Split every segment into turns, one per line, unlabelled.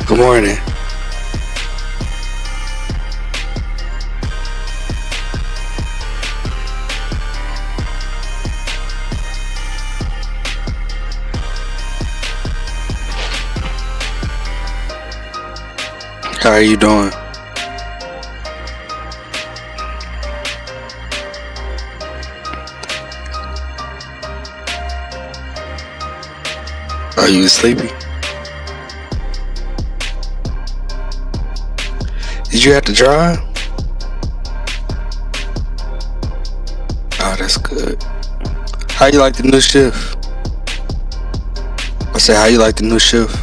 Good morning. How are you doing? Are you sleepy? Did you have to drive? Oh, that's good. How you like the new shift? I said, how you like the new shift?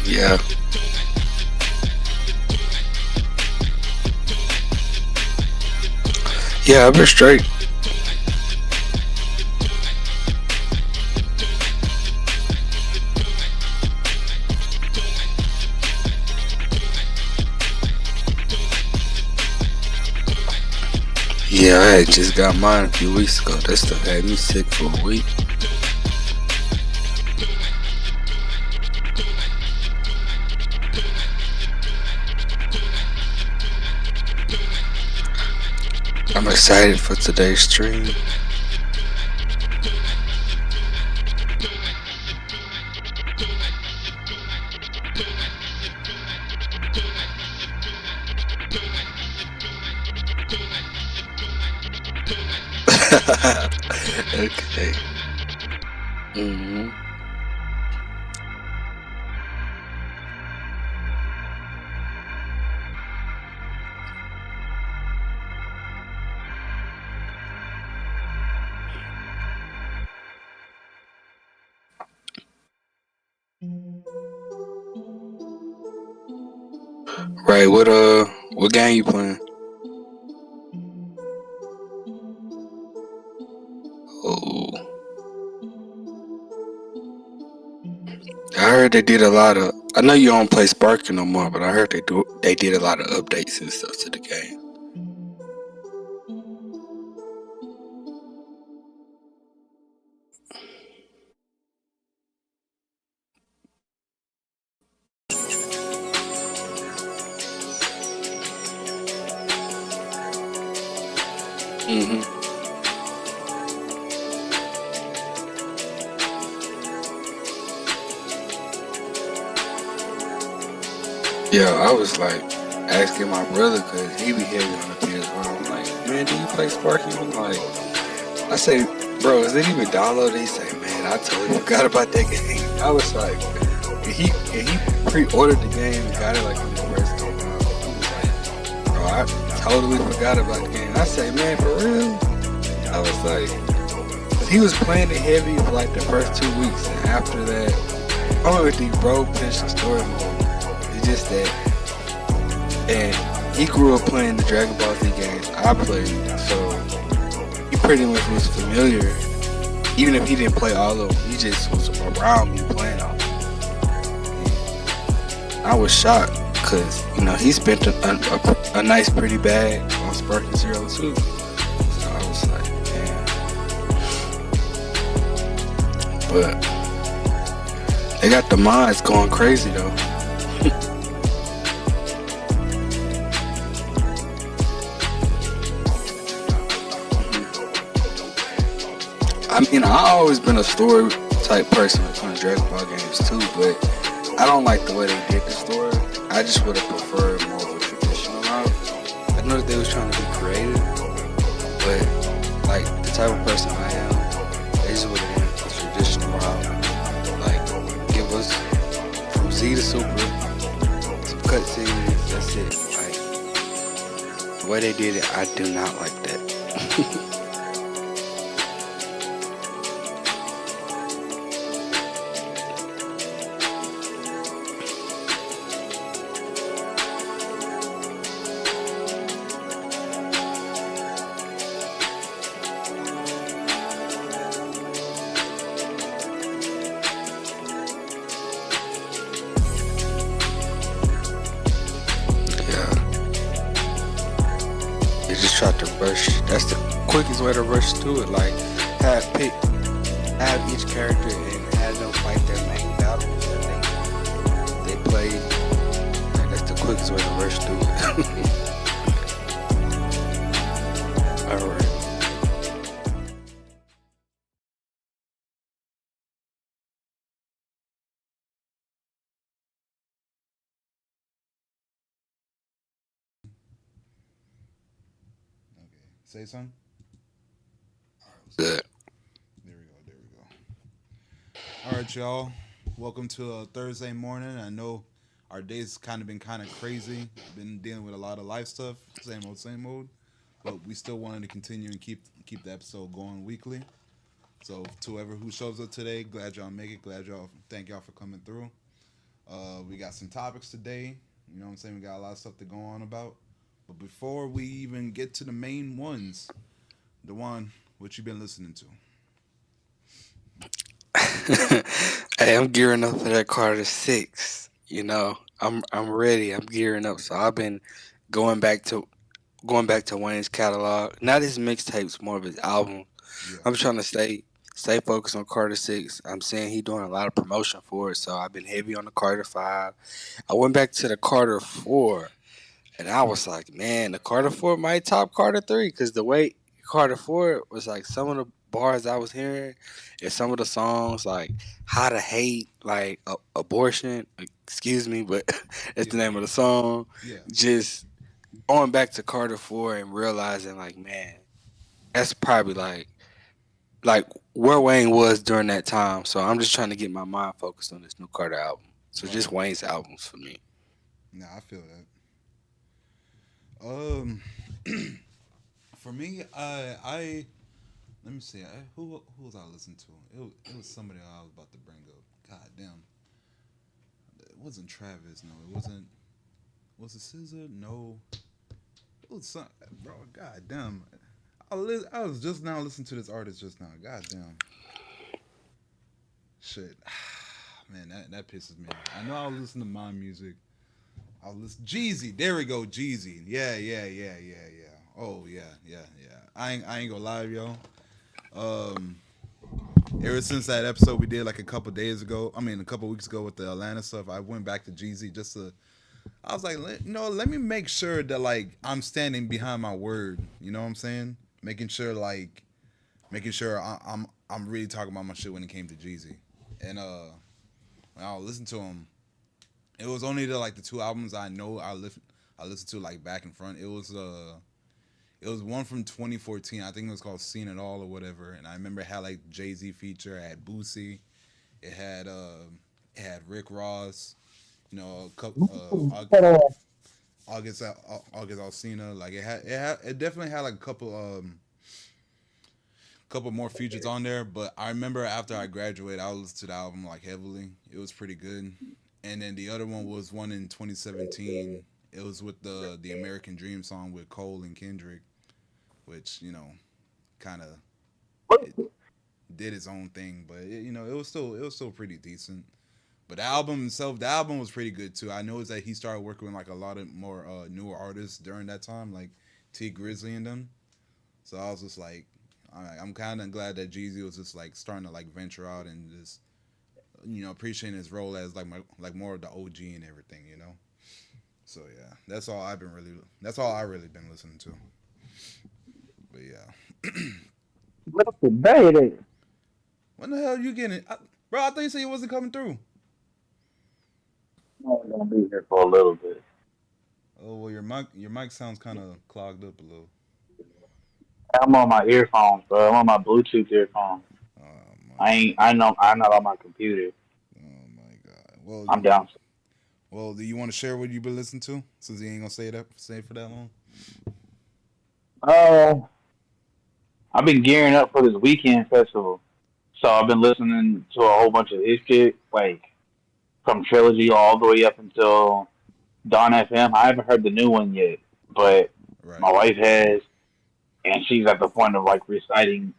Yeah. Yeah, I've been straight. Yeah, I had just got mine a few weeks ago. That stuff had me sick for a week. excited for today's stream. Okay. hmm Right. What game you playing? Oh, I heard they did a lot of. I know you don't play Sparking no more, but I heard They did a lot of updates and stuff to the game. hmm Yeah, I was like asking my brother because he be heavy on the PS1. I'm like, man, do you play Sparking? I'm like, I say, bro, is it even downloaded? He say, man, I totally forgot about that game. I was like, he pre-ordered the game and got it like when it first came out. I was like, bro, I totally forgot about the game. I say, man, for real? I was like, 'cause he was playing it heavy for like the first 2 weeks, and after that, I don't even think bro finished the story mode. It's just that, and he grew up playing the Dragon Ball Z games I played, so he pretty much was familiar. Even if he didn't play all of them, he just was around me playing all of them. I was shocked because he spent a nice pretty bag on Sparking Zero too. So I was like, damn. But they got the mods going crazy though. I mean, I always been a story type person when playing Dragon Ball games too, but I don't like the way they did the story. I just would have preferred more of a traditional route. I know that they was trying to be creative, but like the type of person I am, they just would have went the traditional route. Like give us from Z to Super, some cutscenes, that's it. Like the way they did it, I do not like that. Yeah. They just tried to rush. That's the quickest way to rush through it. Like have each character and have them fight their main battles that they play. Like, that's the quickest way to rush through it. All right.
Okay. Say something.
Good.
There we go. There we go. All right, y'all. Welcome to a Thursday morning. I know our day's been kind of crazy. Been dealing with a lot of life stuff. Same old, same old. But we still wanted to continue and keep the episode going weekly. So to whoever who shows up today, glad y'all make it. Thank y'all for coming through. We got some topics today. You know what I'm saying? We got a lot of stuff to go on about. But before we even get to the main ones, the one what you been listening to.
Hey, I'm gearing up for that Carter 6. I'm ready. I'm gearing up. So I've been going back to Wayne's catalog. Not his mixtapes, more of his album.
Yeah.
I'm trying to stay focused on Carter 6. I'm seeing he doing a lot of promotion for it, so I've been heavy on the Carter 5. I went back to the Carter 4. And I was like, man, the Carter 4 might top Carter 3 because the way Carter 4 was like some of the bars I was hearing and some of the songs like How to Hate, like Abortion, excuse me, but that's the
Yeah,
name of the song.
yeah.
Just going back to Carter 4 and realizing like, man, that's probably like where Wayne was during that time. So I'm just trying to get my mind focused on this new Carter album. So just
Right.
Wayne's albums for me.
Nah, I feel that. For me, I let me see. Who was I listening to? It was somebody I was about to bring up. God damn, it wasn't Travis. No, it wasn't. Was it SZA? No, it was some. Bro, god damn. I was just now listening to this artist just now. God damn. Shit. Man, that pisses me off. I know I was listening to my music. I was listening Jeezy. There we go, Jeezy. Yeah. Oh yeah. I ain't gonna lie, yo. Um, Ever since that episode we did like a couple days ago, I mean a couple weeks ago with the Atlanta stuff, I went back to Jeezy just to. I was like, let me make sure that like I'm standing behind my word. You know what I'm saying? Making sure I'm really talking about my shit when it came to Jeezy, and when I listened to him, it was only the two albums I know I listened to like back and front. It was one from 2014. I think it was called "Seen It All" or whatever. And I remember it had like Jay-Z feature. It had Boosie. It had uh, it had Rick Ross. You know, August Alsina. Like it definitely had like a couple more features on there. But I remember after I graduated, I listened to the album like heavily. It was pretty good. And then the other one was one in 2017. It was with the American Dream song with Cole and Kendrick, which kind of it did its own thing, but it was still pretty decent. But the album was pretty good too. I noticed that he started working with like a lot of more newer artists during that time, like T Grizzly and them. So I was just like, I'm kind of glad that Jeezy was just like starting to like venture out and just appreciating his role as like more of the OG and everything. So yeah, that's all I really been listening to. But yeah,
Look at it.
when the hell you getting it, bro? I thought you said you wasn't coming through.
I'm gonna be here for a little bit.
Oh well, your mic sounds kind of clogged up a little.
I'm on my earphones, bro. I'm on my Bluetooth earphones.
Oh my
I ain't.
god.
I know. I'm not on my computer.
Oh my god. Well,
I'm down.
do you want to share what you've been listening to? Since you ain't gonna say for that long.
Oh, I've been gearing up for this weekend festival, so I've been listening to a whole bunch of his shit, like from Trilogy all the way up until Dawn FM. I haven't heard the new one yet, but
Right.
my wife has, and she's at the point of like reciting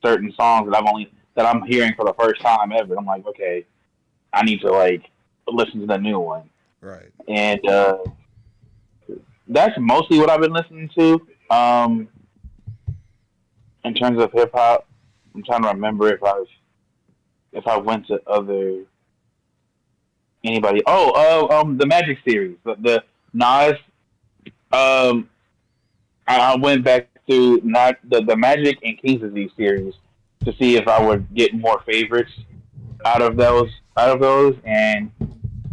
certain songs that I'm hearing for the first time ever. I'm like, okay, I need to like listen to the new one,
Right.
and that's mostly what I've been listening to. In terms of hip hop, I'm trying to remember if I went to other anybody. The Magic series, the Nas. Um, I went back to not the Magic and Kings Disease series to see if I would get more favorites out of those, and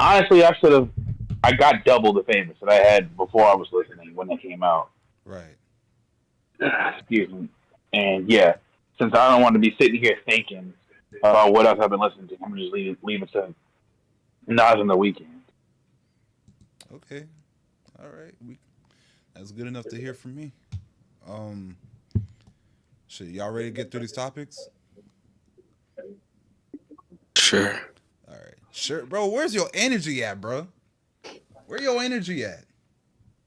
honestly, I got double the favorites that I had before I was listening when they came out.
Right.
Excuse me. And yeah, since I don't want to be sitting here thinking about what else I've been listening to, I'm gonna just leave it to Nas on the weekend.
Okay. All right. That's good enough to hear from me. Um. Shit. Y'all ready to get through these topics?
Sure.
All right. Sure, bro. Where's your energy at, bro? Where your energy at?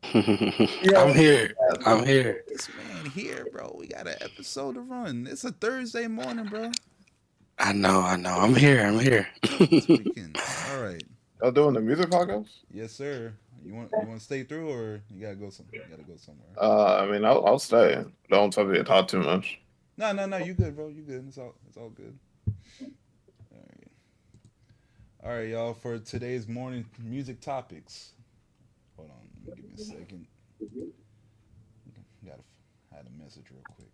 I'm here. I'm here.
This man here, bro. We got an episode to run. It's a Thursday morning, bro.
I know. I know. I'm here. I'm here.
Tweaking. All right.
Y'all doing the music podcast?
Yes, sir. You want to stay through, or you gotta go somewhere?
I mean, I'll stay. Don't tell me to talk too much.
No. You good, bro? You good? It's all good. All right. All right, y'all. For today's morning music topics. Hold on. Let me get me a second. Got had a message real quick.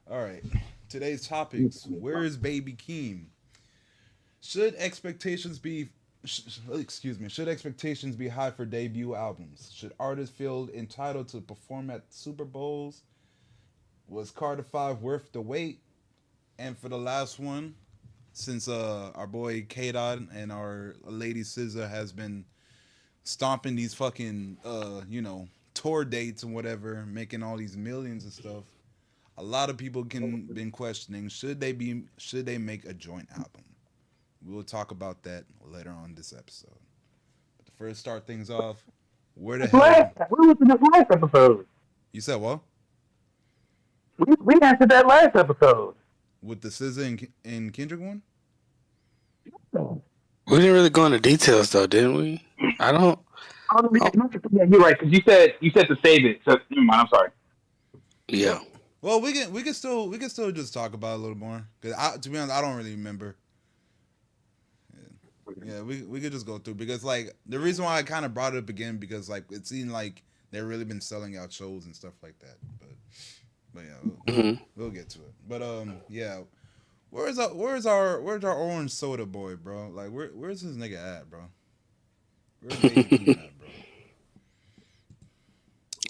All right. Today's topics. Where is Baby Keem? Should expectations be excuse me, should expectations be high for debut albums? Should artists feel entitled to perform at Super Bowls? Was Carter 5 worth the wait? And for the last one, since our boy K Dot and our lady SZA has been stomping these fucking tour dates and whatever, making all these millions and stuff, a lot of people can been questioning should they make a joint album. We'll talk about that later on this episode. But to first start things off, where the hell?
We was in this last episode.
You said what?
We answered that last episode.
With the SZA and Kendrick one?
We didn't really go into details though, didn't we? I don't.
Yeah, you're right. Because you said to save it. So never mind. I'm sorry.
Yeah.
Well, we can still just talk about it a little more. Cause to be honest, I don't really remember. Yeah, we could just go through because like the reason why I kind of brought it up again because like it seemed like they've really been selling out shows and stuff like that. But yeah, we'll get to it. But yeah, where's our orange soda boy, bro? Like where's this nigga at, bro? Where's Baby Keem at, bro?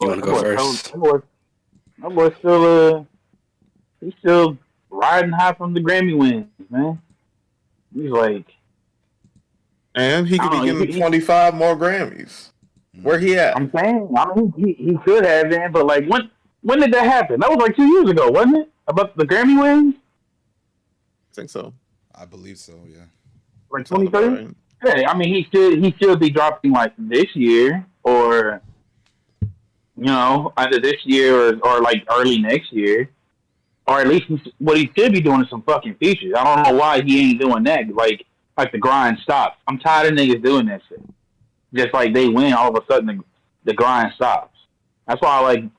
You want to go first?
My boy still he's still riding high from the Grammy wins, man. He's like.
And he could be getting 25 more Grammys. Where he at?
I'm saying, he could have been, but like, when did that happen? That was like 2 years ago, wasn't it? About the Grammy wins?
I think so.
I believe so, yeah.
Like 2030? Yeah, I mean, he should be dropping like this year, or either this year or like early next year, or at least what he should be doing is some fucking features. I don't know why he ain't doing that. Like the grind stops. I'm tired of niggas doing that shit. Just like they win, all of a sudden the grind stops. That's why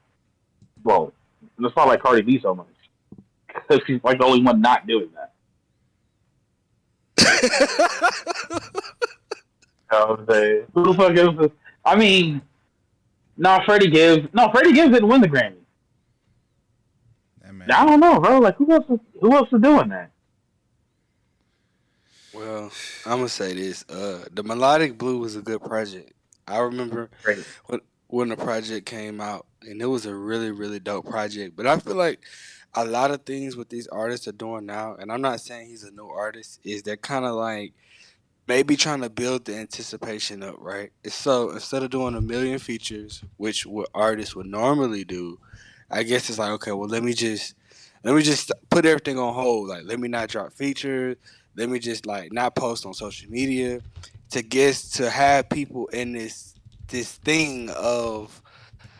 that's why I like Cardi B so much. Because she's like the only one not doing that. You know what I'm saying? Who the fuck else is? I mean, Freddie Gibbs didn't win the Grammy. I don't know, bro. Like who else is doing that?
Well, I'm gonna say this. The Melodic Blue was a good project. I remember when the project came out, and it was a really, really dope project. But I feel like a lot of things what these artists are doing now, and I'm not saying he's a new artist, is they're kind of like maybe trying to build the anticipation up, right? So instead of doing a million features, which what artists would normally do, I guess it's like, okay, well let me just put everything on hold. Like let me not drop features. Let me just like not post on social media to have people in this thing of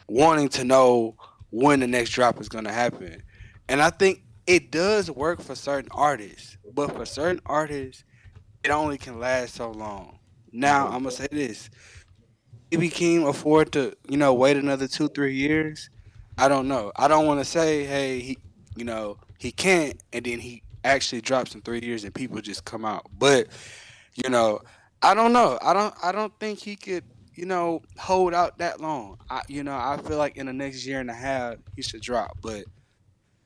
wanting to know when the next drop is gonna happen. And I think it does work for certain artists, but for certain artists, it only can last so long. Now I'm gonna say this: Baby Keem afford to wait another 2-3 years? I don't know. I don't want to say hey he can't, and then he actually drops in 3 years and people just come out. But I don't know. I don't think he could hold out that long. I feel like in the next year and a half he should drop, but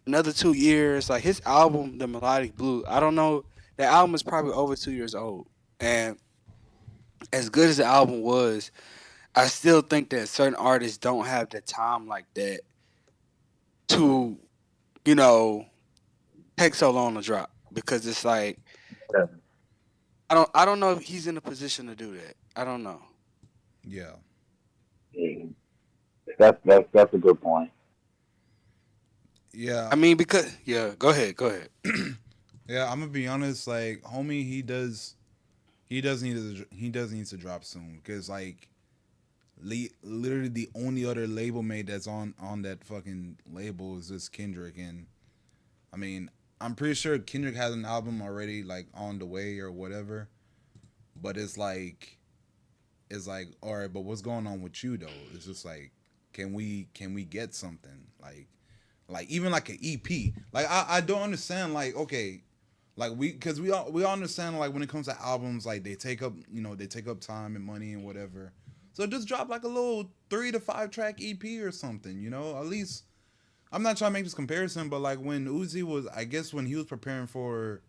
another 2 years, like his album, The Melodic Blue, I don't know. The album is probably over 2 years old, and as good as the album was, I still think that certain artists don't have the time like that to take so long to drop, because it's like I don't know if he's in a position to do that. I don't know.
Yeah.
That's a good point.
Yeah.
I
mean,
because go ahead.
Yeah, I'm gonna be honest. Like, homie, he does need to drop soon, because like, literally the only other label mate that's on that fucking label is just Kendrick, and I mean, I'm pretty sure Kendrick has an album already like on the way or whatever, but it's like, all right, but what's going on with you though? It's just like, can we get something like even like an EP? Like I don't understand, like, okay, like because we all understand, like when it comes to albums, like they take up time and money and whatever. So just drop like a little 3 to 5 track EP or something, you know? At least I'm not trying to make this comparison, but like when Uzi was, I guess when he was preparing for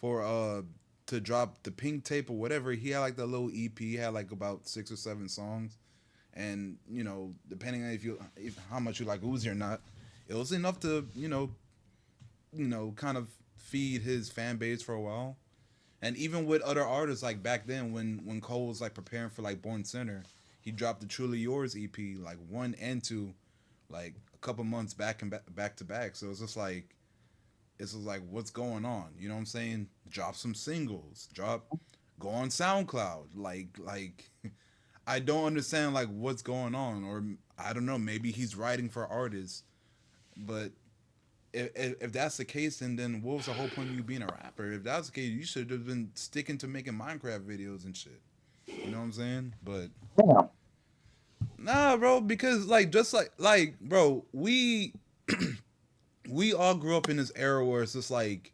to drop the Pink Tape or whatever, he had like the little EP. He had like about 6 or 7 songs, and you know, depending on if how much you like Uzi or not, it was enough to kind of feed his fan base for a while. And even with other artists, like back then when Cole was like preparing for like Born Center, he dropped the Truly Yours EP, like 1 and 2, like a couple months back to back. So it's just like what's going on? You know what I'm saying? Drop some singles. Go on SoundCloud. Like I don't understand like what's going on, or I don't know. Maybe he's writing for artists, but if that's the case, then what was the whole point of you being a rapper? If that's the case, you should have been sticking to making Minecraft videos and shit. You know what I'm saying? But
Yeah.
nah, bro, because like just like bro, we all grew up in this era where it's just like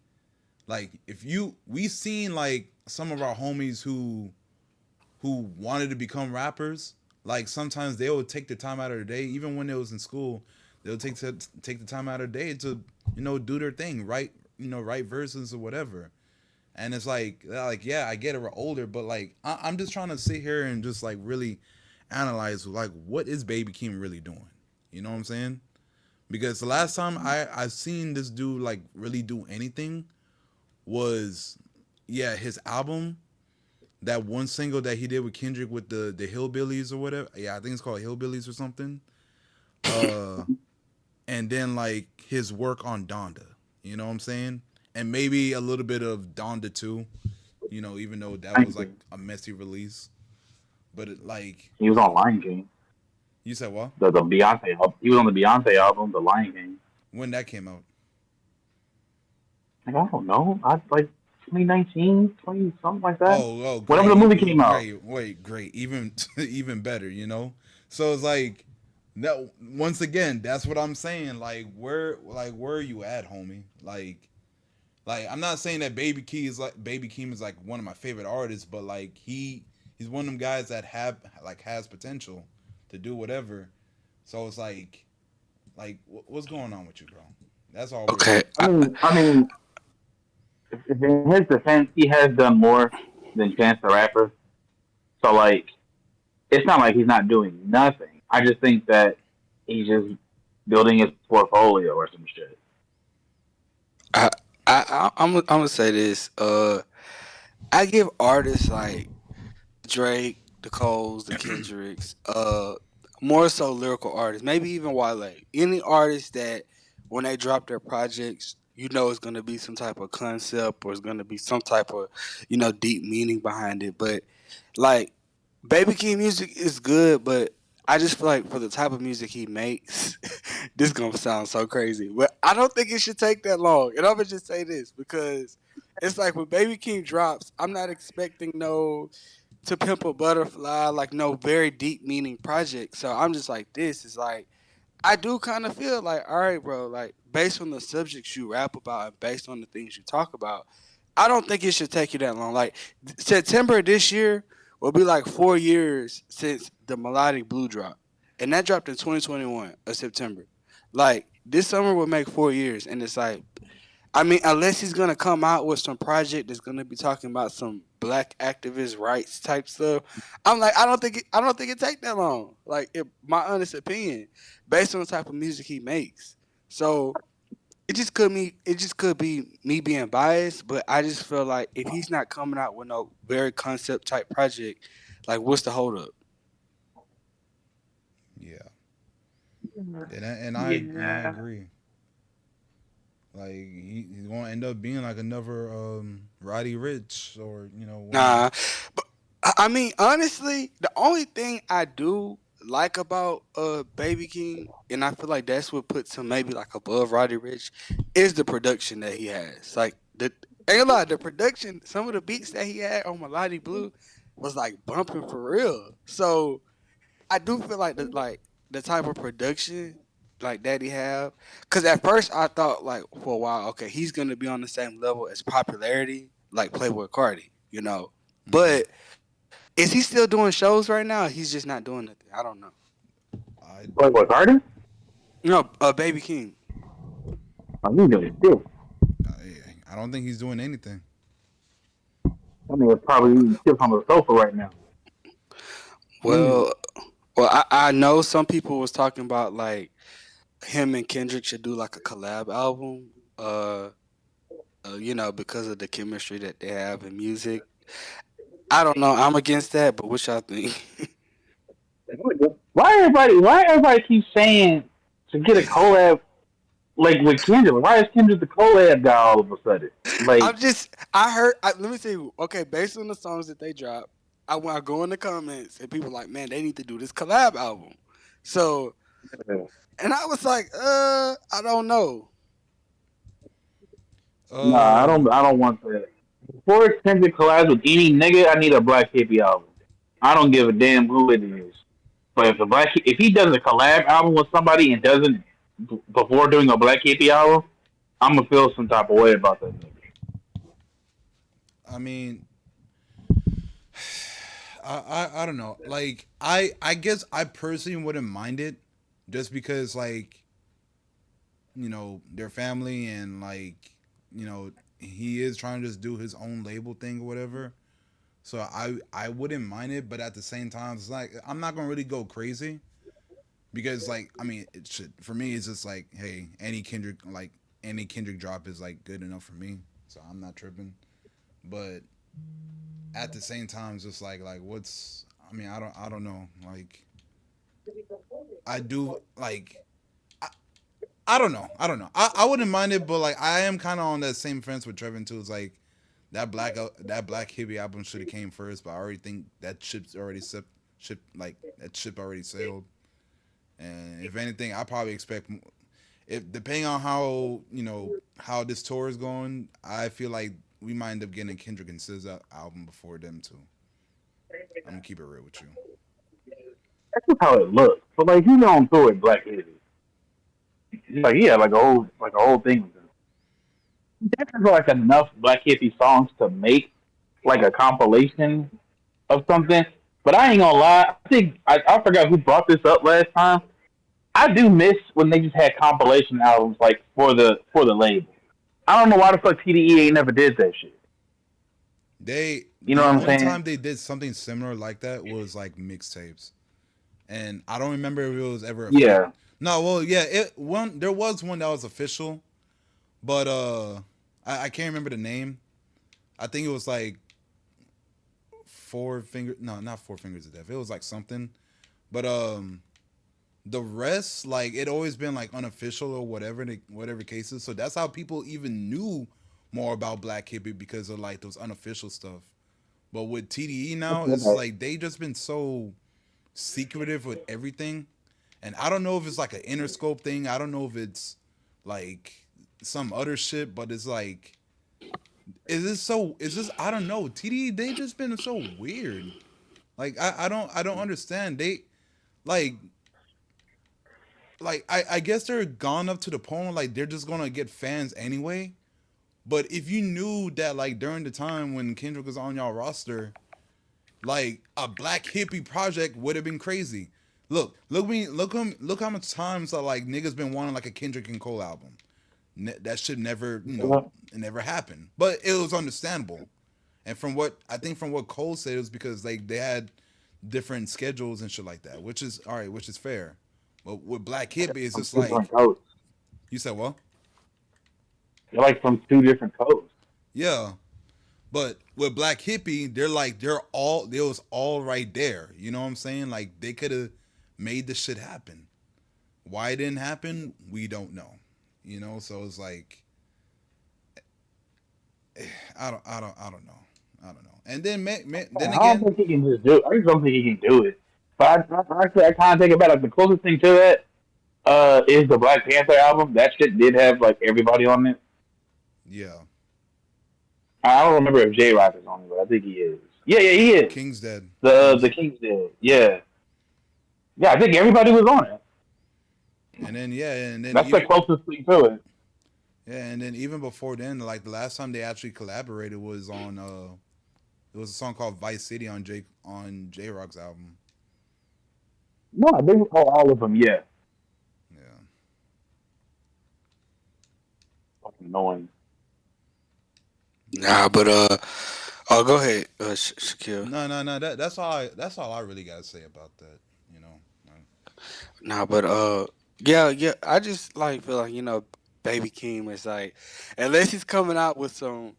if we seen like some of our homies who wanted to become rappers. Like sometimes they would take the time out of their day, even when they was in school. They'll take the time out of their day to do their thing, write verses or whatever. And it's like yeah, I get it, we're older, but like I'm just trying to sit here and just like really analyze like what is Baby Keem really doing. You know what I'm saying? Because the last time I've seen this dude like really do anything was his album, that one single that he did with Kendrick with the Hillbillies or whatever. Yeah, I think it's called Hillbillies or something. And then like his work on Donda. You know what I'm saying? And maybe a little bit of Donda too. Even though that was like a messy release. But
He was on Lion King.
You said what?
The Beyonce album. He was on the Beyonce album, The Lion King.
When that came out?
Like, I don't know. I like 2019, 20 something like that.
Oh, great.
Whenever the movie came out.
Great. Even better, So it's like that once again, that's what I'm saying. Like where are you at, homie? Like I'm not saying that Baby Keem is like one of my favorite artists, but like he's one of them guys that has potential to do whatever. So it's like what's going on with you, bro? That's all.
Okay.
I mean, in his defense, he has done more than Chance the Rapper. So like, it's not like he's not doing nothing. I just think that he's just building his portfolio or some shit.
I'm gonna say this. I give artists like Drake, the Coles, the Kendricks, more so lyrical artists, maybe even Wale. Any artist that when they drop their projects, it's gonna be some type of concept or it's gonna be some type of, deep meaning behind it. But like Baby Keem music is good, but I just feel like for the type of music he makes, this is gonna sound so crazy, but I don't think it should take that long. And I'm gonna just say this because it's like when Baby Keem drops, I'm not expecting no To Pimp a Butterfly, like no very deep meaning project. So I'm just like, this is like, I do kind of feel like, all right, bro, like based on the subjects you rap about and based on the things you talk about, I don't think it should take you that long. Like September this year will be like 4 years since the Melodic Blue drop, and that dropped in 2021 of September. Like this summer will make 4 years, and it's like, I mean, unless he's gonna come out with some project that's gonna be talking about some black activist rights type stuff, I'm like, I don't think it take that long. Like, my honest opinion, based on the type of music he makes. So it just could be me being biased, but I just feel like if he's not coming out with no very concept type project, like what's the hold up?
Yeah. And I agree. Like he's gonna end up being like another Roddy Rich or
Nah, but I mean honestly, the only thing I do like about Baby King, and I feel like that's what puts him maybe like above Roddy Rich, is the production that he has. Like the ain't gonna lie, the production, some of the beats that he had on Melodic Blue was like bumping for real. So I do feel like the type of production like that he have. Cause at first I thought like for a while, okay, he's gonna be on the same level as popularity, like Playboy Cardi,
Mhm.
But Is he still doing shows right now? He's just not doing nothing. I don't know.
I
Like what, Carter?
No, Baby King.
I mean, doing still.
I don't think he's doing anything.
I mean, it's probably still on the sofa right now.
Well, I know some people was talking about like him and Kendrick should do like a collab album. Because of the chemistry that they have in music. I don't know. I'm against that, but what y'all think?
Why everybody keeps saying to get a collab like with Kendrick? Why is Kendrick the collab guy all of a sudden? Like,
I heard. Let me tell you. Okay, based on the songs that they drop, when I go in the comments and people like, man, they need to do this collab album. So, and I was like, I don't know.
nah, I don't want that. Before Kendrick collabs with any nigga, I need a Black Hippie album. I don't give a damn who it is. But if he does a collab album with somebody and doesn't before doing a Black Hippie album, I'm gonna feel some type of way about that nigga.
I mean, I don't know. Like I guess I personally wouldn't mind it, just because like, their family and like, he is trying to just do his own label thing or whatever. So I wouldn't mind it, but at the same time, it's like I'm not gonna really go crazy, because like I mean, it should, for me it's just like, hey, any Kendrick drop is like good enough for me, so I'm not tripping. But at the same time, it's just like what's, I mean, I don't know, like I do like I don't know. I wouldn't mind it, but like I am kind of on that same fence with Trevin too. It's like that Black Hippie album should have came first, but I already think that ship's already like that ship already sailed. And if anything, I probably expect, if depending on how this tour is going, I feel like we might end up getting a Kendrick and SZA album before them too. I'm gonna keep it real with you.
That's just how it looks. But like, you don't throw it Black Hippie. Like, yeah, like a whole thing. That's like enough Black Hippie songs to make like a compilation of something. But I ain't gonna lie, I think I forgot who brought this up last time. I do miss when they just had compilation albums like for the label. I don't know why the fuck TDE ain't never did that shit. You know what I'm saying?
The only time they did something similar like that was like mixtapes, and I don't remember if it was ever No, well, yeah, there was one that was official, but I can't remember the name. I think it was like not Four Fingers of Death. It was like something, but the rest, like, it always been like unofficial or whatever cases. So that's how people even knew more about Black Hippie, because of like those unofficial stuff. But with TDE now, it's like they just been so secretive with everything. And I don't know if it's like an Interscope thing. I don't know if it's like some other shit, but it's like, is this, I don't know. TDE, they just been so weird. Like, I don't understand. They, like I guess they're gone up to the point like they're just gonna get fans anyway. But if you knew that, like, during the time when Kendrick was on y'all roster, like, a Black Hippie project would have been crazy. Look how much times like niggas been wanting like a Kendrick and Cole album. That should never, it never happened. But it was understandable. And from what Cole said, it was because like they had different schedules and shit like that, which is all right, which is fair. But with Black Hippie, it's just like, you said what?
They're like from two different coasts.
Yeah. But with Black Hippie, they was all right there. You know what I'm saying? Like, they could have made this shit happen. Why it didn't happen, we don't know. So it's like, I don't know. And then then again,
I don't think he can just do it. I just don't think he can do it. But I kind of take it back. Like, the closest thing to that is the Black Panther album. That shit did have like everybody on it.
Yeah.
I don't remember if J-Rock is on it, but I think he is. Yeah, he is.
King's Dead.
The King's Dead. Yeah. Yeah, I think everybody was on it.
And then
that's the closest thing to it.
Yeah, and then even before then, like the last time they actually collaborated was on It was a song called Vice City on J Rock's album.
No, they would call all of them. Yeah,
Yeah.
fucking annoying.
Nah, but oh, go ahead, Shaquille.
No. That's all I really gotta say about that. You know.
Nah, but yeah. I just like feel like Baby Keem is like, unless he's coming out with some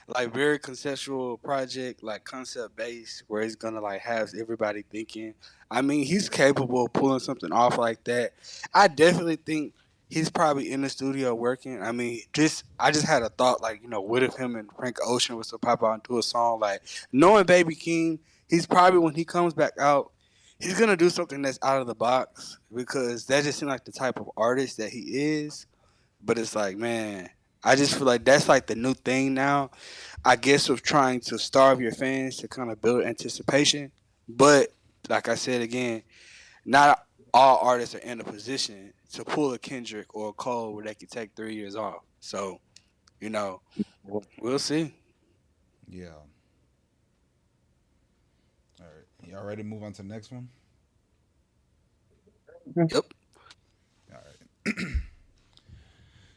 like very conceptual project, like concept based, where he's gonna like have everybody thinking. I mean, he's capable of pulling something off like that. I definitely think he's probably in the studio working. I mean, just I just had a thought like, what if him and Frank Ocean was to pop out and do a song like knowing Baby Keem, he's probably when he comes back out he's gonna do something that's out of the box because that just seems like the type of artist that he is. But it's like, man, I just feel like that's like the new thing now. I guess of trying to starve your fans to kind of build anticipation. But like I said again, not all artists are in a position to pull a Kendrick or a Cole where they can take 3 years off. So, you know, we'll see.
Yeah. All right. Y'all ready to move on to the next one?
Yep.
All right.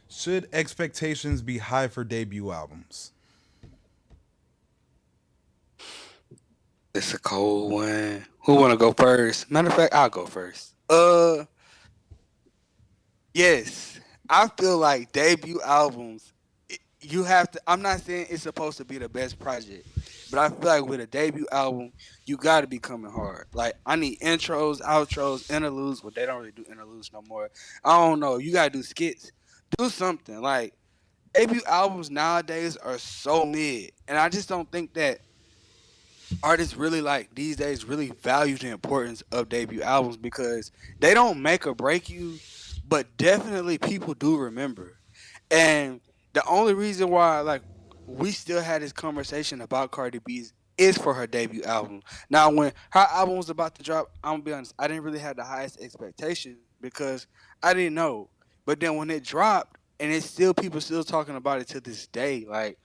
Should expectations be high for debut albums?
It's a cold one. Who wanna go first? Matter of fact, I'll go first. Yes, I feel like debut albums, you have to. I'm not saying it's supposed to be the best project, but I feel like with a debut album, you got to be coming hard. Like I need intros, outros, interludes. Well, they don't really do interludes no more. I don't know. You gotta do skits. Do something. Like debut albums nowadays are so mid, and I just don't think that artists really like these days really value the importance of debut albums because they don't make or break you, but definitely people do remember. And the only reason why like we still had this conversation about Cardi B's is for her debut album. Now when her album was about to drop, I'm gonna be honest, I didn't really have the highest expectation because I didn't know. But then when it dropped and it's still people still talking about it to this day, like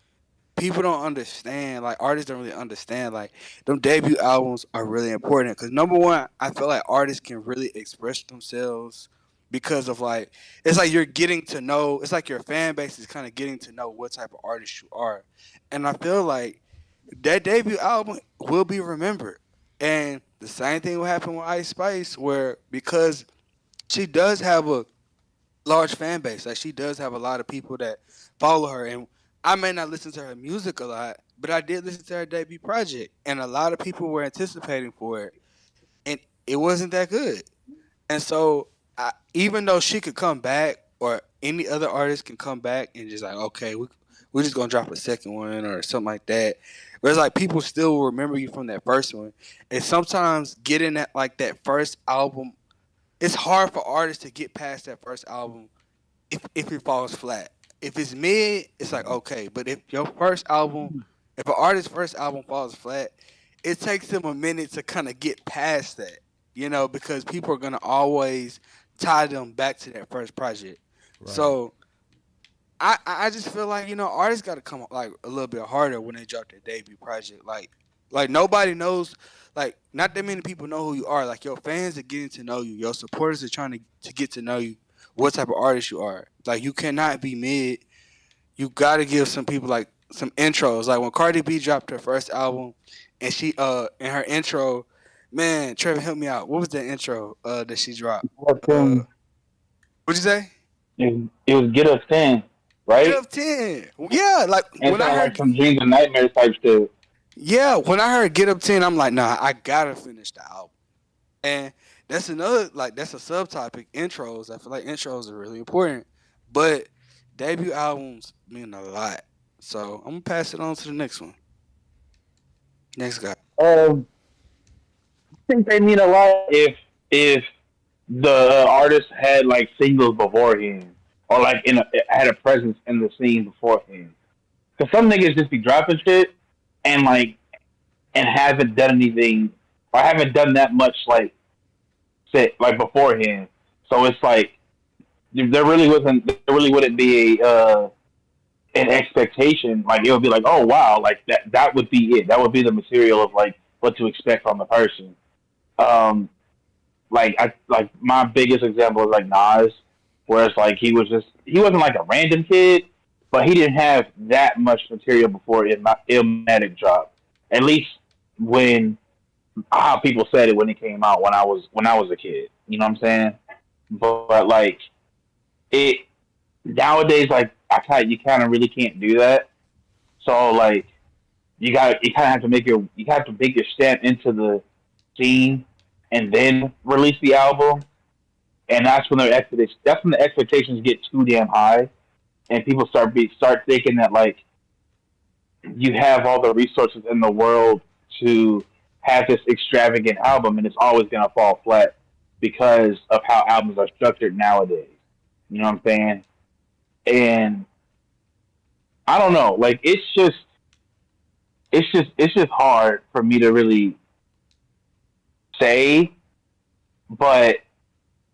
people don't understand, like artists don't really understand, like them debut albums are really important because number one, I feel like artists can really express themselves because of like it's like you're getting to know, it's like your fan base is kind of getting to know what type of artist you are, and I feel like that debut album will be remembered. And the same thing will happen with Ice Spice, where because she does have a large fan base. Like she does have a lot of people that follow her, and I may not listen to her music a lot, but I did listen to her debut project, and a lot of people were anticipating for it, and it wasn't that good. And so, even though she could come back, or any other artist can come back and just like, okay, we're just gonna drop a second one or something like that. Whereas like people still will remember you from that first one, and sometimes getting that like that first album, it's hard for artists to get past that first album if it falls flat. If it's mid, it's like okay. But if your first album, if an artist's first album falls flat, it takes them a minute to kind of get past that, because people are gonna always tie them back to that first project.
Right.
So I just feel like artists got to come like a little bit harder when they drop their debut project. Like nobody knows, like not that many people know who you are. Like your fans are getting to know you. Your supporters are trying to get to know you. What type of artist you are. Like you cannot be mid. You got to give some people like some intros. Like when Cardi B dropped her first album, and she in her intro, man, Trevor help me out. What was the intro that she dropped?
But
What'd you say?
it was Get Us 10,
Get
right?
up 10. Yeah, like
And it
when I
sounded like
heard
some dreams and nightmares type shit.
yeah, when I heard Get Up 10, I'm like, nah, I gotta finish the album. And that's another like that's a subtopic, intros. I feel like intros are really important. But debut albums mean a lot. So I'm gonna pass it on to the next one. Next guy.
Um, I think they mean a lot if the artist had like singles beforehand, or like had a presence in the scene beforehand. Because some niggas just be dropping shit and like and haven't done anything or haven't done that much say like beforehand. So it's like there really wouldn't be an expectation. Like it would be like, oh wow, like that would be it. That would be the material of like what to expect from the person. Um, like my biggest example is like Nas, where it's like he wasn't like a random kid, but he didn't have that much material before Illmatic dropped. At least when how people said it when it came out when I was a kid. You know what I'm saying? But like it nowadays, like you kind of really can't do that. So like you kind of have to you have to make your stamp into the scene and then release the album. And that's when the expectations get too damn high, and people start thinking that like you have all the resources in the world to have this extravagant album, and it's always gonna fall flat because of how albums are structured nowadays. You know what I'm saying? And I don't know, like it's just hard for me to really say, but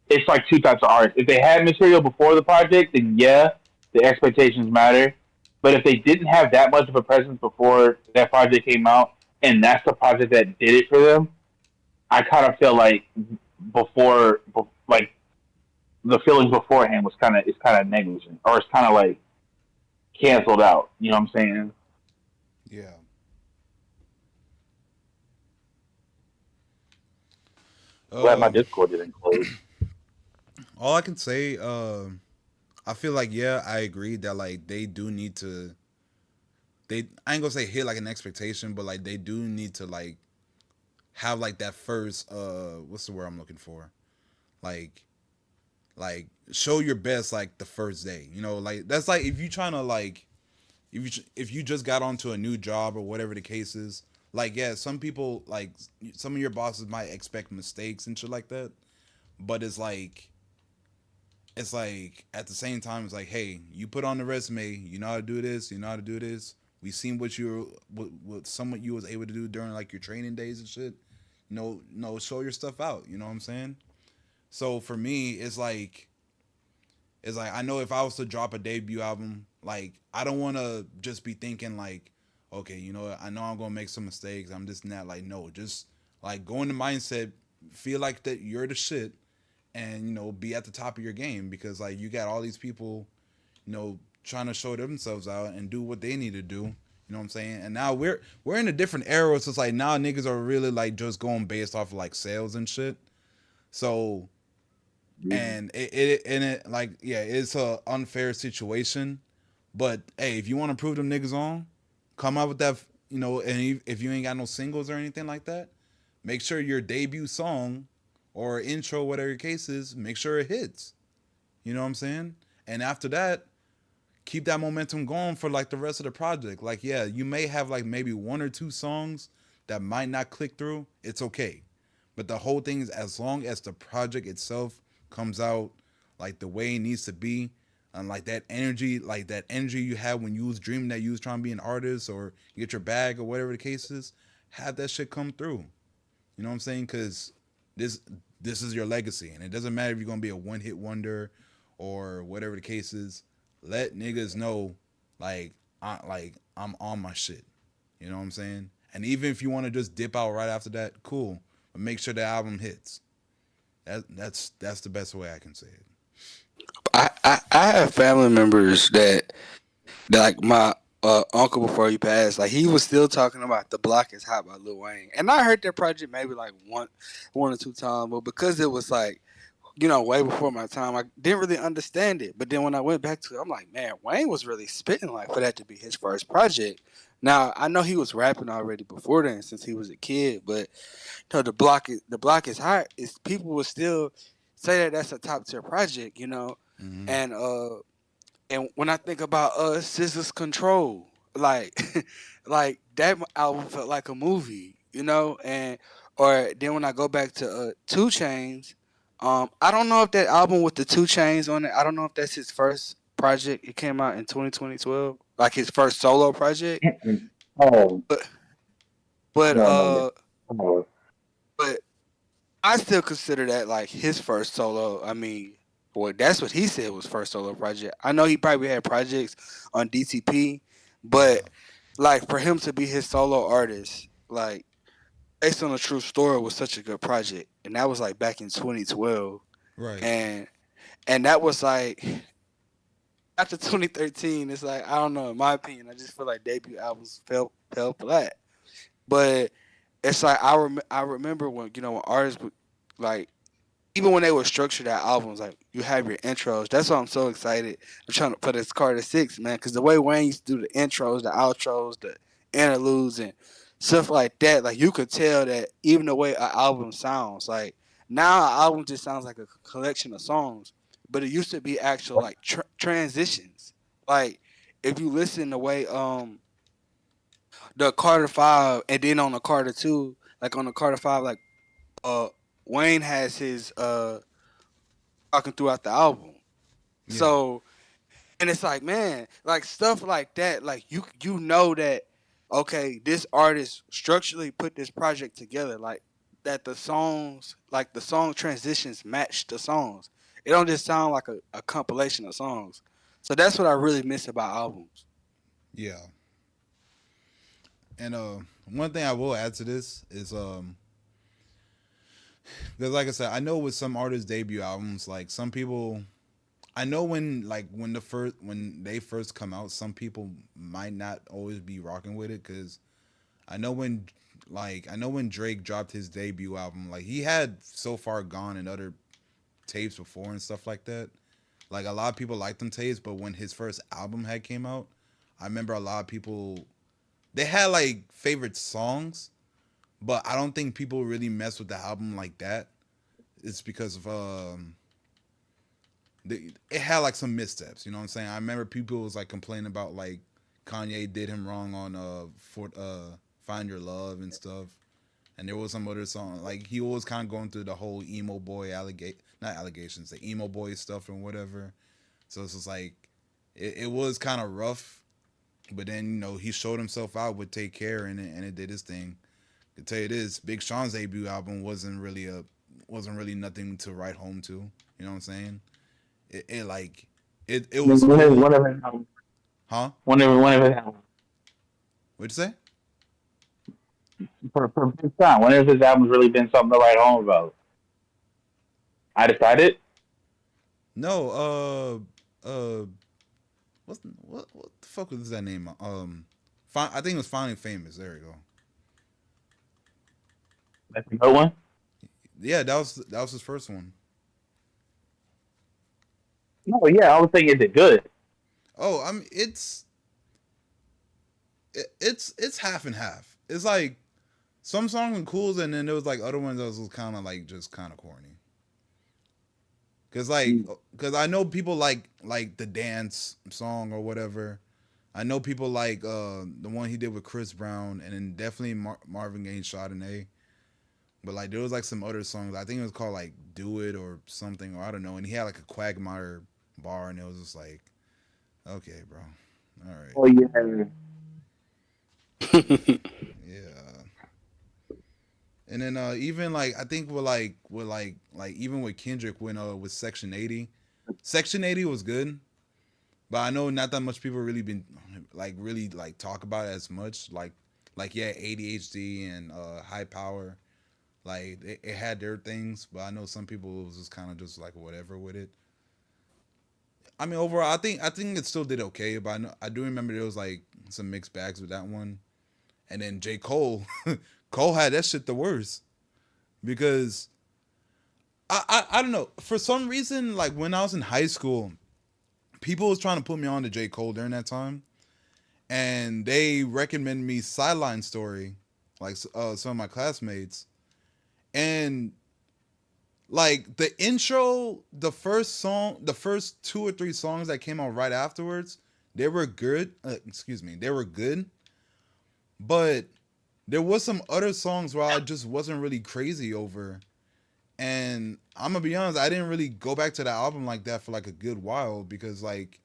it's like two types of artists. If they had material before the project, then yeah, the expectations matter. But if they didn't have that much of a presence before that project came out, and that's the project that did it for them, I kind of feel like like the feelings beforehand was kind of negligent, or it's kind of like canceled out. You know what I'm saying?
Yeah.
Glad my Discord didn't close.
All I can say, I feel like yeah, I agree that like they do need to. I ain't gonna say hit like an expectation, but like they do need to like have like that first what's the word I'm looking for, like show your best like the first day. You know, like that's like if you trying to like if you just got onto a new job or whatever the case is. Like yeah, some people like some of your bosses might expect mistakes and shit like that, but it's like at the same time it's like hey, you put on the resume, you know how to do this, you know how to do this. We seen what somewhat you was able to do during like your training days and shit. No, show your stuff out. You know what I'm saying? So for me, it's like I know if I was to drop a debut album, like I don't want to just be thinking like, okay, you know, I know I'm gonna make some mistakes. I'm just not like no, just like go in the mindset, feel like that you're the shit, and you know be at the top of your game because like you got all these people, you know, trying to show themselves out and do what they need to do. You know what I'm saying? And now we're in a different era, so it's like now niggas are really like just going based off of like sales and shit. So and it like yeah, it's a unfair situation. But hey, if you want to prove them niggas on, come out with that, you know. And if you ain't got no singles or anything like that, make sure your debut song or intro, whatever your case is, make sure it hits. You know what I'm saying? And after that, keep that momentum going for like the rest of the project. Like yeah, you may have like maybe one or two songs that might not click through. It's okay. But the whole thing is as long as the project itself comes out like the way it needs to be, and like that energy you had when you was dreaming that you was trying to be an artist or get your bag or whatever the case is, have that shit come through. You know what I'm saying? Because this this is your legacy, and it doesn't matter if you're gonna be a one hit wonder or whatever the case is. Let niggas know, I'm on my shit. You know what I'm saying? And even if you want to just dip out right after that, cool. But make sure the album hits. That's the best way I can say it.
I have family members that like my uncle before he passed, like he was still talking about "The Block Is Hot" by Lil Wayne, and I heard that project maybe like one or two times, but because it was like way before my time, I didn't really understand it. But then when I went back to it, I'm like, man, Wayne was really spitting like for that to be his first project. Now I know he was rapping already before then since he was a kid, but the block is hot. Is people will still say that that's a top tier project,
Mm-hmm.
and when I think about SZA's Control, like like that album felt like a movie, and or then when I go back to Two Chains, I don't know if that album with the Two Chains on it, I don't know if that's his first project. It came out in 2012, like his first solo project.
Oh,
But but
no, no, no.
uh but I still consider that like his first solo. I mean, Well, that's what he said was first solo project. I know he probably had projects on DTP,
Yeah.
but like for him to be his solo artist, like based on a true story, was such a good project, and that was like back in 2012,
Right.
and that was like after 2013. It's like I don't know. In my opinion, I just feel like debut albums fell flat. But it's like I remember when when artists would like even when they were structured at albums, like you have your intros. That's why I'm so excited. I'm trying to put this Carter 6, man, because the way Wayne used to do the intros, the outros, the interludes, and stuff like that, like you could tell that even the way an album sounds, like now an album just sounds like a collection of songs, but it used to be actual like transitions. Like if you listen the way the Carter 5 and then on the Carter 2, like on the Carter 5, like uh Wayne has his talking throughout the album.
Yeah.
So and it's like, man, like stuff like that, like you know that okay, this artist structurally put this project together, like that the songs, like the song transitions match the songs. It don't just sound like a compilation of songs. So that's what I really miss about albums.
Yeah. And one thing I will add to this is because like I said, I know with some artists' debut albums, like some people, I know when they first come out, some people might not always be rocking with it because I know when Drake dropped his debut album, like he had So Far Gone and other tapes before and stuff like that. Like a lot of people liked them tapes, but when his first album had came out, I remember a lot of people they had like favorite songs, but I don't think people really mess with the album like that. It's because of it had like some missteps. You know what I'm saying? I remember people was like complaining about like Kanye did him wrong on Find Your Love and stuff. And there was some other song like he was kind of going through the whole emo boy not allegations, the emo boy stuff and whatever. So it's just like it was kind of rough, but then he showed himself out with Take Care and it did his thing. To tell you this, Big Sean's debut album wasn't really nothing to write home to. You know what I'm saying? It was cool.
One of his albums.
Huh?
One of his albums.
What'd you say?
For Big Sean, when has his albums really been something to write home about? I decided.
No, what the fuck was that name? I think it was Finally Famous. There we go.
That's a good one.
Yeah, that was his first one.
No, yeah, I was saying, is it good?
Oh, I mean, it's half and half. It's like some songs are cool, and then there was like other ones that was kind of like just kind of corny. Cause I know people like the dance song or whatever. I know people like the one he did with Chris Brown, and then definitely Marvin Gaye's Chardonnay. But like there was like some other songs. I think it was called like Do It or something, or I don't know. And he had like a Quagmire bar, and it was just like, okay, bro, all right.
Oh yeah.
Yeah. And then even like I think with even with Kendrick when with Section 80. Section 80 was good. But I know not that much people really talk about it as much. Like yeah, ADHD and High Power. Like it had their things, but I know some people was just kind of just like whatever with it. I mean overall I think it still did okay, but I do remember there was like some mixed bags with that one. And then J. Cole Cole had that shit the worst. Because I don't know. For some reason, like when I was in high school, people was trying to put me on to J. Cole during that time. And they recommended me Sideline Story, like some of my classmates. And like the intro, the first 2 or 3 songs that came out right afterwards, they were good. They were good. But there was some other songs where I just wasn't really crazy over. And I'm gonna be honest, I didn't really go back to the album like that for like a good while because like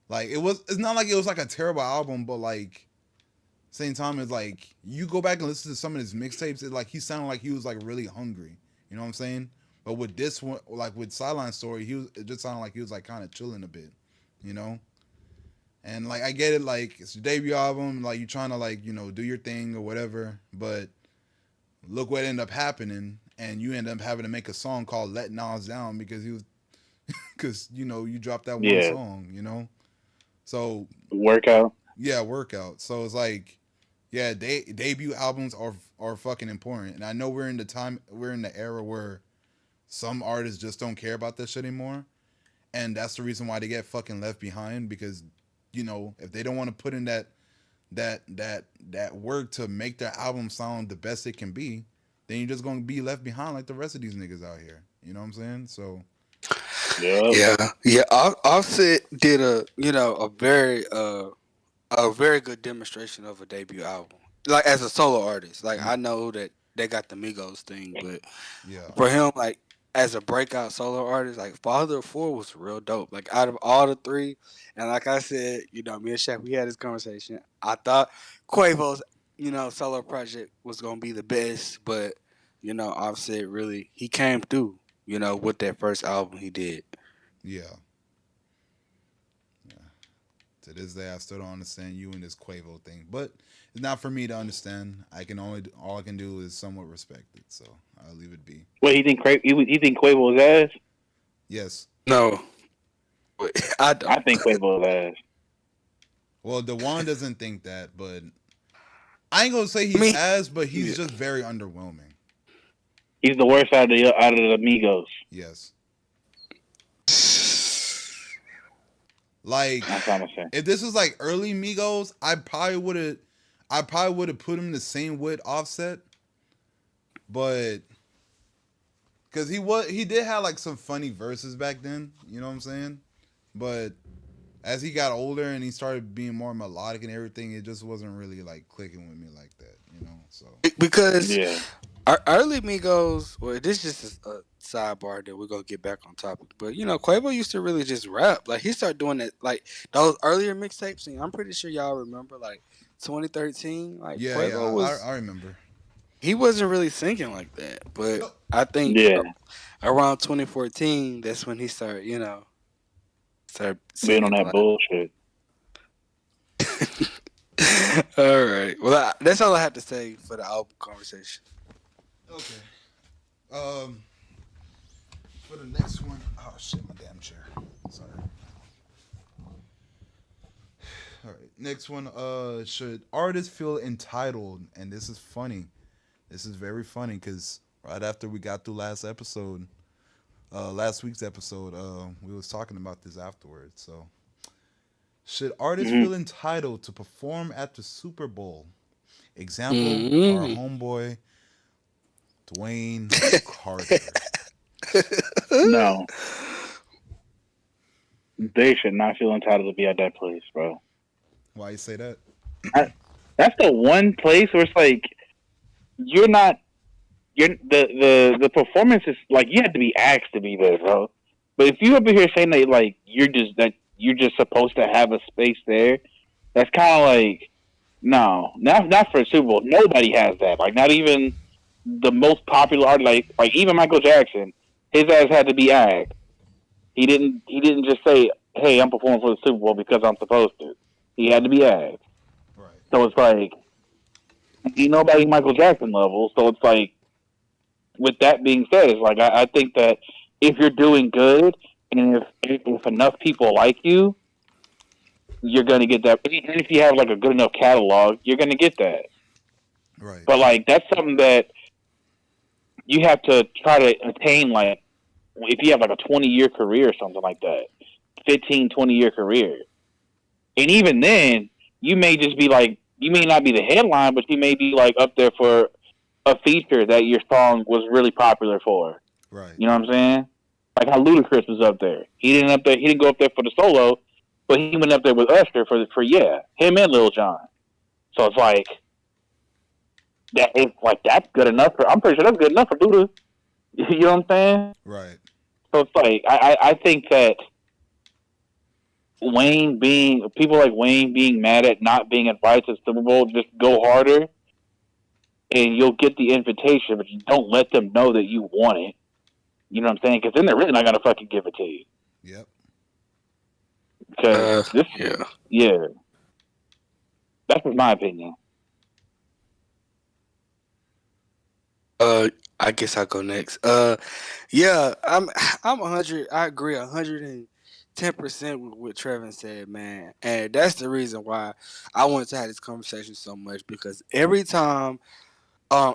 it's not like it was like a terrible album, but like same time it's like you go back and listen to some of his mixtapes, it like he sounded like he was like really hungry. You know what I'm saying? But with this one, like with Sideline Story, it just sounded like he was like kind of chilling a bit, you know. And like I get it, like it's your debut album, like you're trying to like do your thing or whatever. But look what ended up happening, and you end up having to make a song called "Let Nas Down" because you dropped that one song, So
workout.
Yeah, workout. So it's like, yeah, debut albums are fucking important, and I know we're in the era where some artists just don't care about this shit anymore, and that's the reason why they get fucking left behind because, if they don't want to put in that work to make their album sound the best it can be, then you're just gonna be left behind like the rest of these niggas out here. You know what I'm saying? So.
Yeah. Offset did a very good demonstration of a debut album. Like as a solo artist, like I know that they got the Migos thing, but for him, like as a breakout solo artist, like Father of Four was real dope. Like out of all the three, and like I said, me and Shaq, we had this conversation. I thought Quavo's, solo project was gonna be the best, but Offset really he came through, with that first album he did.
Yeah. To this day, I still don't understand you and this Quavo thing, but it's not for me to understand. All I can do is somewhat respect it, so I'll leave it be.
Wait, you think Quavo was ass?
Yes.
No, I don't.
I think Quavo was ass.
Well, DeJuan doesn't think that, but I ain't gonna say he's ass, but he's just very underwhelming.
He's the worst out of the Migos.
Yes. Like, if this was like early Migos, I probably would have put him the same with Offset, but because he did have like some funny verses back then, you know what I'm saying? But as he got older and he started being more melodic and everything, it just wasn't really like clicking with me like that, So
because our early Migos, well, this is just a sidebar that we're gonna get back on topic. But Quavo used to really just rap. Like he started doing that, like those earlier mixtapes. And I'm pretty sure y'all remember, like 2013. Like Quavo was.
I remember.
He wasn't really singing like that, but I think around 2014, that's when he started, started
being on that bullshit.
All right. Well, that's all I have to say for the album conversation.
Okay. For the next one, oh shit, my damn chair. Sorry. All right. Next one. Should artists feel entitled? And this is funny. This is very funny because right after we got through last week's episode, we was talking about this afterwards. So, should artists feel entitled to perform at the Super Bowl? Example, our homeboy, Dwayne Carter.
No. They should not feel entitled to be at that place, bro.
Why you say that?
That's the one place where it's like, the performance is like you have to be asked to be there, bro. But if you over here saying that like you're just supposed to have a space there, that's kind of like no, not for a Super Bowl. Nobody has that. Like not even the most popular artist, like even Michael Jackson, his ass had to be asked. He didn't just say, "Hey, I'm performing for the Super Bowl because I'm supposed to." He had to be asked.
Right.
So it's like, nobody Michael Jackson level. So it's like, with that being said, it's like I think that if you're doing good and if enough people like you, you're gonna get that. And if you have like a good enough catalog, you're gonna get that.
Right.
But like that's something that you have to try to attain. Like if you have like a 20-year career or something like that, 15, 20-year career, and even then, you may just be like, you may not be the headline, but you may be like up there for a feature that your song was really popular for.
Right.
You know what I'm saying? Like how Ludacris was up there. He didn't go up there for the solo, but he went up there with Usher for him and Lil Jon. So it's like that's good enough I'm pretty sure that's good enough for Luda. You know what I'm saying?
Right.
So it's like I think that people like Wayne being mad at not being invited to the Super Bowl, just go harder and you'll get the invitation, but you don't let them know that you want it. You know what I'm saying? Because then they're really not gonna fucking give it to you.
Yep.
Because this,
Yeah.
yeah, that's just my opinion.
I guess I'll go next. Yeah, I'm 100. I agree 110% with what Trevin said, man, and that's the reason why I wanted to have this conversation so much because every time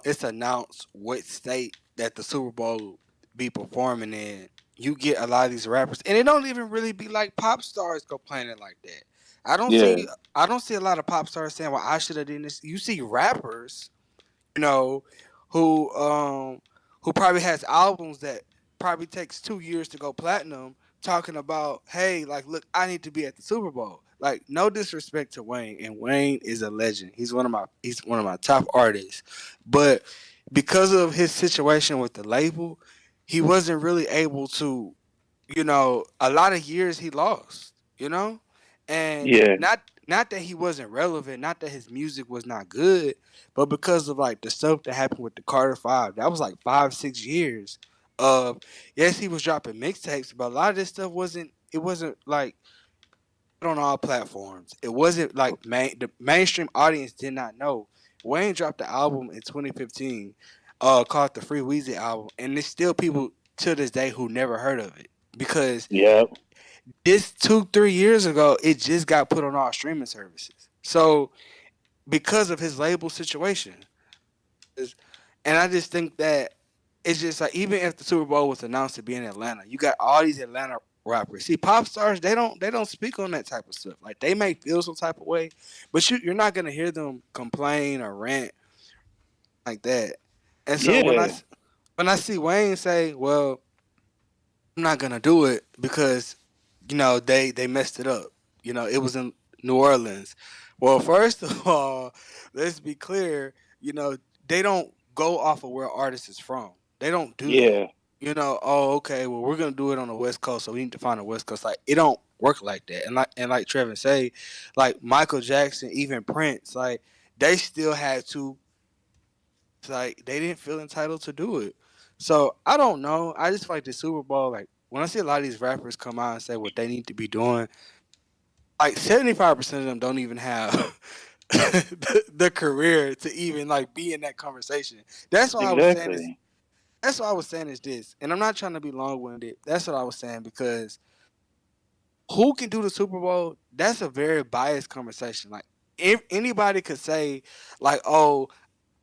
it's announced what state that the Super Bowl be performing in, you get a lot of these rappers, and it don't even really be like pop stars complaining like that. I don't
Yeah,
see I don't see a lot of pop stars saying, "Well, I should have done this." You see rappers, you know, who um who probably has albums that probably takes 2 years to go platinum, talking about, hey, like, look, I need to be at the Super Bowl. Like, no disrespect to Wayne, and Wayne is a legend. He's one of my top artists, but because of his situation with the label, he wasn't really able to, a lot of years he lost, and
yeah,
not that he wasn't relevant, not that his music was not good, but because of like the stuff that happened with the Carter Five, that was like 5-6 years of, yes, he was dropping mixtapes, but a lot of this stuff wasn't like on all platforms. It wasn't like the mainstream audience did not know. Wayne dropped the album in 2015, called the Free Weezy album, and there's still people to this day who never heard of it because
yeah,
this 2-3 years ago it just got put on all streaming services. So because of his label situation, and I just think that it's just like, even if the Super Bowl was announced to be in Atlanta, you got all these Atlanta rappers. See, pop stars, they don't speak on that type of stuff. Like, they may feel some type of way, but you're not gonna hear them complain or rant like that. And so when
yeah,
I see Wayne say, "Well, I'm not gonna do it because they messed it up. It was in New Orleans." Well, first of all, let's be clear. They don't go off of where artists is from. They don't do that.
yeah,
Oh, okay. Well, we're gonna do it on the West Coast, so we need to find a West Coast. Like, it don't work like that. And like Trevor say, like Michael Jackson, even Prince, like they still had to, like, they didn't feel entitled to do it. So I don't know. I just feel like the Super Bowl, like when I see a lot of these rappers come out and say what they need to be doing, like 75% of them don't even have the career to even like be in that conversation. That's why I was saying this.
exactly.
That's what I was saying is this, and I'm not trying to be long winded. That's what I was saying because who can do the Super Bowl? That's a very biased conversation. Like, if anybody could say, like, oh,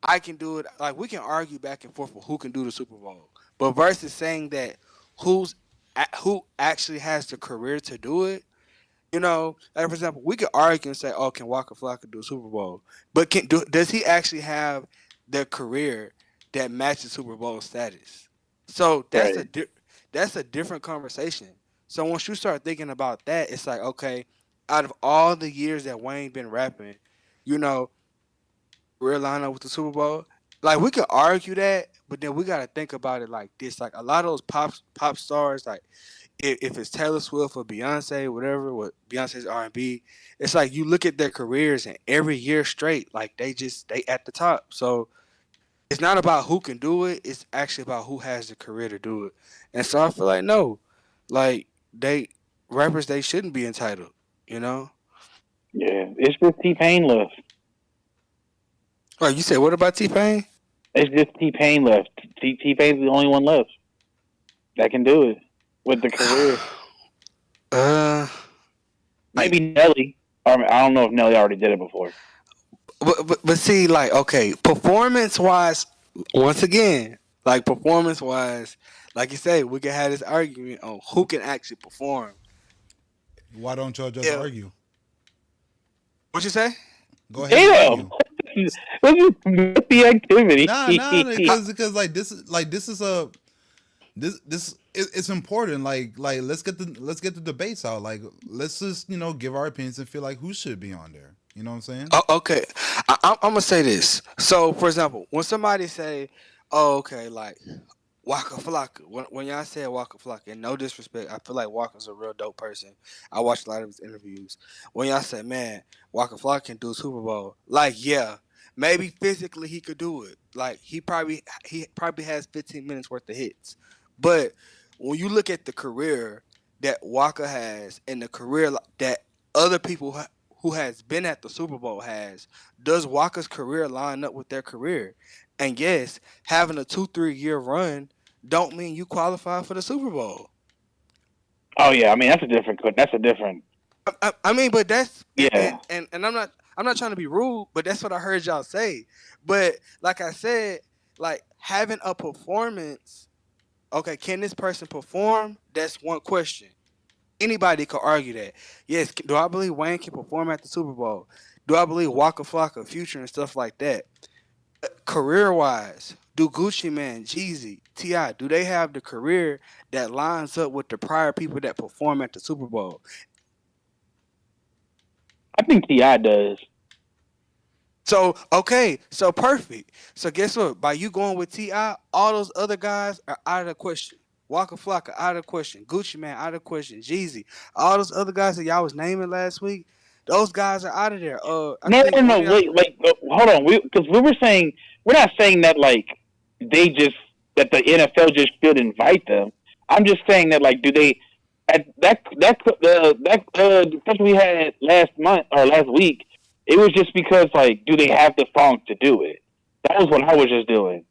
I can do it. Like, we can argue back and forth for who can do the Super Bowl, but versus saying that who actually has the career to do it. Like, for example, we could argue and say, "Oh, can Waka Flocka do a Super Bowl?" But does he actually have the career that matches Super Bowl status? So
Right.
that's a different conversation. So once you start thinking about that, it's like, okay, out of all the years that Wayne been rapping, you know, we're lined up with the Super Bowl. Like, we could argue that, but then we got to think about it like this: like, a lot of those pop stars, like, if it's Taylor Swift or Beyonce, whatever, what Beyonce's R&B, it's like you look at their careers and every year straight, like, they at the top. So it's not about who can do it; it's actually about who has the career to do it. And so I feel like, no, like, rappers, they shouldn't be entitled. You know?
Yeah, it's just T Pain left.
Right? You said what about T Pain?
It's just T Pain left. T Pain's the only one left that can do it with the career.
uh, like,
Maybe Nelly. I don't know if Nelly already did it before.
but see, like, okay, performance wise, once again, like, performance wise, like you say, we can have this argument on who can actually perform.
Why don't y'all just
Yeah.
argue?
What you say?
Go ahead and
Damn,
argue.
let's just miss the activity.
Nah, because this is a it's important. Like let's get the debates out. Like, let's just give our opinions and feel like who should be on there. You know what I'm saying?
Oh, okay, I'm gonna say this. So, for example, when somebody say, "Oh, okay," like Waka Flocka. When y'all say Waka Flocka, and no disrespect, I feel like Waka's a real dope person. I watched a lot of his interviews. When y'all say, "Man, Waka Flocka can do a Super Bowl," like, yeah, maybe physically he could do it. Like, he probably has 15 minutes worth of hits. But when you look at the career that Walker has and the career that other people who has been at the Super Bowl has, does Walker's career line up with their career? And yes, having a 2-3 year run don't mean you qualify for the Super Bowl.
Oh yeah, I mean that's a different. That's a different.
I mean, but that's
Yeah.
and I'm not trying to be rude, but that's what I heard y'all say. But like I said, like having a performance, okay, can this person perform? That's one question. Anybody could argue that. Yes, do I believe Wayne can perform at the Super Bowl? Do I believe Waka Flocka, Future, and stuff like that? Career wise, do Gucci Man, Jeezy, Ti, do they have the career that lines up with the prior people that perform at the Super Bowl?
I think Ti does.
So okay, so perfect. So guess what? By you going with Ti, all those other guys are out of the question. Waka Flocka out of the question. Gucci Man out of the question. Jeezy, all those other guys that y'all was naming last week, those guys are out of there. I
No,
think
no,
one
no.
of y'all.
Wait, like, hold on. Because we were saying we're not saying that like they just that the NFL just should invite them. I'm just saying that like, do they at that discussion we had last month or last week? It was just because like, do they have the funk to do it? That was what I was just doing.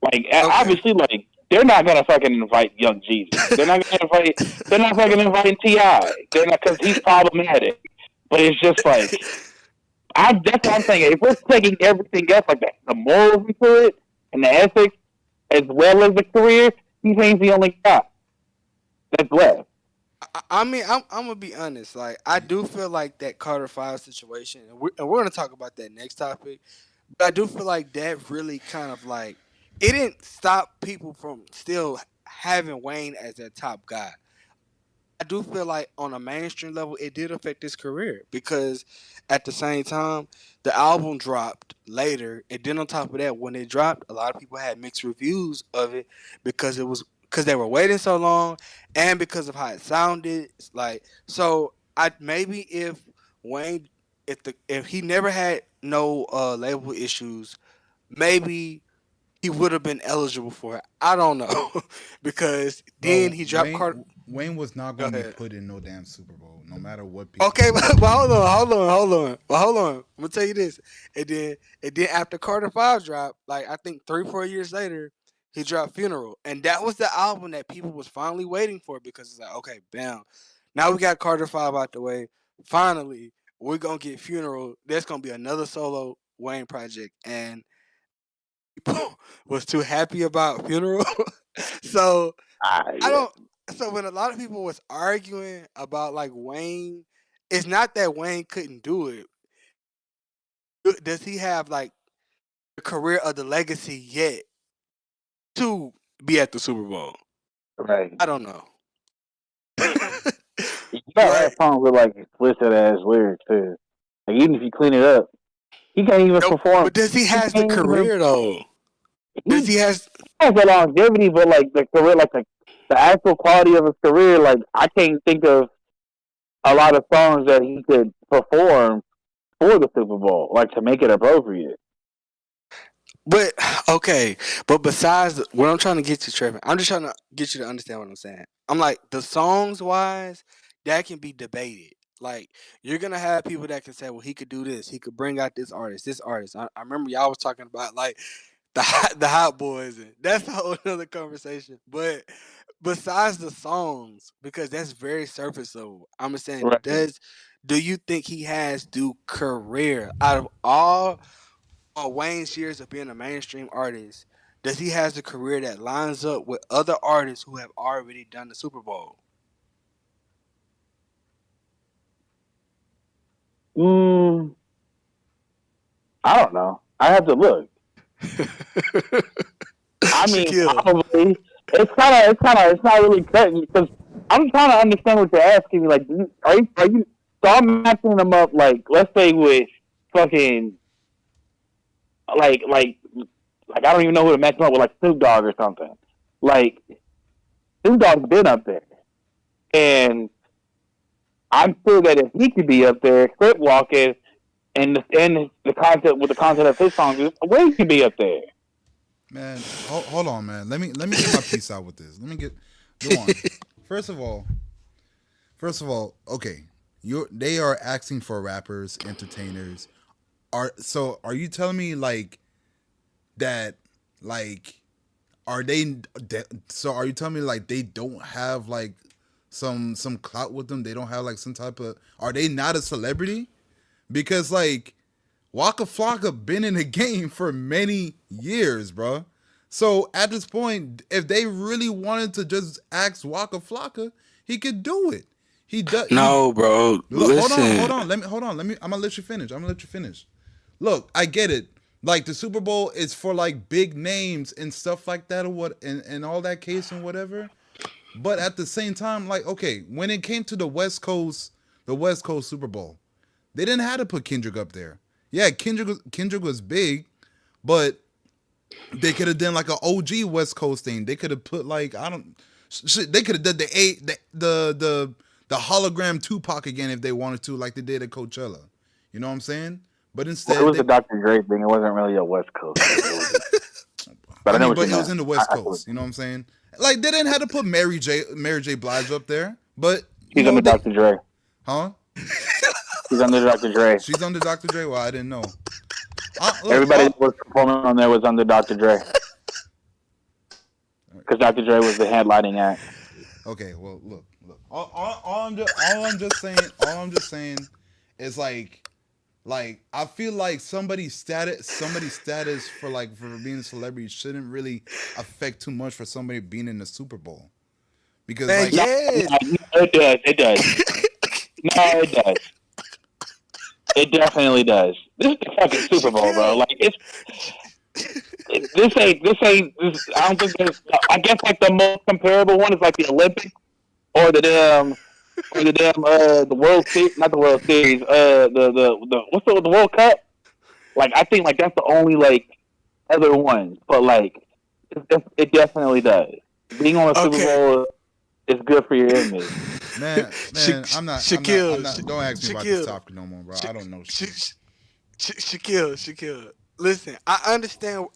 Like,
Okay.
obviously, like they're not gonna fucking invite Young Jeezy. They're not gonna invite. They're not fucking inviting Ti. They're not because he's problematic. But it's just like that's what I'm saying. If we're taking everything else like that, the morals into it and the ethics, as well as the career, he ain't the only guy that's left.
I mean, I'm gonna be honest. Like, I do feel like that Carter Five situation, and we're gonna talk about that next topic. But I do feel like that really kind of like it didn't stop people from still having Wayne as their top guy. I do feel like on a mainstream level, it did affect his career because at the same time, the album dropped later, and then on top of that, when it dropped, a lot of people had mixed reviews of it because they were waiting so long, and because of how it sounded. It's like so, I maybe if Wayne, if he never had no label issues, maybe he would have been eligible for it. I don't know because then
Bro,
he dropped Carter.
Wayne was not
Go
gonna be
ahead.
put in no damn Super Bowl, no matter what people
Okay,
say.
but hold on. I'm gonna tell you this, and then after Carter Five dropped, like I think 3-4 years later, he dropped Funeral, and that was the album that people was finally waiting for because it's like, okay, bam, now we got Carter Five out the way. Finally, we're gonna get Funeral. There's gonna be another solo Wayne project, and people was too happy about Funeral, so I
Yeah.
don't. So when a lot of people was arguing about like Wayne, it's not that Wayne couldn't do it. Does he have like the career of the legacy yet to be at the Super Bowl?
Right.
I don't know.
You gotta have
Like,
songs with like explicit ass lyrics too. Like even if you clean it up, he can't even
nope.
perform.
But does he
He
has the
can't even.
career though? Does
He
he has?
has the longevity, but like the career, like the actual quality of his career, like I can't think of a lot of songs that he could perform for the Super Bowl, like to make it appropriate.
But okay, but besides what I'm trying to get to, Trevor, I'm just trying to get you to understand what I'm saying. I'm like the songs wise, that can be debated. Like you're gonna have people that can say, well, he could do this, he could bring out this artist, this artist. I remember y'all was talking about like the hot boys, and that's a whole other conversation. But besides the songs, because that's very surface level, I'm saying,
Right.
do you think he has the career out of all Wayne's years of being a mainstream artist, does he has a career that lines up with other artists who have already done the Super Bowl?
Mm, I don't know. I have to look. I mean,
Shaquille.
probably. It's not really cutting because I'm trying to understand what you're asking me. Like, are you? So I'm matching them up. Like, let's say with fucking like I don't even know who to match them up with, like Snoop Dogg or something. Like Snoop Dogg's been up there, and I'm sure that if he could be up there, script walking, and the content with the content of his songs, Wayne could be up there.
Man, hold on, man. Let me get my piece out with this. Go on. First of all, okay. They are asking for rappers, entertainers. Are you telling me like that like are they so are you telling me like they don't have like some clout with them? They don't have like some type of are they not a celebrity? Because like Waka Flocka been in the game for many years, bro. So at this point, if they really wanted to just ask Waka Flocka, he could do it. He does.
No, bro.
Look,
Listen.
hold on. I'm gonna let you finish. Look, I get it. Like the Super Bowl is for like big names and stuff like that, or what, and all that case and whatever. But at the same time, like okay, when it came to the West Coast Super Bowl, they didn't have to put Kendrick up there. Yeah, Kendrick was big, but they could have done like an OG West Coast thing. They could have put like I don't. Shit, they could have done the hologram Tupac again if they wanted to, like they did at Coachella. You know what I'm saying? But instead,
it was the Dr. Dre thing. It wasn't really a West Coast. But I know what you
it was
meant.
in the West Coast. You know what I'm saying? Like they didn't have to put Mary J. Blige up there, but
She's under Dr. Dre.
Huh?
She's under Dr. Dre.
She's under Dr. Dre. Well, I didn't know.
Everybody that was performing on there was under Dr. Dre. Because Dr. Dre was the headlining act.
Okay, well, look. All I'm just saying is like I feel like somebody's status for being a celebrity shouldn't really affect too much for somebody being in the Super Bowl. Because
Man,
like
it does. No, it does. It definitely does. This is the fucking Super Bowl, bro. Like this ain't. I don't think there's. I guess like the most comparable one is like the Olympics or the World Series, not the World Series. The what's the World Cup? Like I think like that's the only like other ones, but like it definitely does. Being on a Super Bowl is good for your image.
Man, I'm not. Don't ask me about this topic no more, bro. I don't know.
Shaquille. Listen, I understand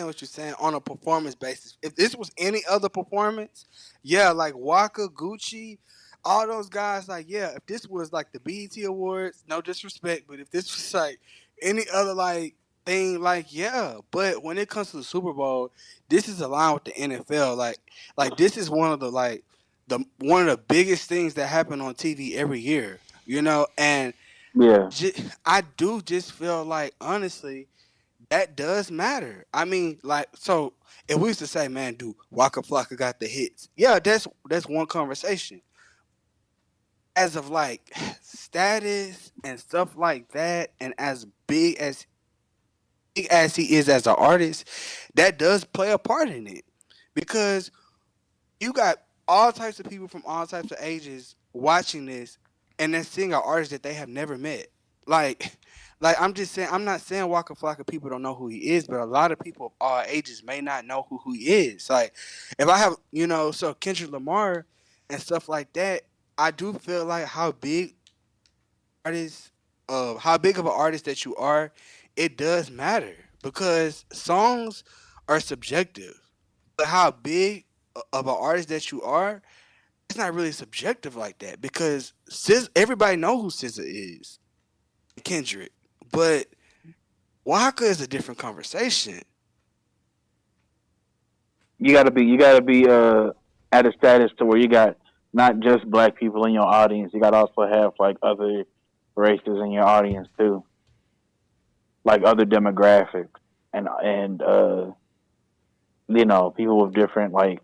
what you're saying on a performance basis. If this was any other performance, yeah, like Waka, Gucci, all those guys, like yeah. If this was like the BET Awards, no disrespect, but if this was like any other like thing, like yeah. But when it comes to the Super Bowl, this is aligned with the NFL. Like this is one of the one of the biggest things that happen on TV every year, you know, and
yeah,
I do just feel like honestly that does matter. I mean, like so if we used to say, man, dude, Waka Flocka got the hits, yeah, that's one conversation. As of like status and stuff like that, and as big as he is as an artist, that does play a part in it because you got all types of people from all types of ages watching this and then seeing an artist that they have never met. Like I'm just saying, I'm not saying Waka Flocka people don't know who he is, but a lot of people of all ages may not know who he is. Like if I have, so Kendrick Lamar and stuff like that, I do feel like how big of an artist that you are, it does matter because songs are subjective. But how big of an artist that you are, it's not really subjective like that because everybody know who SZA is, Kendrick, but Waka is a different conversation.
You gotta be at a status to where you got not just black people in your audience. You gotta also have like other races in your audience too, like other demographics and people with different like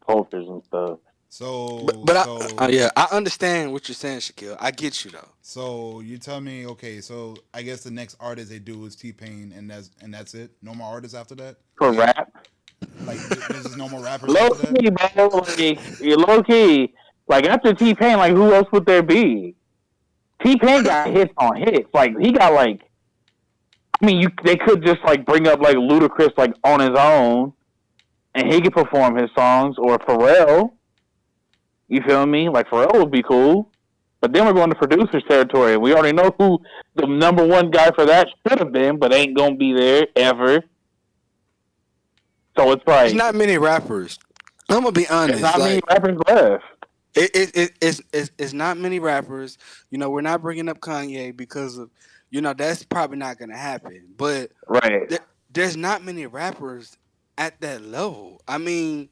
cultures and stuff.
I understand what you're saying, Shaquille. I get you though.
So you tell me, okay, so I guess the next artist they do is T-Pain, and that's it. No more artists after that.
For rap,
like there's just no more rappers.
Low
after
key,
that?
bro. Like you're low key. Like after T-Pain, like who else would there be? T-Pain got hits on hits. Like he got like. I mean, they could just like bring up like Ludacris like on his own, and he could perform his songs, or Pharrell. You feel me? Like Pharrell would be cool, but then we're going to producers territory. We already know who the number one guy for that should have been, but ain't gonna be there ever. So it's
There's
like
not many rappers. I'm gonna be honest.
there's not many
Like
rappers left.
it's not many rappers. You know, we're not bringing up Kanye because of, you know, that's probably not gonna happen. But
Right.
there's not many rappers at that level. I mean,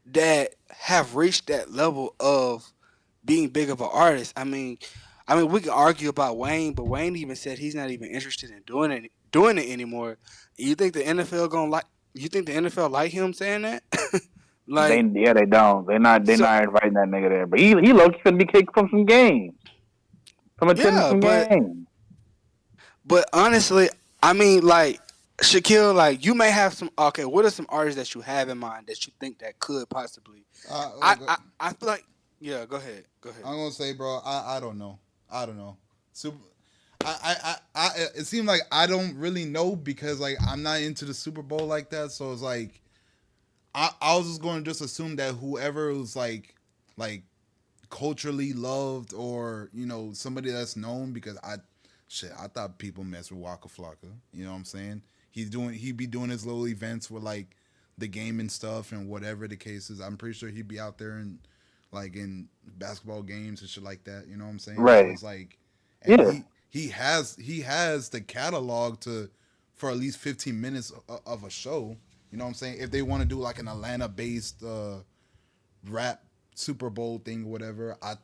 that have reached that level of being big of an artist. I mean, we can argue about Wayne, but Wayne even said he's not even interested in doing it anymore. You think the NFL gonna like? You think the NFL like him saying that? Like,
They don't. They're
so
not inviting that nigga there. But he low-key finna be kicked from some games. From attending
yeah,
some games.
but honestly, I mean, like Shaquille, like you may have some. Okay, what are some artists that you have in mind that you think that could possibly? I feel like, yeah. Go ahead.
I'm gonna say, bro, I don't know. Super. It seems like I don't really know because like I'm not into the Super Bowl like that. So it's like I was just going to just assume that whoever was like culturally loved or somebody that's known, because I thought people mess with Waka Flocka. You know what I'm saying? He'd be doing his little events with like the game and stuff and whatever the case is. I'm pretty sure he'd be out there and like in basketball games and shit like that. You know what I'm saying?
Right.
So it's like, and
Yeah.
he has the catalog for at least 15 minutes of a show. You know what I'm saying? If they want to do like an Atlanta based rap Super Bowl thing or whatever, I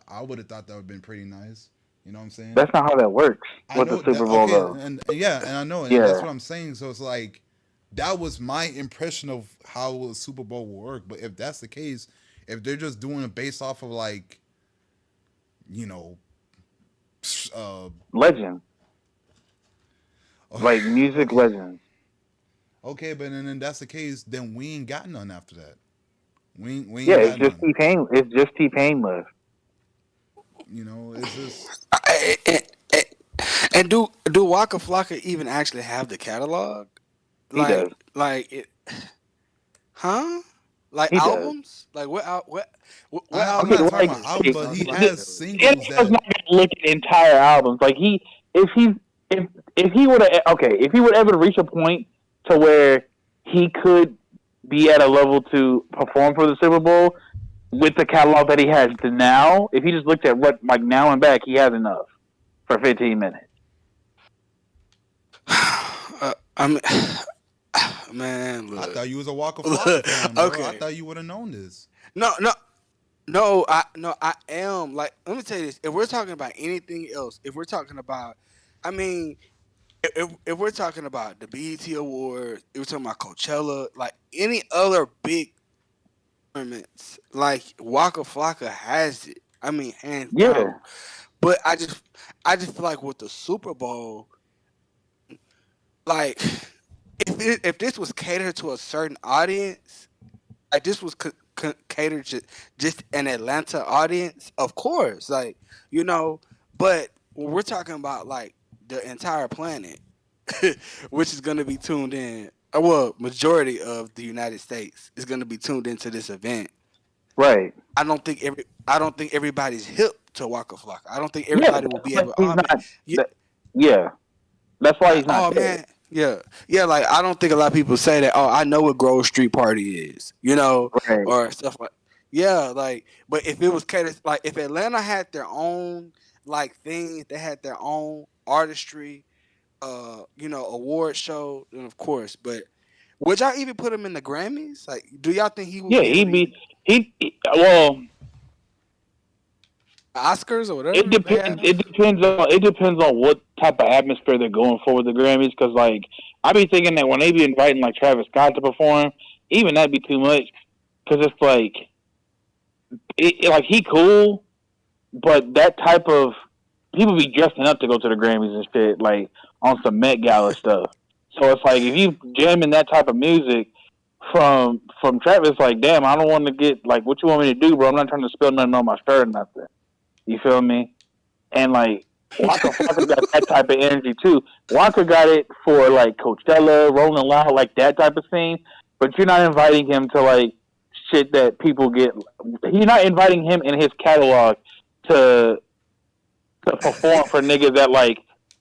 I would have thought that would have been pretty nice. You know what I'm saying?
That's not how that works with the Super Bowl, though.
And I know, and
Yeah.
that's what I'm saying. So it's like that was my impression of how a Super Bowl will work. But if that's the case, if they're just doing it based off of like,
Legend. Like music legends.
okay, but then that's the case, then we ain't got none after that. We ain't
Yeah,
got
it's just
none.
T-Pain. It's just T-Pain left.
It's just
And do Waka Flocka even actually have the catalog?
He does.
Like it, huh? Like
He does.
albums? Like what
I'm
album?
not
Okay,
talking
like,
about albums, but he
the-
has singles
NFL's
that.
not gonna look at entire albums. Like if he would have if he would ever reach a point to where he could be at a level to perform for the Super Bowl with the catalog that he has to now, if he just looked at what like now and back, he has enough for 15 minutes.
I mean, man,
I
look.
thought you was a Waka Flocka fan, bro.
Okay.
I thought you would have known this.
No, I am. Like, let me tell you this. If we're talking about anything else, if we're talking about, I mean, if we're talking about the BET Awards, if we're talking about Coachella, like any other big tournaments, like Waka Flocka has it. I mean, hands
Yeah.
down. But I just feel like with the Super Bowl, like if this was catered to a certain audience, like this was catered to just an Atlanta audience, of course, like but when we're talking about like the entire planet, which is going to be tuned in, well, majority of the United States is going to be tuned into this event.
Right.
I don't think everybody's hip to Waka Flocka. I don't think everybody will be able.
Yeah. That's why he's not
Oh
there.
man, yeah. Like I don't think a lot of people say that. Oh, I know what Grove Street Party is,
Right.
or stuff like. Yeah, like. But if it was catered, like if Atlanta had their own like thing, if they had their own artistry, award show, then of course. But would y'all even put him in the Grammys? Like, do y'all think he would?
Yeah, well.
Oscars or whatever.
It depends on what type of atmosphere they're going for with the Grammys. Because like I be thinking that when they be inviting like Travis Scott to perform, even that'd be too much. Because it's like, like he cool, but that type of people be dressing up to go to the Grammys and shit, like on some Met Gala stuff. So it's like if you jamming that type of music from Travis, like damn, I don't want to get like what you want me to do, bro. I'm not trying to spill nothing on my shirt or nothing. You feel me? And like Waka Flocka got that type of energy too. Waka got it for like Coachella, Rolling Loud, like that type of scene. But you're not inviting him to like shit that people get. You're not inviting him in his catalog to perform for niggas that like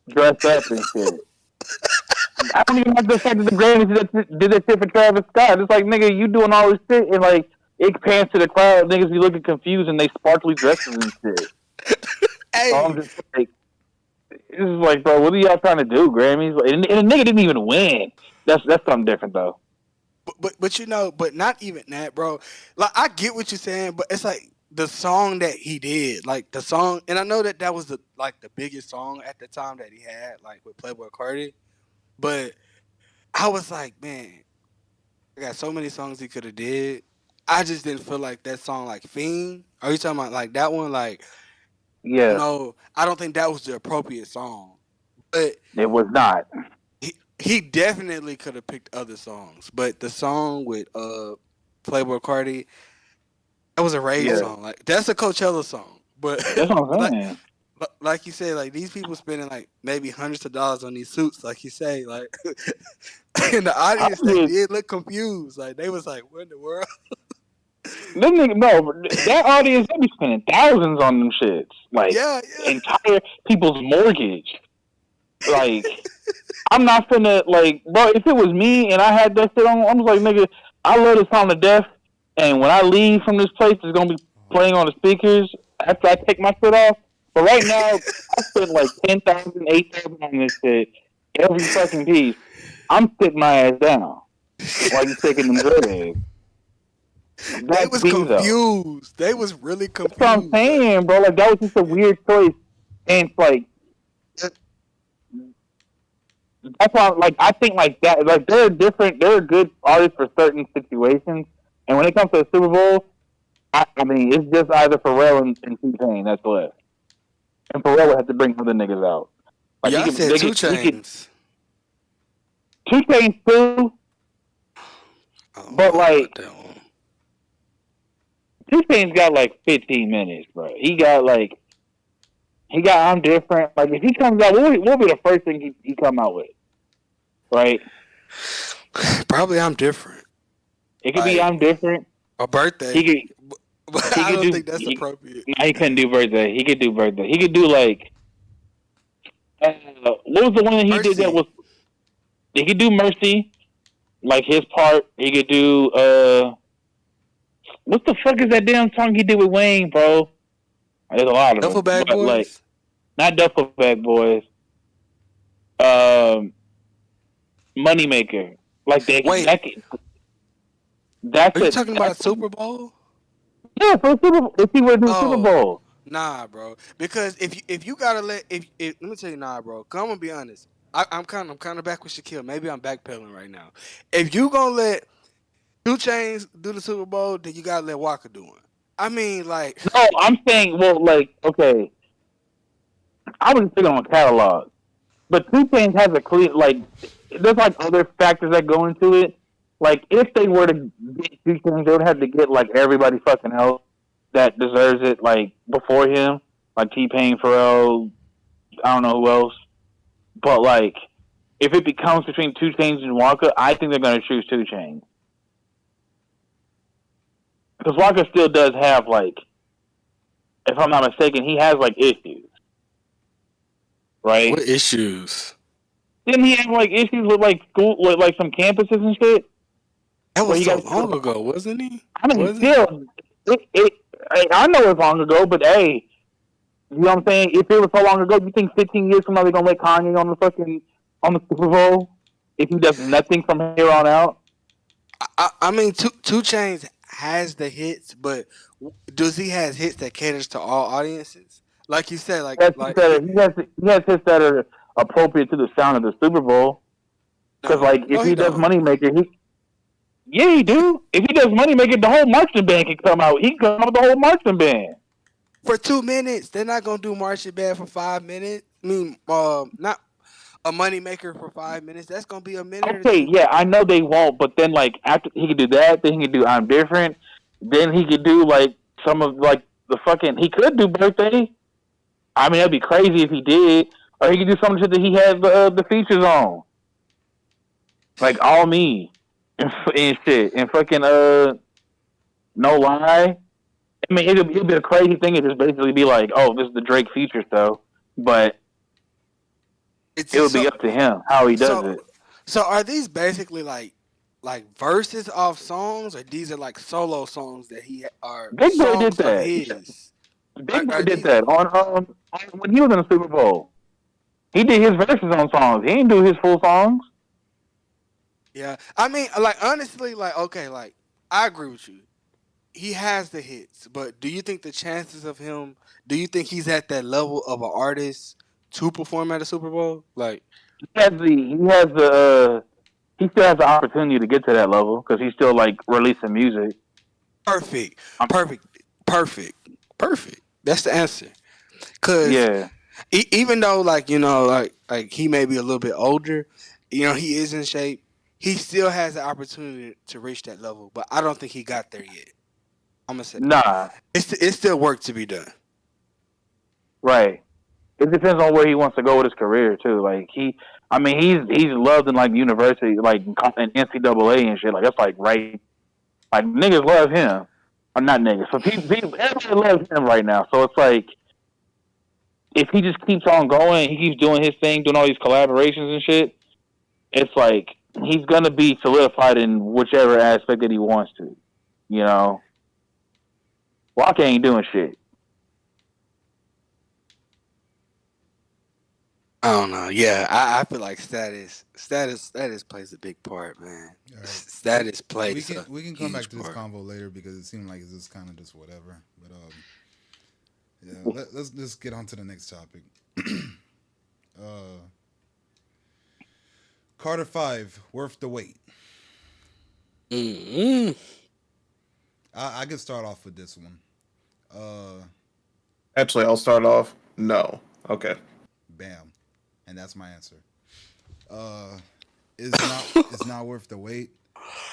dress up and shit. I don't even like the fact that the Grammys did that shit for Travis Scott. It's like, nigga, you doing all this shit and like it pans to the crowd. Niggas be looking confused and they sparkly dresses and shit. So I'm
Hey,
just like, this is like, bro, what are y'all trying to do, Grammys? And the nigga didn't even win. That's something different though.
but you know, but not even that, bro. Like I get what you're saying, but it's like the song that he did, like the song, and I know that that was the biggest song at the time that he had, like with Playboy Cardi. But I was like, man, I got so many songs he could have did. I just didn't feel like that song, like Fiend. Are you talking about like that one? Like,
Yeah,
no, I don't think that was the appropriate song. But
it was not.
he definitely could have picked other songs. But the song with Playboy Cardi, that was a rave
Yeah,
song. Like that's a Coachella song. But
that's what I'm
like
saying.
like you said, like these people spending like maybe hundreds of dollars on these suits, like you say, like in the
I
audience they
just,
did look confused. Like they was like, what in the world?
them niggas, no, that audience, they be spending thousands on them shits. Like,
Yeah, yeah.
entire people's mortgage. Like, I'm not finna, like, bro, if it was me and I had that shit on, I was like, nigga, I love this song to death, and when I leave from this place, it's gonna be playing on the speakers after I take my shit off. But right now, I spent like 10,000, 8,000 on this shit, every fucking piece. I'm sitting my ass down while you taking them good.
They
That's
was
me, though.
confused. They was really
That's what I'm
confused.
saying, bro. Like, that was just a weird choice. And, like, that's why, like, I think, like, that, like, they're good artists for certain situations. And when it comes to the Super Bowl, I mean, it's just either Pharrell and T-Pain that's left. And Pharrell would have to bring other niggas out. Like,
Yeah, I said Two
he could,
Chains.
T-Pain too,
I don't
but,
know about
like,
that one.
T-Pain's got, like, 15 minutes, bro. He got I'm Different. Like, if he comes out, what will be the first thing he come out with? Right?
Probably I'm different.
It could be
Like
I'm Different.
a birthday,
He could
but
he
I
could
don't
do
think that's appropriate.
he couldn't do Birthday. He could do Birthday. He could do like what was the one that he did that
Mercy.
was he could do Mercy, like his part. He could do what the fuck is that damn song he did with Wayne, bro? There's a lot of
Duffel
them.
Bag
But like
Boys.
not Duffelbag Boys. Moneymaker. Like
Wait,
that's
are you
it.
talking about Super Bowl?
Yeah, for Super Bowl. If he were to do Super
Oh,
Bowl.
nah, bro. Because if you gotta let if let me tell you, nah, bro. 'Cause I'm gonna be honest. I'm kind of back with Shaquille. Maybe I'm backpedaling right now. If you gonna let Two Chains do the Super Bowl, then you gotta let Walker do it. I mean, like,
No, I'm saying, well, like, okay, I was thinking on catalog, but Two Chainz has a clear, like, there's like other factors that go into it. Like, if they were to get Two Chainz, they would have to get like everybody fucking else that deserves it, like before him, like T-Pain, Pharrell, I don't know who else. But like, if it becomes between Two Chainz and Walker, I think they're gonna choose Two Chainz because Walker still does have like, if I'm not mistaken, he has like issues, right?
what issues?
Didn't he have like issues with like school, with like some campuses and shit?
That
Where
was
he
so
got,
long ago, wasn't he?
I mean,
Was it?
still, I know it's long ago, but hey, you know what I'm saying? If it was so long ago, you think 15 years from now they're gonna let Kanye on the Super Bowl if he does nothing from here on out?
I mean, Two Chains has the hits, but does he has hits that caters to all audiences? Like you said, like
He has hits that are appropriate to the sound of the Super Bowl. Because
no,
like if
no, he
he does
don't.
Moneymaker, yeah, he do. If he does Moneymaker, the whole marching band can come out. He can come out with the whole marching band.
For 2 minutes, they're not gonna do Marching Band for 5 minutes. I mean, not a money maker for 5 minutes. That's gonna be a minute or
Okay,
two.
yeah, I know they won't, but then like after he could do that, then he could do I'm Different, then he could do like some of like the fucking he could do Birthday. I mean that'd be crazy if he did, or he could do some shit that he had the features on, like All Me and shit and fucking No Lie. I mean it'd be a crazy thing. It just basically be like, oh, this is the Drake feature stuff, but
It's
it
just
would be
so
up to him how he does
so.
it.
So are these basically like verses off songs, or these are like solo songs that he are
Big Boy did
songs of
that.
his?
Big Boy
Are
did
these
that when he was in the Super Bowl. He did his verses on songs. He didn't do his full songs.
yeah? I mean, like honestly, like okay, like I agree with you. He has the hits, but do you think the chances of him? Do you think he's at that level of an artist to perform at a Super Bowl? Like
He still has the opportunity to get to that level because he's still like releasing music.
perfect,
Um,
perfect, perfect, perfect. That's the answer. Cause
yeah,
even though like he may be a little bit older, he is in shape. He still has the opportunity to reach that level, but I don't think he got there yet. I'm gonna say
nah,
it's still work to be done.
right. It depends on where he wants to go with his career too. Like he's loved in like university, like in NCAA and shit. Like that's like right, like niggas love him, or not niggas. So people everybody loves him right now. So it's like if he just keeps on going, he keeps doing his thing, doing all these collaborations and shit. It's like he's gonna be solidified in whichever aspect that he wants to. You know, Waka ain't doing shit.
I don't know. Yeah, I feel like status plays a big part, man.
All right.
Status
We
plays
can
a
we can come back
huge
to this
part.
convo later because it seemed like it's just kind of just whatever. But yeah, let's just get on to the next topic. uh, Carter 5, worth the wait.
Mm-hmm.
I can start off with this one. Uh,
Actually, I'll start off. No. Okay.
Bam, and that's my answer. Uh, it's not worth the wait,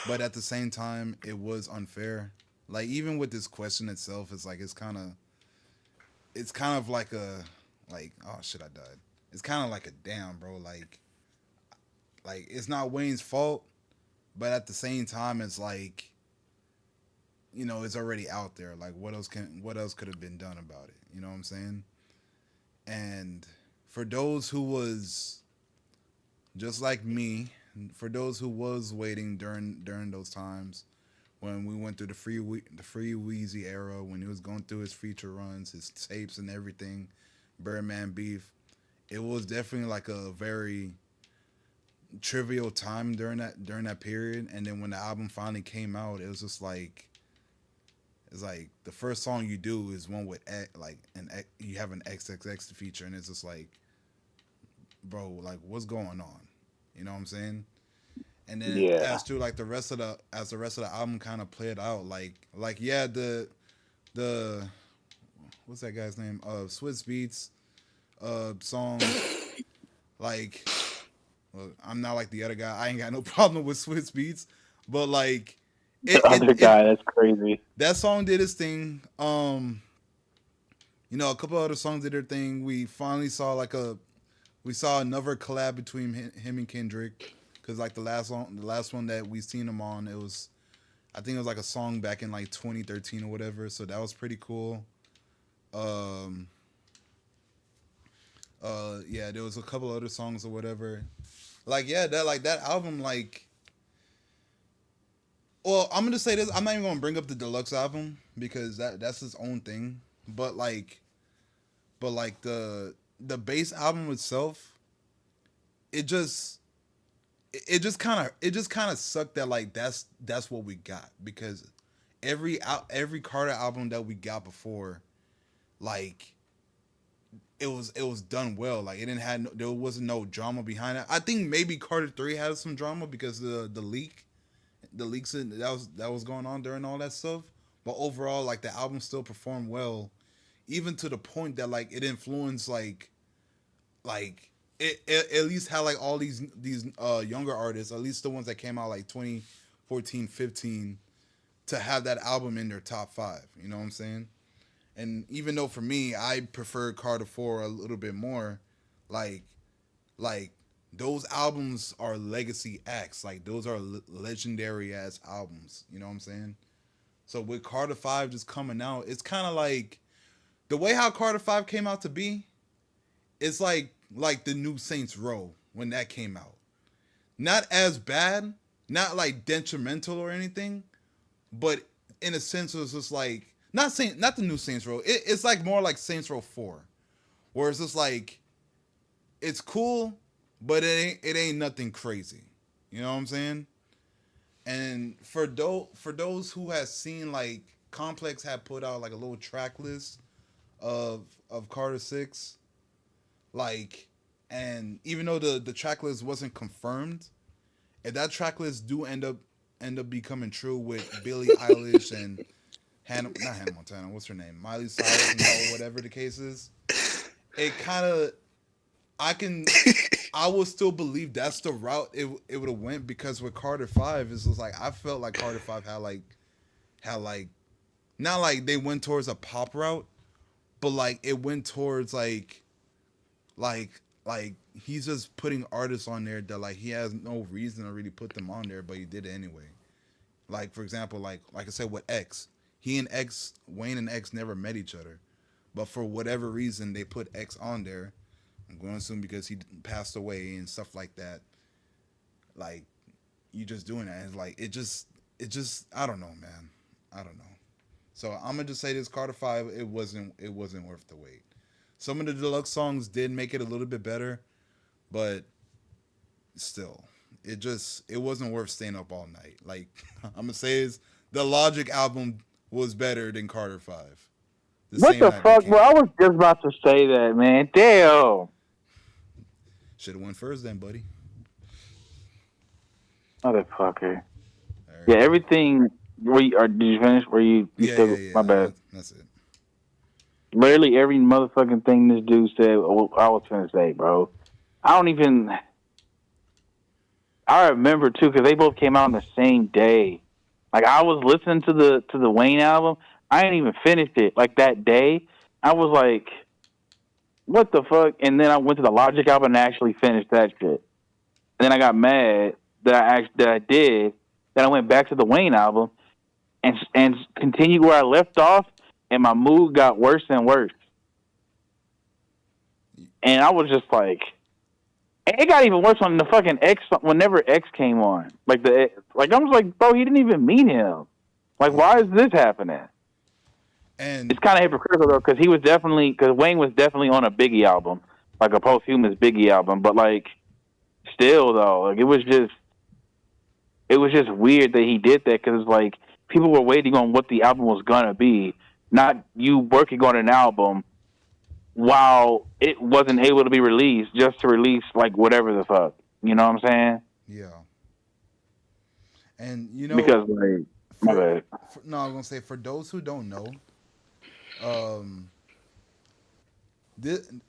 but at the same time, it was unfair. Like even with this question itself, it's kind of like a like oh shit I died. It's kind of like a damn bro like it's not Wayne's fault, but at the same time it's like it's already out there. Like what else could have been done about it? You know what I'm saying? And for those who was just like me, for those who was waiting during those times when we went through the free Wheezy era, when he was going through his feature runs, his tapes and everything, Birdman beef, it was definitely like a very trivial time during that period. And then when the album finally came out, it was just like it's like the first song you do is one with you have an XXX feature, and it's just like, bro, like what's going on? You know what I'm saying? And then
Yeah,
as to like the rest of the album kind of played out, like yeah, the what's that guy's name? Swiss Beats song, like well, I'm not like the other guy. I ain't got no problem with Swiss Beats, but like
the other guy, that's crazy.
that song did its thing. A couple other songs did their thing. We saw another collab between him and Kendrick, because like the last one that we seen him on, I think it was like a song back in like 2013 or whatever. So that was pretty cool. Um, yeah, there was a couple other songs or whatever. Like yeah, that album like. Well, I'm gonna say this. I'm not even gonna bring up the deluxe album because that's his own thing. But like the base album itself, it just it just kind of sucked that like that's what we got, because every Carter album that we got before, like it was done well. Like there wasn't no drama behind it. I think maybe Carter 3 had some drama because the leaks that was going on during all that stuff. But overall, like the album still performed well, even to the point that like it influenced like it at least had like all these younger artists, at least the ones that came out like 2014, 15, to have that album in their top 5. You know what I'm saying? And even though for me I prefer Carter 4 a little bit more, like like those albums are legacy acts. Like those are legendary ass albums. You know what I'm saying? So with Carter 5 just coming out, it's kind of like the way how Carter 5 came out to be. It's like the new Saints Row when that came out. not as bad, not like detrimental or anything, but in a sense it was just like not the new Saints Row. It's like more like Saints Row 4, where it's just like it's cool, but it ain't nothing crazy. You know what I'm saying? And for those who has seen, like, Complex had put out like a little track list of Carter 6, like, and even though the track list wasn't confirmed, if that track list do end up becoming true with Billie Eilish and not Hannah Montana, what's her name, Miley Cyrus, and whatever the case is, it kind of I would still believe that's the route it would have went, because with Carter 5 it's just like I felt like Carter 5 had like not like they went towards a pop route, but like it went towards like he's just putting artists on there that, like, he has no reason to really put them on there, but he did it anyway. Like, for example, like I said with X, Wayne and X never met each other, but for whatever reason they put X on there. I'm going to assume because he passed away and stuff like that. Like, you just doing that. It's like it just I don't know, man. I don't know. So I'm gonna just say this: Carter 5, it wasn't worth the wait. Some of the deluxe songs did make it a little bit better, but still, it wasn't worth staying up all night. Like, I'm gonna say is the Logic album was better than Carter 5.
What the fuck, bro? I was just about to say that, man. Damn.
Should have went first then, buddy.
Motherfucker. Yeah, everything. Did you finish?
Yeah.
My bad.
That's it.
Literally every motherfucking thing this dude said, I was gonna say, bro. I remember too, because they both came out on the same day. Like, I was listening to the Wayne album. I ain't even finished it. Like, that day, I was like, what the fuck? And then I went to the Logic album and actually finished that shit. And then I got mad that I did. Then I went back to the Wayne album and continued where I left off, and my mood got worse and worse. And I was just like, it got even worse on the fucking X, whenever X came on. I was like, bro, he didn't even meet him. Like, why is this happening?
And
it's kind of hypocritical though, because Wayne was definitely on a Biggie album, like a posthumous Biggie album. But like, still though, like it was just weird that he did that, because like people were waiting on what the album was gonna be, not you working on an album while it wasn't able to be released, just to release like whatever the fuck. You know what I'm saying?
Yeah. And you know,
because like, my bad.
I was gonna say, for those who don't know,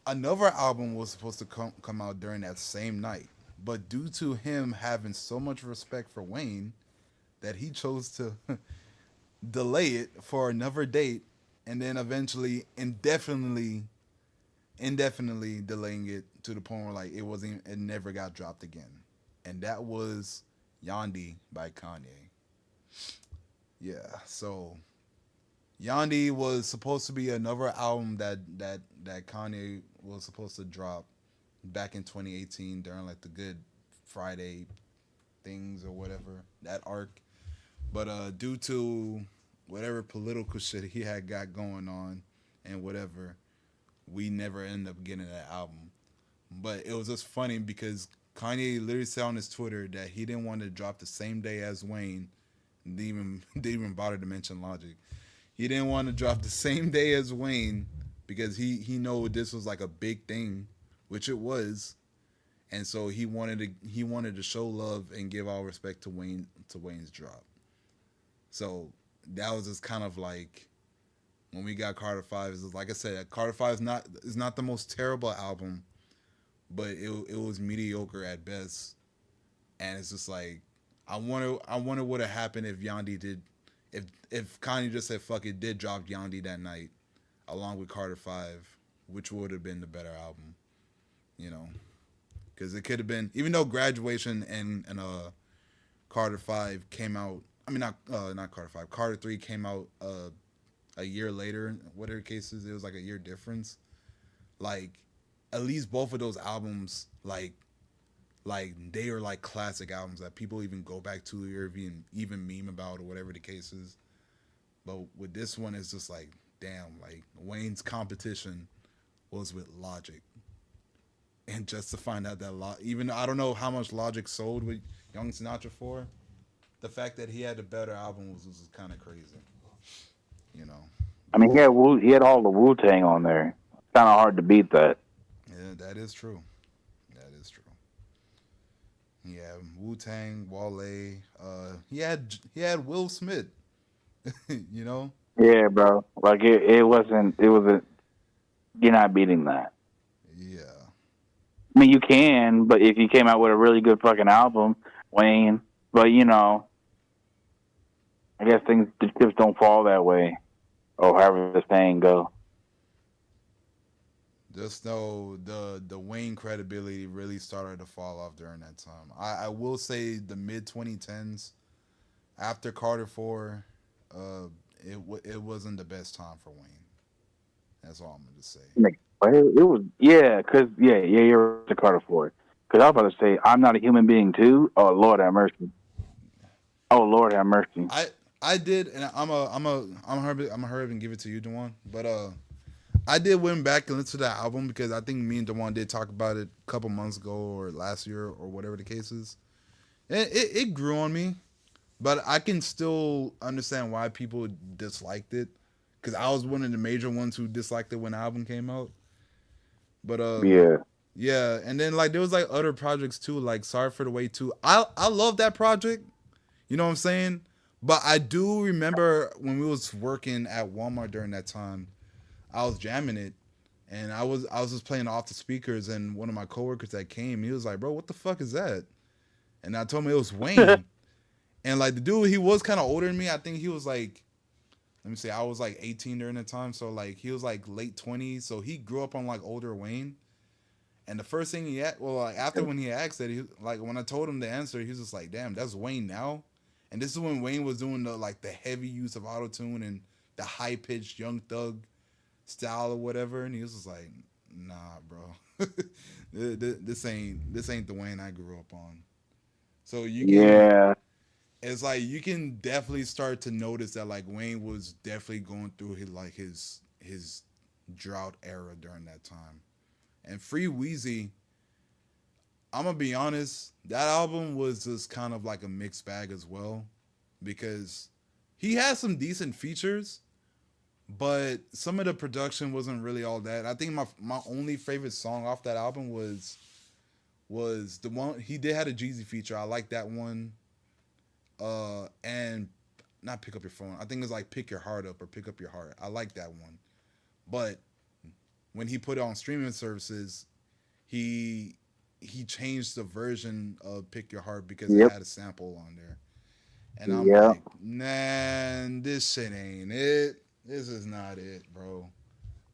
another album was supposed to come out during that same night, but due to him having so much respect for Wayne, that he chose to delay it for another date, and then eventually indefinitely delaying it to the point where, like, it never got dropped again, and that was Yandhi by Kanye. Yeah, so Yandhi was supposed to be another album that Kanye was supposed to drop back in 2018 during like the Good Friday things or whatever, that arc. But due to whatever political shit he had got going on and whatever, we never ended up getting that album. But it was just funny because Kanye literally said on his Twitter that he didn't want to drop the same day as Wayne. Didn't even bother to mention Logic. He didn't want to drop the same day as Wayne because he know this was like a big thing, which it was, and so he wanted to show love and give all respect to Wayne's drop. So that was just kind of like when we got Carter 5. Is like I said, Carter 5 is not the most terrible album, but it was mediocre at best, and it's just like I wonder what would have happened if Yandhi did. If Kanye just said fuck it, did drop Yandhi that night along with Carter 5, which would have been the better album, you know, because it could have been, even though Graduation and Carter 5 came out, I mean not Carter 5, Carter 3 came out a year later, whatever cases, it was like a year difference. Like, at least both of those albums like like they are like classic albums that people even go back to or even meme about or whatever the case is. But with this one, it's just like, damn, like Wayne's competition was with Logic, and just to find out that even I don't know how much Logic sold with Young Sinatra for, the fact that he had a better album was kind of crazy, you know.
I mean, he had all the Wu-Tang on there. It's kind of hard to beat that.
Yeah, that is true. That is true. Yeah, Wu Tang, Wale. He had Will Smith. You know.
Yeah, bro. Like it wasn't. It was a. You're not beating that.
Yeah.
I mean, you can, but if you came out with a really good fucking album, Wayne. But you know, I guess the chips don't fall that way, or however the saying go.
Just know the Wayne credibility really started to fall off during that time. I will say the mid 2010s, after Carter 4, it wasn't the best time for Wayne. That's all I'm gonna just say.
It was you're the Carter Ford. Because I was about to say, I'm not a human being too. Oh Lord have mercy. Oh Lord have mercy.
I did, and I'm hurry and give it to you, Dewan. But I did went back and listen to that album because I think me and Dewan did talk about it a couple months ago or last year or whatever the case is. It grew on me, but I can still understand why people disliked it because I was one of the major ones who disliked it when the album came out. But yeah, and then like there was like other projects too, like Sorry for the Wait too. I love that project. You know what I'm saying? But I do remember when we was working at Walmart during that time, I was jamming it, and I was just playing off the speakers, and one of my coworkers that came, he was like, "Bro, what the fuck is that?" And I told him it was Wayne, and like the dude, he was kind of older than me. I think he was like, let me see, I was like 18 during the time, so like he was like late 20s, so he grew up on like older Wayne. And the first thing like after when he asked that, he like when I told him the answer, he was just like, "Damn, that's Wayne now." And this is when Wayne was doing the heavy use of autotune and the high pitched Young Thug style or whatever, and he was just like, "Nah, bro, this ain't the Wayne I grew up on." So it's like you can definitely start to notice that like Wayne was definitely going through his drought era during that time. And Free Weezy, I'm gonna be honest, that album was just kind of like a mixed bag as well, because he had some decent features, but some of the production wasn't really all that. I think my only favorite song off that album was the one he did had a Jeezy feature. I like that one. And not Pick Up Your Phone. I think it's like Pick Your Heart Up or Pick Up Your Heart. I like that one. But when he put it on streaming services, he changed the version of Pick Your Heart because it had a sample on there. And I'm like, man, this shit ain't it. This is not it, bro.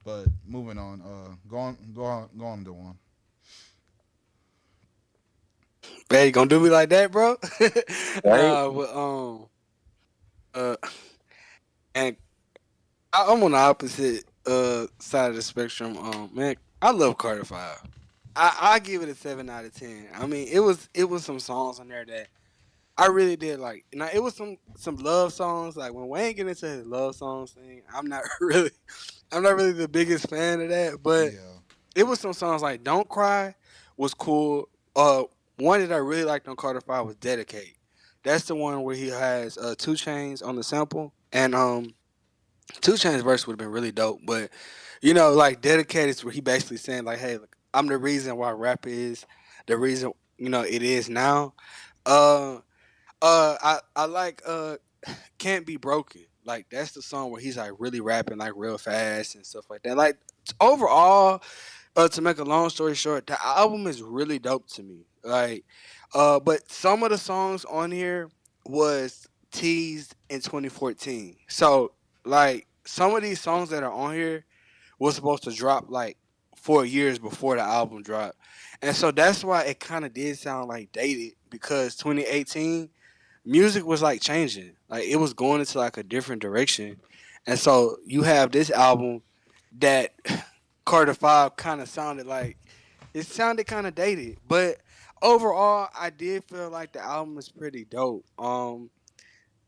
But moving on. Go on, Dewan.
Man, you gonna do me like that, bro? Nah, but and I'm on the opposite side of the spectrum. Man, I love Carter 5. I give it a 7 out of 10. I mean, it was some songs on there that I really did like. Now it was some love songs. Like when Wayne get into his love songs thing, I'm not really the biggest fan of that. But it was some songs like "Don't Cry" was cool. One that I really liked on Carter 5 was "Dedicate." That's the one where he has 2 Chainz on the sample, and 2 Chainz verse would have been really dope. But like "Dedicated" is where he basically saying like, "Hey, look, I'm the reason why rap is the reason it is now." I like "Can't Be Broken." Like that's the song where he's like really rapping like real fast and stuff like that. Like overall, to make a long story short, the album is really dope to me. Like, but some of the songs on here was teased in 2014. So like some of these songs that are on here was supposed to drop like 4 years before the album dropped, and so that's why it kind of did sound like dated because 2018 music was like changing, like it was going into like a different direction, and so you have this album that Carter 5 kind of sounded like it sounded kind of dated, but overall, I did feel like the album was pretty dope.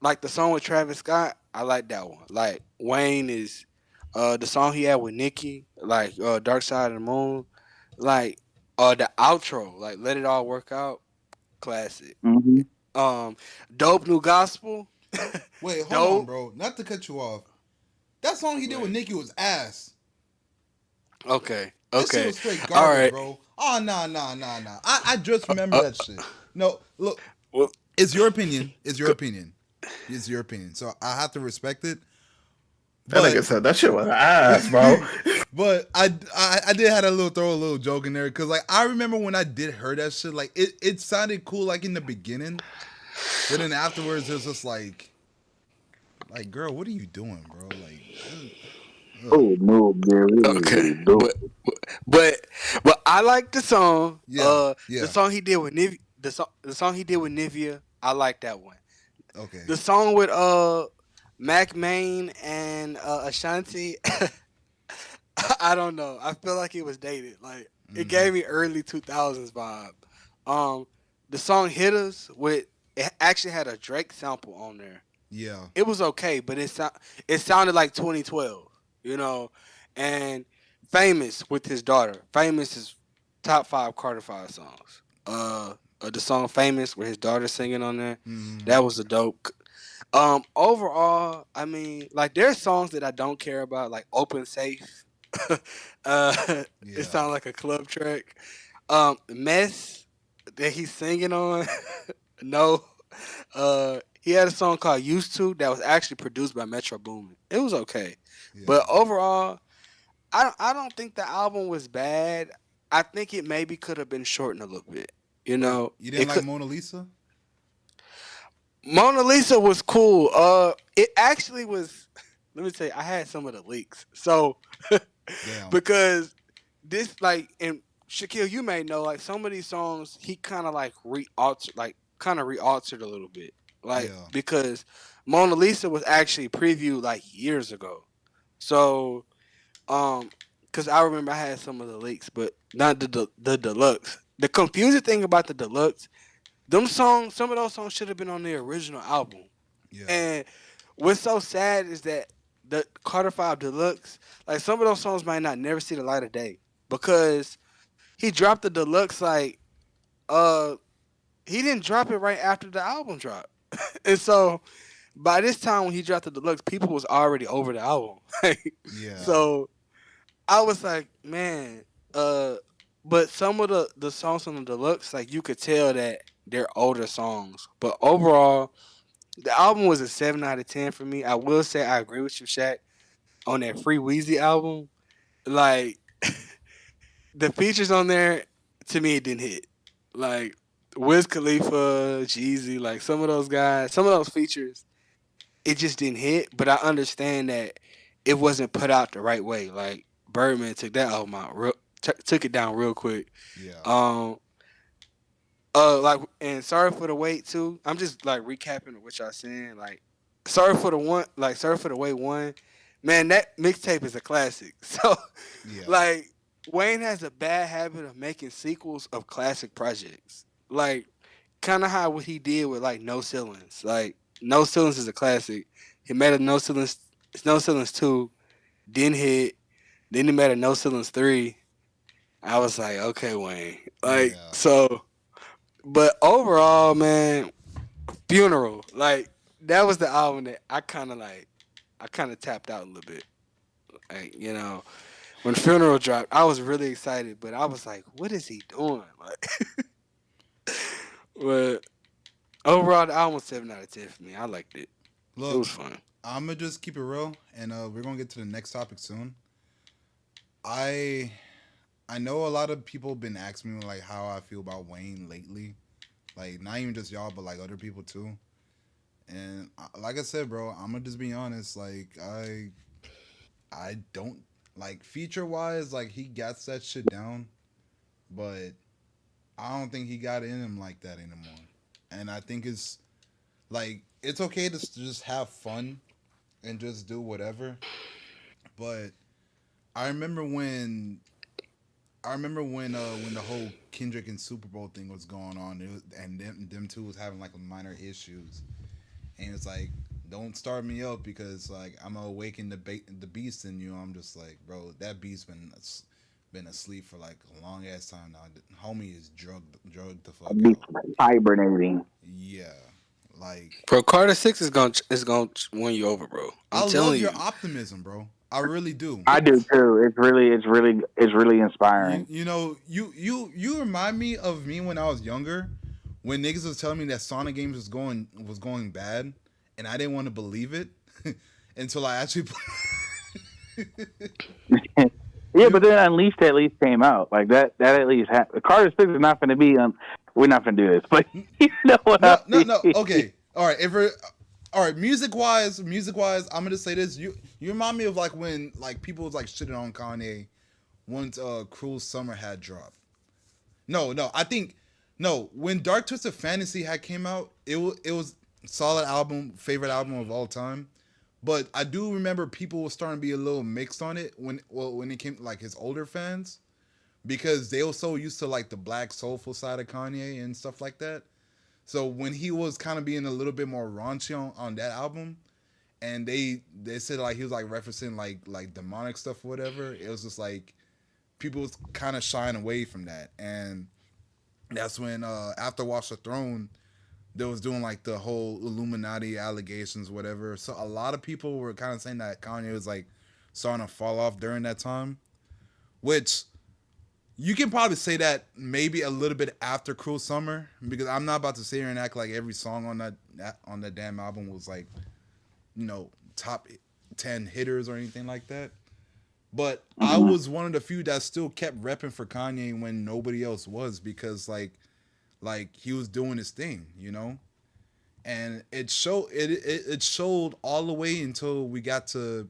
Like the song with Travis Scott, I like that one. Like Wayne is, the song he had with Nicki, like Dark Side of the Moon, like the outro, like Let It All Work Out, classic.
Mm-hmm.
Um, Dope New Gospel,
Wait, hold on,
dope.
bro. Not to cut you off. That song he did with
Right.
Nicki was ass.
Okay,
That shit
okay,
was straight
all
garbage,
right.
bro. Oh, nah. I just remember
Uh,
that shit. No, look,
well,
it's your opinion. It's your
go-
opinion. It's your opinion. So I have to respect it.
That
But
nigga said that shit was ass, bro.
but I did have a little throw a little joke in there because like I remember when I did hear that shit, like it sounded cool like in the beginning, but then afterwards it was just like girl, what are you doing, bro? Like ugh.
Oh no,
okay,
Gary, no.
but but I like the song.
Yeah,
The
yeah,
song he did with the song he did with Nivea. I like that one.
okay.
The song with Mac Main and Ashanti. I don't know. I feel like it was dated. Like it
Hmm.
gave me early 2000s vibe. Um, the song "Hitters" with it actually had a Drake sample on there.
Yeah,
It was okay, but it sounded like 2012, And Famous with his daughter. Famous is top 5 Carter 5 songs. The song Famous with his daughter singing on there.
hmm,
That was a dope. Overall, I mean, like there's songs that I don't care about, like Open Safe. It
yeah.
sounds like a club track. Mess that he's singing on. No. He had a song called "Used to" that was actually produced by Metro Boomin. It was okay,
Yeah.
but overall, I don't think the album was bad. I think it maybe could have been shortened a little bit.
Wait, you didn't
It
like
could.
Mona Lisa?
Mona Lisa was cool. It actually was. Let me tell you, I had some of the leaks. So
Damn.
because this like and Shaquille, you may know like some of these songs he kind of like re-altered a little bit, like
Yeah.
because Mona Lisa was actually previewed like years ago. So because I remember I had some of the leaks, but not the deluxe. The confusing thing about the deluxe, some of those songs should have been on the original album.
Yeah.
And what's so sad is that the Carter Five Deluxe, like some of those songs might not never see the light of day because he dropped the deluxe uh he didn't drop it right after the album dropped. And so by this time when he dropped the deluxe, people was already over the album.
Yeah.
So I was like, man, uh but some of the songs on the deluxe, like you could tell that they're older songs. But overall, the album was a 7 out of 10 for me. I will say I agree with you, Shaq, on that Free Weezy album. Like the features on there, to me, it didn't hit. Like Wiz Khalifa, Jeezy, like some of those guys, some of those features, it just didn't hit. But I understand that it wasn't put out the right way. Like Birdman took that album out, took it down real quick.
Yeah.
Um, like and sorry for the wait too. I'm just like recapping what y'all saying. Like sorry for the wait one. Man, that mixtape is a classic. So
Yeah.
like Wayne has a bad habit of making sequels of classic projects. Like kind of how what he did with like No Ceilings. Like No Ceilings is a classic. He made a No Ceilings 2, didn't hit. Then he made a No Ceilings 3. I was like, okay, Wayne. Like
Yeah.
so but overall, man, Funeral, like that was the album that I kind of tapped out a little bit. Like, when Funeral dropped, I was really excited, but I was like, what is he doing? Like, but overall, the album was 7 out of 10 for me. I liked it. It
Look,
was fun.
I'm gonna just keep it real, and we're gonna get to the next topic soon. I I know a lot of people been asking me like how I feel about Wayne lately, like not even just y'all, but like other people too. And like I said, bro, I'm gonna just be honest. Like I don't like feature wise, like he got that shit down, but I don't think he got in him like that anymore. And I think it's like it's okay to just have fun and just do whatever. But I remember when I remember when the whole Kendrick and Super Bowl thing was going on, and them two was having like minor issues, and it's like, don't start me up because like I'm gonna awaken the beast in you. I'm just like, bro, that beast been asleep for like a long ass time now. Homie is drugged the fuck
Be
out.
hibernating.
Yeah, like
Bro, Carter 6 is gonna win you over, bro.
I
I'm
love
telling
your
you.
optimism, bro. I really do.
I do too. It's really inspiring.
You know, you remind me of me when I was younger, when niggas was telling me that Sonic games was going bad, and I didn't want to believe it until I actually.
Yeah, but then Unleashed at least came out like that. That at least happened. Carter Six is not going to be. We're not going to do this, but you know what
No,
I
no,
mean.
no. Okay, all right. All right. Music wise, I'm gonna say this. You remind me of like when like people was like shitting on Kanye once Cruel Summer had dropped. No. I think no. When Dark Twisted Fantasy had came out, it was solid album, favorite album of all time. But I do remember people were starting to be a little mixed on it when it came to like his older fans because they were so used to like the black soulful side of Kanye and stuff like that. So when he was kind of being a little bit more raunchy on that album, and they said like he was like referencing like demonic stuff or whatever, it was just like people was kind of shying away from that, and that's when after Watch the Throne, they was doing like the whole Illuminati allegations, whatever. So a lot of people were kind of saying that Kanye was like starting to fall off during that time, which you can probably say that maybe a little bit after Cruel Summer, because I'm not about to sit here and act like every song on that damn album was like, top 10 hitters or anything like that. But I was one of the few that still kept repping for Kanye when nobody else was, because like he was doing his thing, and it showed all the way until we got to,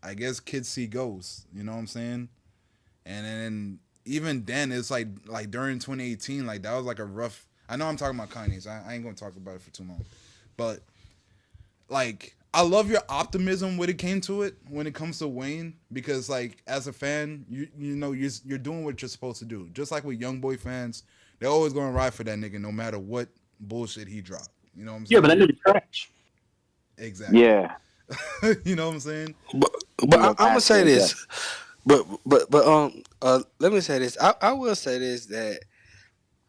I guess, Kids See Ghosts. You know what I'm saying? And then even then, it's like during 2018, like that was like a rough. I know I'm talking about Kanye, so I ain't gonna talk about it for too long. But like, I love your optimism when it came to it, when it comes to Wayne, because like as a fan, you're doing what you're supposed to do. Just like with YoungBoy fans, they're always gonna ride for that nigga no matter what bullshit he dropped. You know what I'm saying?
Yeah, but that nigga trash.
Exactly.
Yeah.
You know what I'm saying?
But I'm gonna say this. But let me say this. I will say this, that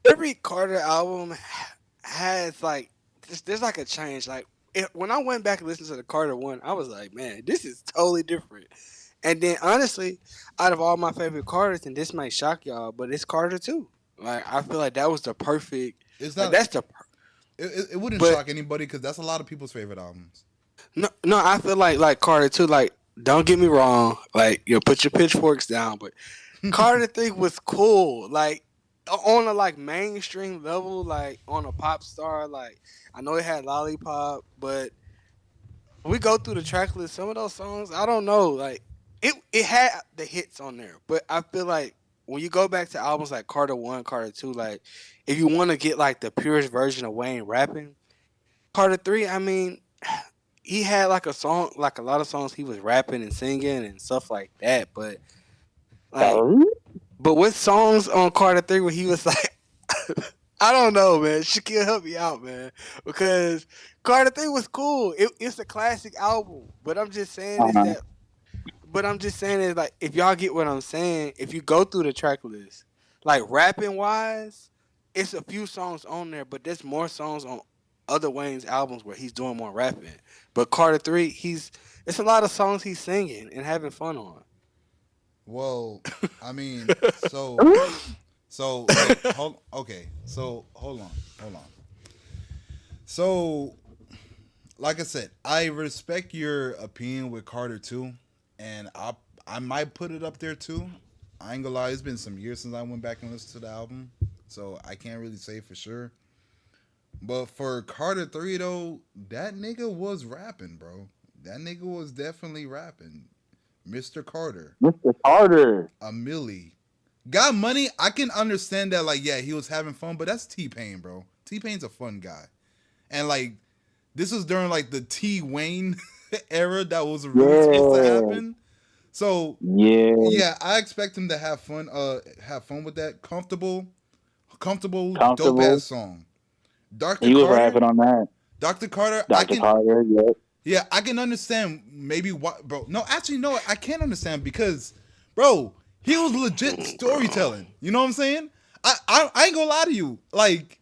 every Carter album has like there's like a change. Like when I went back and listened to the Carter one, I was like, man, this is totally different. And then honestly, out of all my favorite Carters, and this might shock y'all, but it's Carter 2. Like I feel like that was the perfect.
It's
Like,
not.
that's the.
It wouldn't
But
shock anybody because that's a lot of people's favorite albums.
no, I feel like Carter 2. Like, don't get me wrong. Like, put your pitchforks down, but Carter 3 was cool. Like, on a like mainstream level, like on a pop star. Like, I know it had Lollipop, but we go through the track list. Some of those songs, I don't know. Like, it had the hits on there, but I feel like when you go back to albums like Carter 1, Carter 2, like if you want to get like the purest version of Wayne rapping, Carter 3, I mean, he had like a song, like a lot of songs he was rapping and singing and stuff like that, but like, but with songs on Carter 3 where he was like, I don't know, man. Shaquille, help me out, man, because Carter 3 was cool. It's a classic album, but I'm just saying is that. But I'm just saying is like, if y'all get what I'm saying, if you go through the track list, like rapping wise, it's a few songs on there, but there's more songs on other Wayne's albums where he's doing more rapping. But Carter 3, it's a lot of songs he's singing and having fun on.
Well, I mean, so like, okay, so hold on. So, like I said, I respect your opinion with Carter 2, and I might put it up there too. I ain't gonna lie, it's been some years since I went back and listened to the album, so I can't really say for sure. But for Carter 3 though, that nigga was rapping, bro. That nigga was definitely rapping. Mr. Carter.
Mr. Carter.
A Millie. Got money. I can understand that, like, yeah, he was having fun, but that's T-Pain, bro. T-Pain's a fun guy. And like, this was during like the T Wayne era that was really supposed to happen. So
Yeah,
I expect him to have fun. Have fun with that. Comfortable, dope ass
comfortable.
song. Dr.
He was
Carter.
rapping on that.
Dr. Carter.
Dr. Carter, yep.
Yeah, I can understand maybe what, bro. No, actually, no, I can't understand because, bro, he was legit storytelling. You know what I'm saying? I ain't gonna lie to you. Like,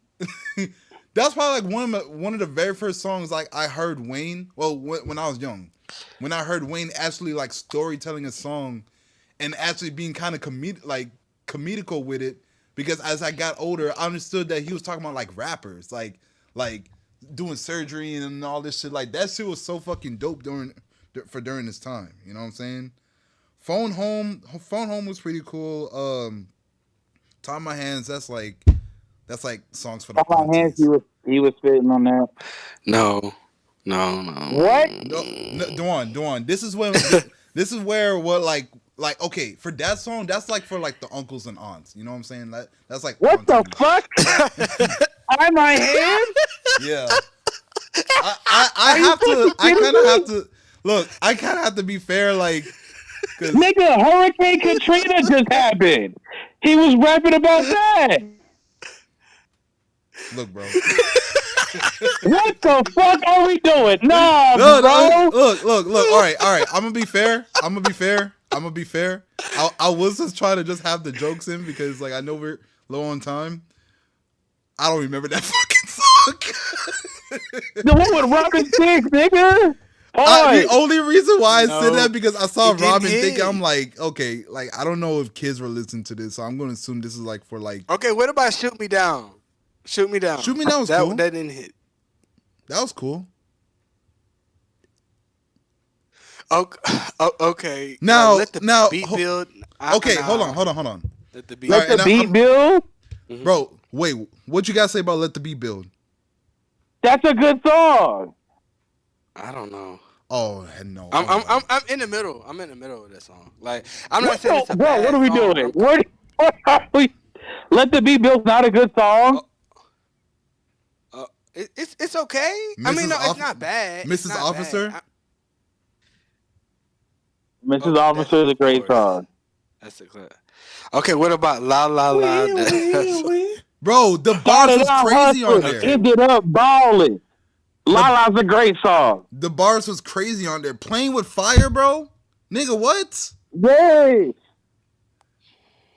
that's probably like one of the very first songs like I heard Wayne. Well, when I was young, when I heard Wayne actually like storytelling a song, and actually being kind of comedical with it. Because as I got older, I understood that he was talking about like rappers, like doing surgery and all this shit. Like that shit was so fucking dope during this time. You know what I'm saying? Phone home was pretty cool. Time My Hands, that's like songs for the
On my hands,
aunties.
he was spitting on that.
No.
What?
No, Dawn. This is where what like okay, for that song, that's like for like the uncles and aunts. You know what I'm saying? That's like
What the
aunties.
fuck? On my hands?
Yeah. I kind of have to look. I kind of have to be fair, like, cause
Nigga, Hurricane Katrina just happened. He was rapping about that.
look, bro.
What the fuck are we doing? Nah,
No,
bro.
look. All right. I'm gonna be fair. I was just trying to just have the jokes in because like I know we're low on time. I don't remember that fucking song.
The one with Robin Thicke, nigga.
The only reason why I said
No,
that because I saw
it didn't
Robin
hit.
Thicke. I'm like, okay, like I don't know if kids were listening to this, so I'm gonna assume this is like for like.
Okay, what about Shoot Me Down? Shoot Me Down.
Shoot Me Down was cool.
That didn't hit.
That was cool.
Okay.
Now-
let the
now,
beat
ho-
build.
Okay, hold on.
Let the beat.
All right,
Let the
and
beat build.
Bro, wait, what you guys say about Let the Beat Build?
That's a good song.
I don't know.
Oh no.
I'm in the middle. I'm in the middle of that song. Like I'm not
What
saying it's a
bro,
bad
what are we
song.
doing? What are we? Let the beat build's not a good song.
It's okay. I mean, no,
Mrs.
it's not bad. It's
Mrs.
not
Officer?
bad.
Mrs. Officer is a great song.
That's a clip. Okay, what about La La La?
Bro, the bars was crazy on there.
End it up balling. Lala's a great song.
The bars was crazy on there. Playing with Fire, bro. Nigga, what?
Yay!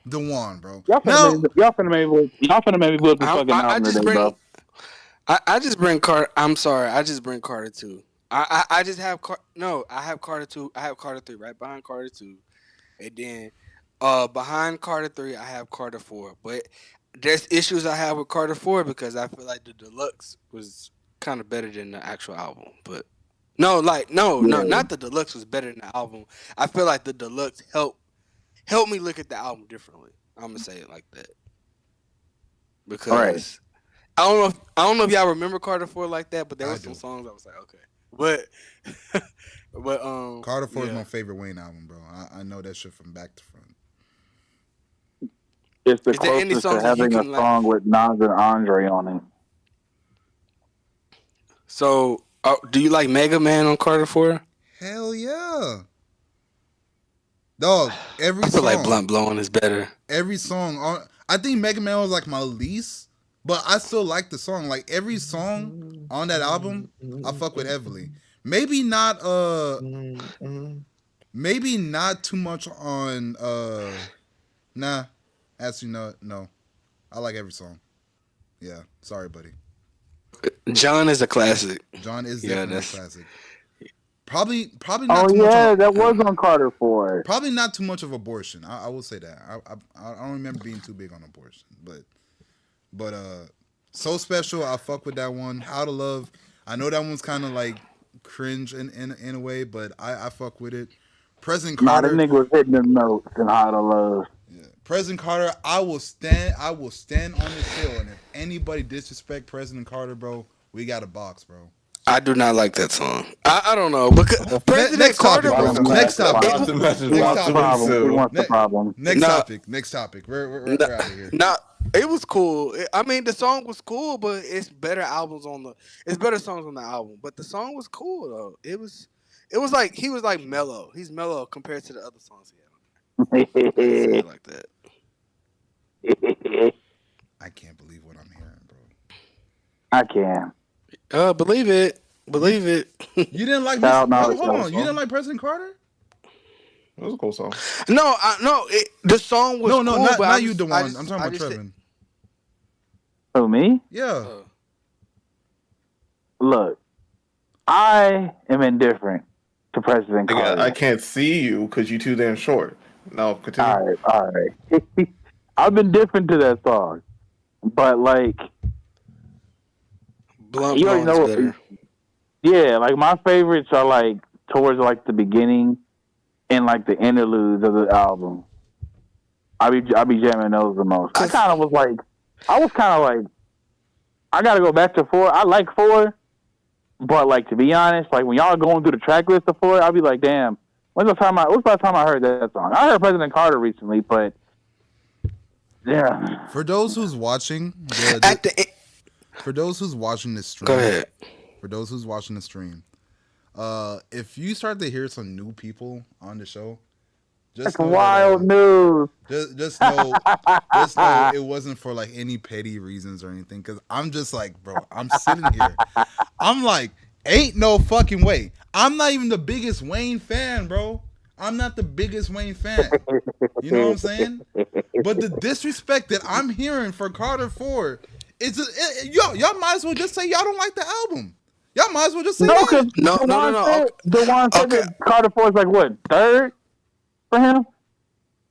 The one, bro.
Y'all finna make me put the fucking
I
album
just
today,
bring.
bro.
I just bring Carter. I'm sorry. I just bring Carter 2. I just have I have Carter 2. I have Carter 3 right behind Carter 2, and then behind Carter 3 I have Carter 4. But there's issues I have with Carter 4 because I feel like the deluxe was kind of better than the actual album. But no, not the deluxe was better than the album. I feel like the deluxe helped me look at the album differently. I'm gonna say it like that because. I don't know if y'all remember Carter 4 like that, but there were some songs I was like, okay. But
Carter 4 is my favorite Wayne album, bro. I know that shit from back to front.
It's the
Is there any
closest to
songs that you
having a
can,
song with Nas and Andre on it.
So, do you like Mega Man on Carter 4?
Hell yeah. Dog, every
I feel
song.
like Blunt Blowing is better.
Every song. I think Mega Man was like my least, but I still like the song. Like every song on that album, I fuck with heavily. Maybe not too much on nah. Actually no. I like every song. Yeah. Sorry, buddy.
John is a classic.
John is
Yeah,
definitely a
that's-
classic. Probably not too
yeah,
much.
that was on Carter 4.
Probably not too much of abortion. I will say that. I don't remember being too big on abortion, but So Special, I fuck with that one. How to Love, I know that one's kind of like cringe in a way, but I fuck with it. President Carter,
the nigga was hitting them notes in How to Love.
yeah. President Carter, I will stand on this hill, and if anybody disrespect President Carter, bro, we got a box, bro.
I do not like that song. I don't know because President
Next
Carter
topic,
was
bro. Next topic.
What's the message?
Next
What's
topic.
the
Problem. He
problem?
wants the problem.
Next topic. We're out of here.
Nah, it was cool. I mean, the song was cool, but it's better songs on the album. But the song was cool though. It It was like he was like mellow. He's mellow compared to the other songs he had. I just say it like that.
I can't believe what I'm hearing, bro.
I can.
Believe it. Believe it.
You didn't like
Shout
Miss?
out
Hold
Knowledge,
on. You didn't like President Carter?
It was a cool song.
No, the song was
No,
cool, but
not you, Dewan. I'm talking about Trevin.
Who, me?
Yeah.
Look, I am indifferent to President Carter.
I can't see you because you're too damn short. No, continue.
All right. I've been different to that song, but like,
Blunt
you already know.
better.
Yeah, like my favorites are like towards like the beginning and like the interludes of the album. I be jamming those the most. I was kind of like, I gotta go back to 4. I like 4, but like to be honest, like when y'all going through the track list of 4, I'll be like, damn, what's the last time I heard that song? I heard President Carter recently, but yeah.
For those who's watching, for those who's watching the stream,
go ahead.
For those who's watching the stream, if you start to hear some new people on the show,
That's wild news.
Just know it wasn't for like any petty reasons or anything. Because I'm just like, bro, I'm sitting here. I'm like, ain't no fucking way. I'm not even the biggest Wayne fan, bro. I'm not the biggest Wayne fan. You know what I'm saying? But the disrespect that I'm hearing for Carter 4 is y'all might as well just say y'all don't like the album. Y'all might as well just say that.
No.
The one said that Carter 4 is like what, 3rd for him?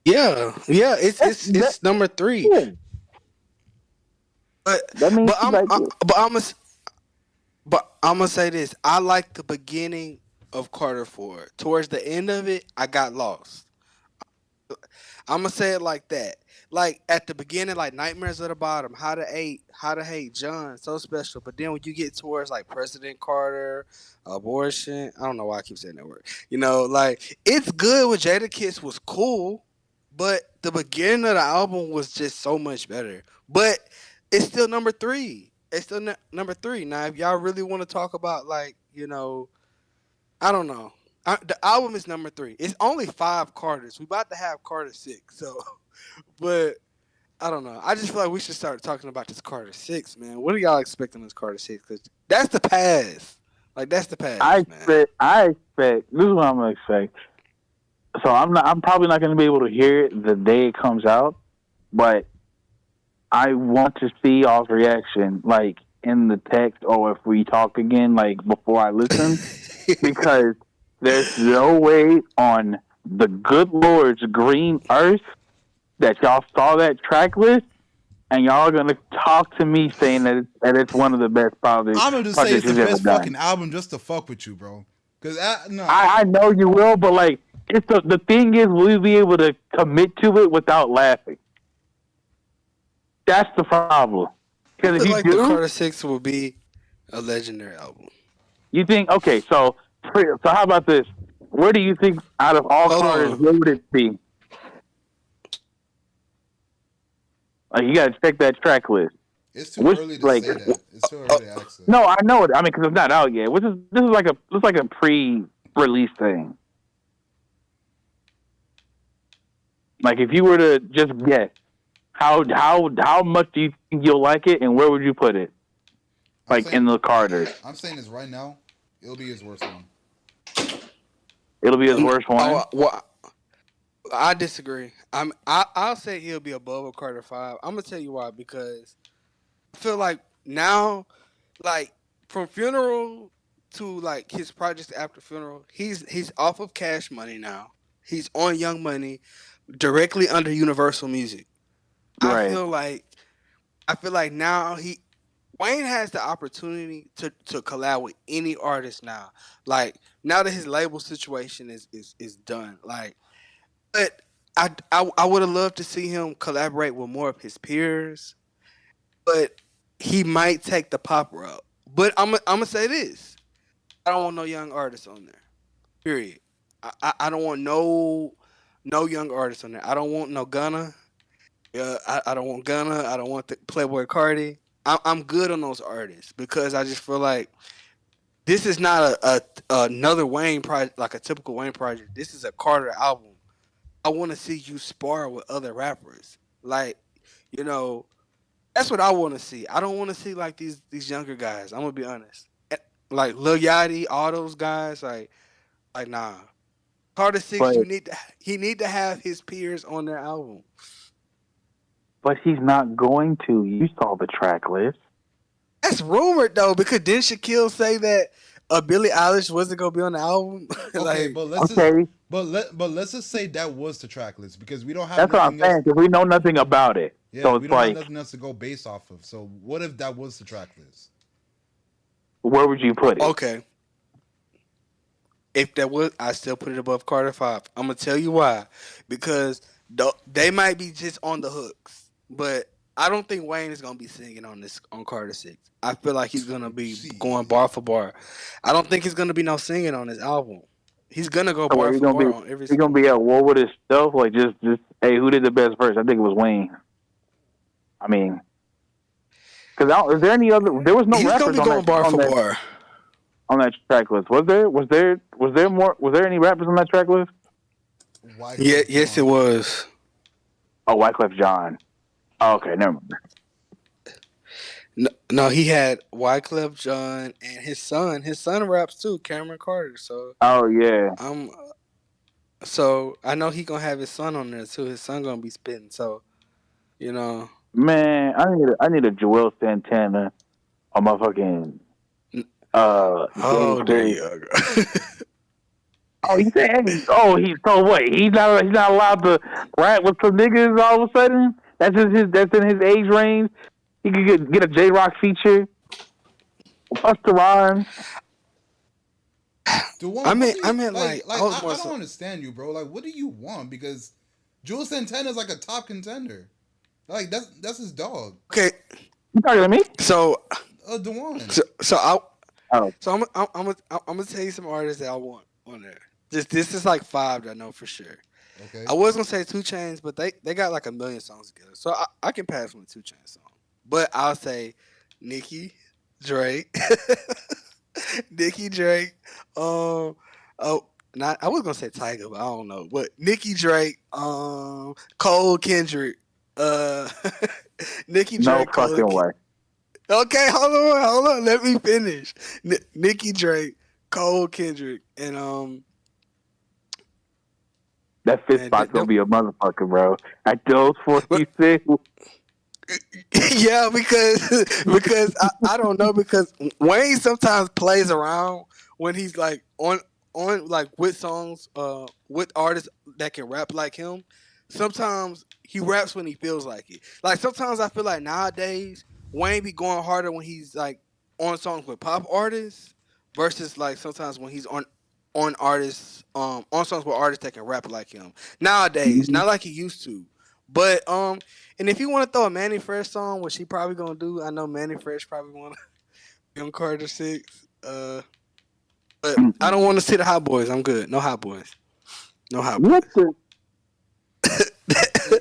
Yeah. It's number 3.
Yeah.
But I'm gonna say this. I like the beginning of Carter 4. Towards the end of it, I got lost. I'm gonna say it like that. Like at the beginning, like Nightmares at the Bottom, How to Hate John, So Special. But then when you get towards like President Carter, abortion, I don't know why I keep saying that word. You know, like it's good with Jadakiss was cool, but the beginning of the album was just so much better. But it's still number 3. It's still number 3. Now, if y'all really want to talk about like, you know, I don't know. The album is number 3. It's only 5 Carters. We about to have Carter 6. So, but I don't know. I just feel like we should start talking about this Carter 6, man. What are y'all expecting this Carter 6? Because that's the past. Like that's the past.
I expect. This is what I'm gonna expect. So I'm probably not gonna be able to hear it the day it comes out, but I want to see y'all's reaction, like in the text or if we talk again, like before I listen, because there's no way on the good Lord's green earth that y'all saw that track list and y'all are gonna talk to me saying that it's one of the best projects.
I'm gonna just say it's the best fucking album just to fuck with you, bro. Because
I know you will, but like it's the thing is, will you be able to commit to it without laughing? That's the problem.
Because if you like do, the Carter 6 will be a legendary album.
You think? Okay, so how about this? Where do you think out of all Carters, where would it be? Like you gotta check that track list.
It's too early to say that. It's too early to ask that.
No, I know it. I mean, because it's not out yet. This is like a pre-release thing. Like if you were to just guess, how much do you think you'll like it, and where would you put it? Like in the Carters.
I'm saying this right now. It'll be his worst one.
It'll be his worst one.
Well, I disagree. I'll say he'll be above a Carter 5. I'm gonna tell you why, because I feel like now, like from Funeral to like his projects after Funeral, he's off of Cash Money now. He's on Young Money, directly under Universal Music. Right. I feel like now Wayne has the opportunity to collab with any artist now. Like now that his label situation is done. Like, but I would have loved to see him collaborate with more of his peers. But he might take the pop route. But I'm gonna say this: I don't want no young artists on there. Period. I don't want no young artists on there. I don't want no Gunna. I don't want Gunna. I don't want the Playboy Cardi. I'm good on those artists because I just feel like this is not another Wayne project like a typical Wayne project. This is a Carter album. I want to see you spar with other rappers. Like, you know, that's what I want to see. I don't want to see like these younger guys. I'm gonna be honest. Like Lil Yachty, all those guys. Like nah. Carter Six,
But
he need to have his peers on their album.
he's not going to. You saw the track list.
That's rumored though, because didn't Shaquille say that Billie Eilish wasn't gonna be on the album?
Okay,
Like,
but let's just
Okay,
but let's just say that was the track list because we don't have
that's what I'm
nothing else.
saying. Because we know nothing about it,
Yeah,
so
we
it's
don't have
like,
nothing else to go based off of. So what if that was the track list?
where would you put it?
okay, if that was, I still put it above Carter Five. I'm gonna tell you why, because they might be just on the hooks, but I don't think Wayne is gonna be singing on Carter Six. I feel like he's gonna be going
Jeez.
bar for bar. I don't think he's gonna be no singing on his album. He's gonna go
So
bar
where you
for
gonna be?
bar on every
You gonna
song.
be at war with his stuff? Like just hey, who did the best verse? I think it was Wayne. I mean, because is there any other? There was no
He's gonna
rappers
be going bar for bar.
on that track list. Was there more? Was there any rappers on that track list?
Yeah,
Wyclef
yes, it
Jean.
was.
Oh, Wyclef John. Oh, okay, never mind.
No, he had Wyclef John and his son. His son raps too, Cameron Carter. So
Oh yeah,
I'm so I know he gonna have his son on there too. His son gonna be spitting. So you know,
man, I need a Joel Santana on my fucking game
oh there
series.
you go.
Oh, you say, hey, oh, he's so what? He's not allowed to rap with some niggas all of a sudden. That's in his age range. He could get a J Rock feature, Busta Rhymes.
Dewan, what do
I
you
meant
like?
I was more
I don't
so.
understand you, bro. Like, what do you want? Because Jules Santana is like a top contender. Like that's his dog.
Okay,
You talking to me?
so
Dewan.
so I
Oh,
so I'm gonna tell you some artists that I want on there. This is like five that I know for sure.
Okay.
I was gonna say 2 Chainz, but they got like a million songs together, so I can pass on the 2 Chainz song. But I'll say Nicki, Drake, Nicki Drake. Oh, not I was gonna say Tiger, but I don't know. But Nicki Drake, Cole Kendrick, uh, Nicki
no
Drake, Cole.
fucking way.
Okay, hold on. Let me finish. Nicki Drake, Cole Kendrick, and
That fifth
man,
spot's gonna be a motherfucker, bro. At those 46,
yeah, because I don't know because Wayne sometimes plays around when he's like on like with songs with artists that can rap like him. Sometimes he raps when he feels like it. Like sometimes I feel like nowadays Wayne be going harder when he's like on songs with pop artists versus like sometimes when he's on artists on songs with artists that can rap like him. Nowadays, not like he used to. But and if you want to throw a Manny Fresh song, which he probably gonna do, I know Manny Fresh probably want to be on Carter Six. But I don't want to see the Hot Boys. I'm good. No Hot Boys. No Hot Boys.
what the?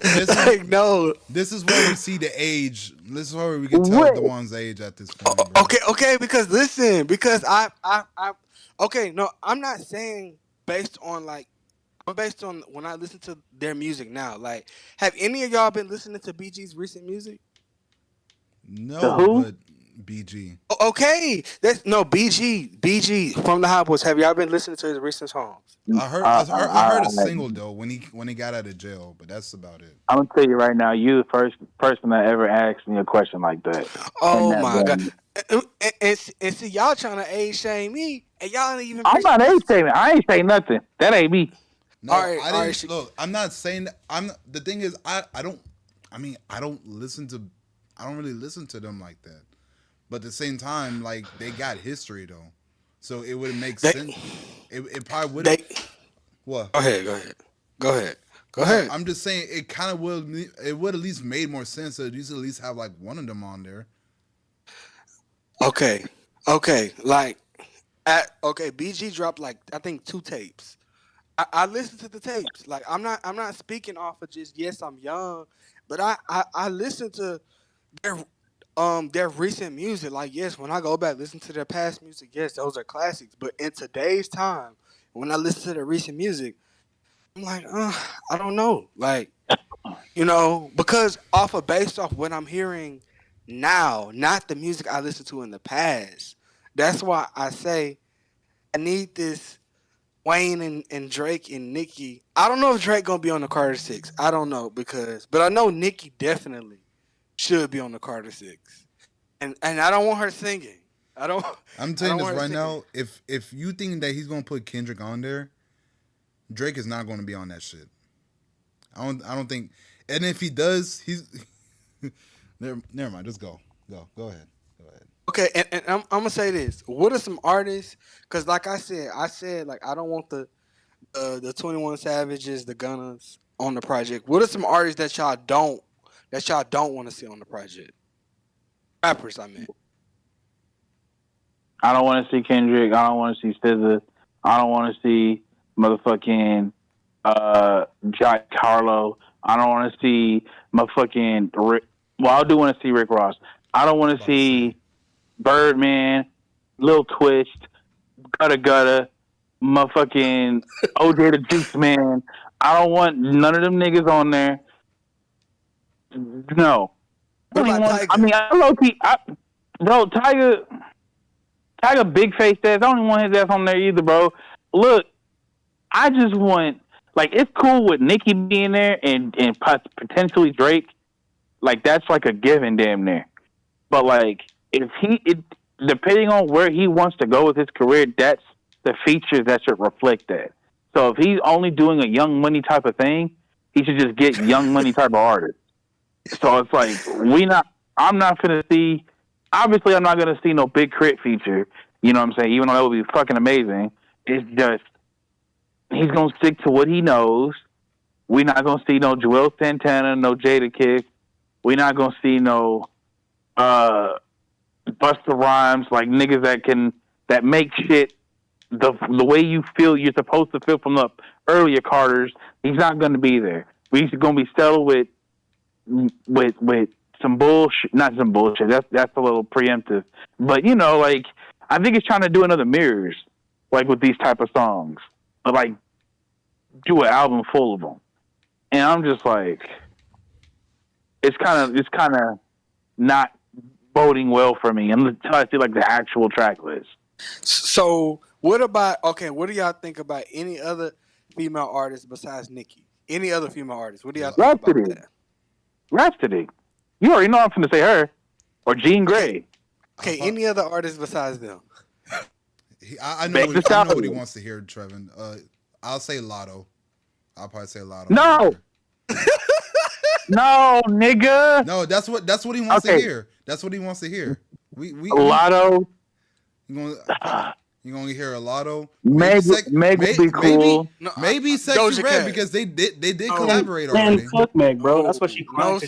This is
Like no.
this is where we see the age. This is where we can tell
What?
Dewan's age at this point, bro.
Okay. Because listen, because I. Okay, no, I'm not saying based on like. I'm based on when I listen to their music now. Like, have any of y'all been listening to BG's recent music?
The
No,
who?
but BG.
Okay, that's no BG from the Hot Boys. Have y'all been listening to his recent songs?
I heard a single though when he got out of jail, but that's about it.
I'm gonna tell you right now, you the first person that ever asked me a question like that. In
Oh
that
my god!
vein.
And see, y'all trying to age shame me, and y'all ain't even.
I'm not age shaming. I ain't saying nothing. That ain't me.
No,
All right,
I
all right,
didn't look. I'm not saying that. The thing is I don't. I mean, I don't listen to. I don't really listen to them like that. But at the same time, like they got history though, so it would make
They,
sense. It probably would.
they.
What?
Go ahead. Go ahead.
I'm just saying it kind of would. It would at least made more sense to at least have like one of them on there.
Okay. Like, BG dropped like I think 2 tapes. I listened to the tapes. Like, I'm not speaking off of just yes, I'm young, but I listened to their their recent music, like yes, when I go back listen to their past music, yes, those are classics. But in today's time, when I listen to the recent music, I'm like, I don't know, like because based off what I'm hearing now, not the music I listened to in the past. That's why I say I need this Wayne and Drake and Nicki. I don't know if Drake gonna be on the Carter Six. I don't know but I know Nicki definitely should be on the Carter Six, and I don't want her singing. I don't.
I'm
I
telling
don't
you this
want her
right
singing.
now. If you think that he's gonna put Kendrick on there, Drake is not gonna be on that shit. I don't think. And if he does, he's never mind. Just go ahead.
Okay, and I'm gonna say this. What are some artists? Because like I said like I don't want the 21 Savages, the Gunners on the project. What are some artists that y'all don't want to see on the project? Rappers, I mean.
I don't want to see Kendrick. I don't want to see SZA. I don't want to see motherfucking Jack Harlow. I don't want to see motherfucking Rick. Well, I do want to see Rick Ross. I don't want to see Birdman, Lil Twist, Gutta, motherfucking OJ the Juice Man. I don't want none of them niggas on there. No.
What about Tiger?
I mean, I low key, bro, Tiger big face ass. I don't even want his ass on there either, bro. Look, I just want, like, it's cool with Nicki being there and potentially Drake. Like, that's like a given damn near. But, like, depending on where he wants to go with his career, that's the features that should reflect that. So if he's only doing a Young Money type of thing, he should just get Young Money type of artists. So it's like, I'm not going to see, obviously I'm not going to see no Big Crit feature, you know what I'm saying, even though that would be fucking amazing. It's just, he's going to stick to what he knows. We're not going to see no Joel Santana, no Jada Kiss. We're not going to see no Busta Rhymes, like niggas that make shit the way you feel you're supposed to feel from the earlier Carters. He's not going to be there. We're going to be settled with some bullshit, not some bullshit. That's a little preemptive, but like I think he's trying to do another Mirrors, like with these type of songs, but like do an album full of them, and I'm just like, it's kind of not boding well for me until I see like the actual track list.
So what do y'all think about any other female artists besides Nicki? Any other female artists? What do y'all think about that?
Rhapsody. You already know I'm going to say her. Or Jean Grey.
Okay, any other artists besides them?
I know what he wants to hear, Trevin. I'll say Lotto. I'll probably say Lotto.
No! No, nigga!
No, that's what he wants to hear. That's what he wants to hear.
Lotto.
You're gonna hear a Lotto.
Meg would be cool.
Maybe Sexy Red, because they did collaborate already.
Man, fuck Meg, bro. That's what she crying.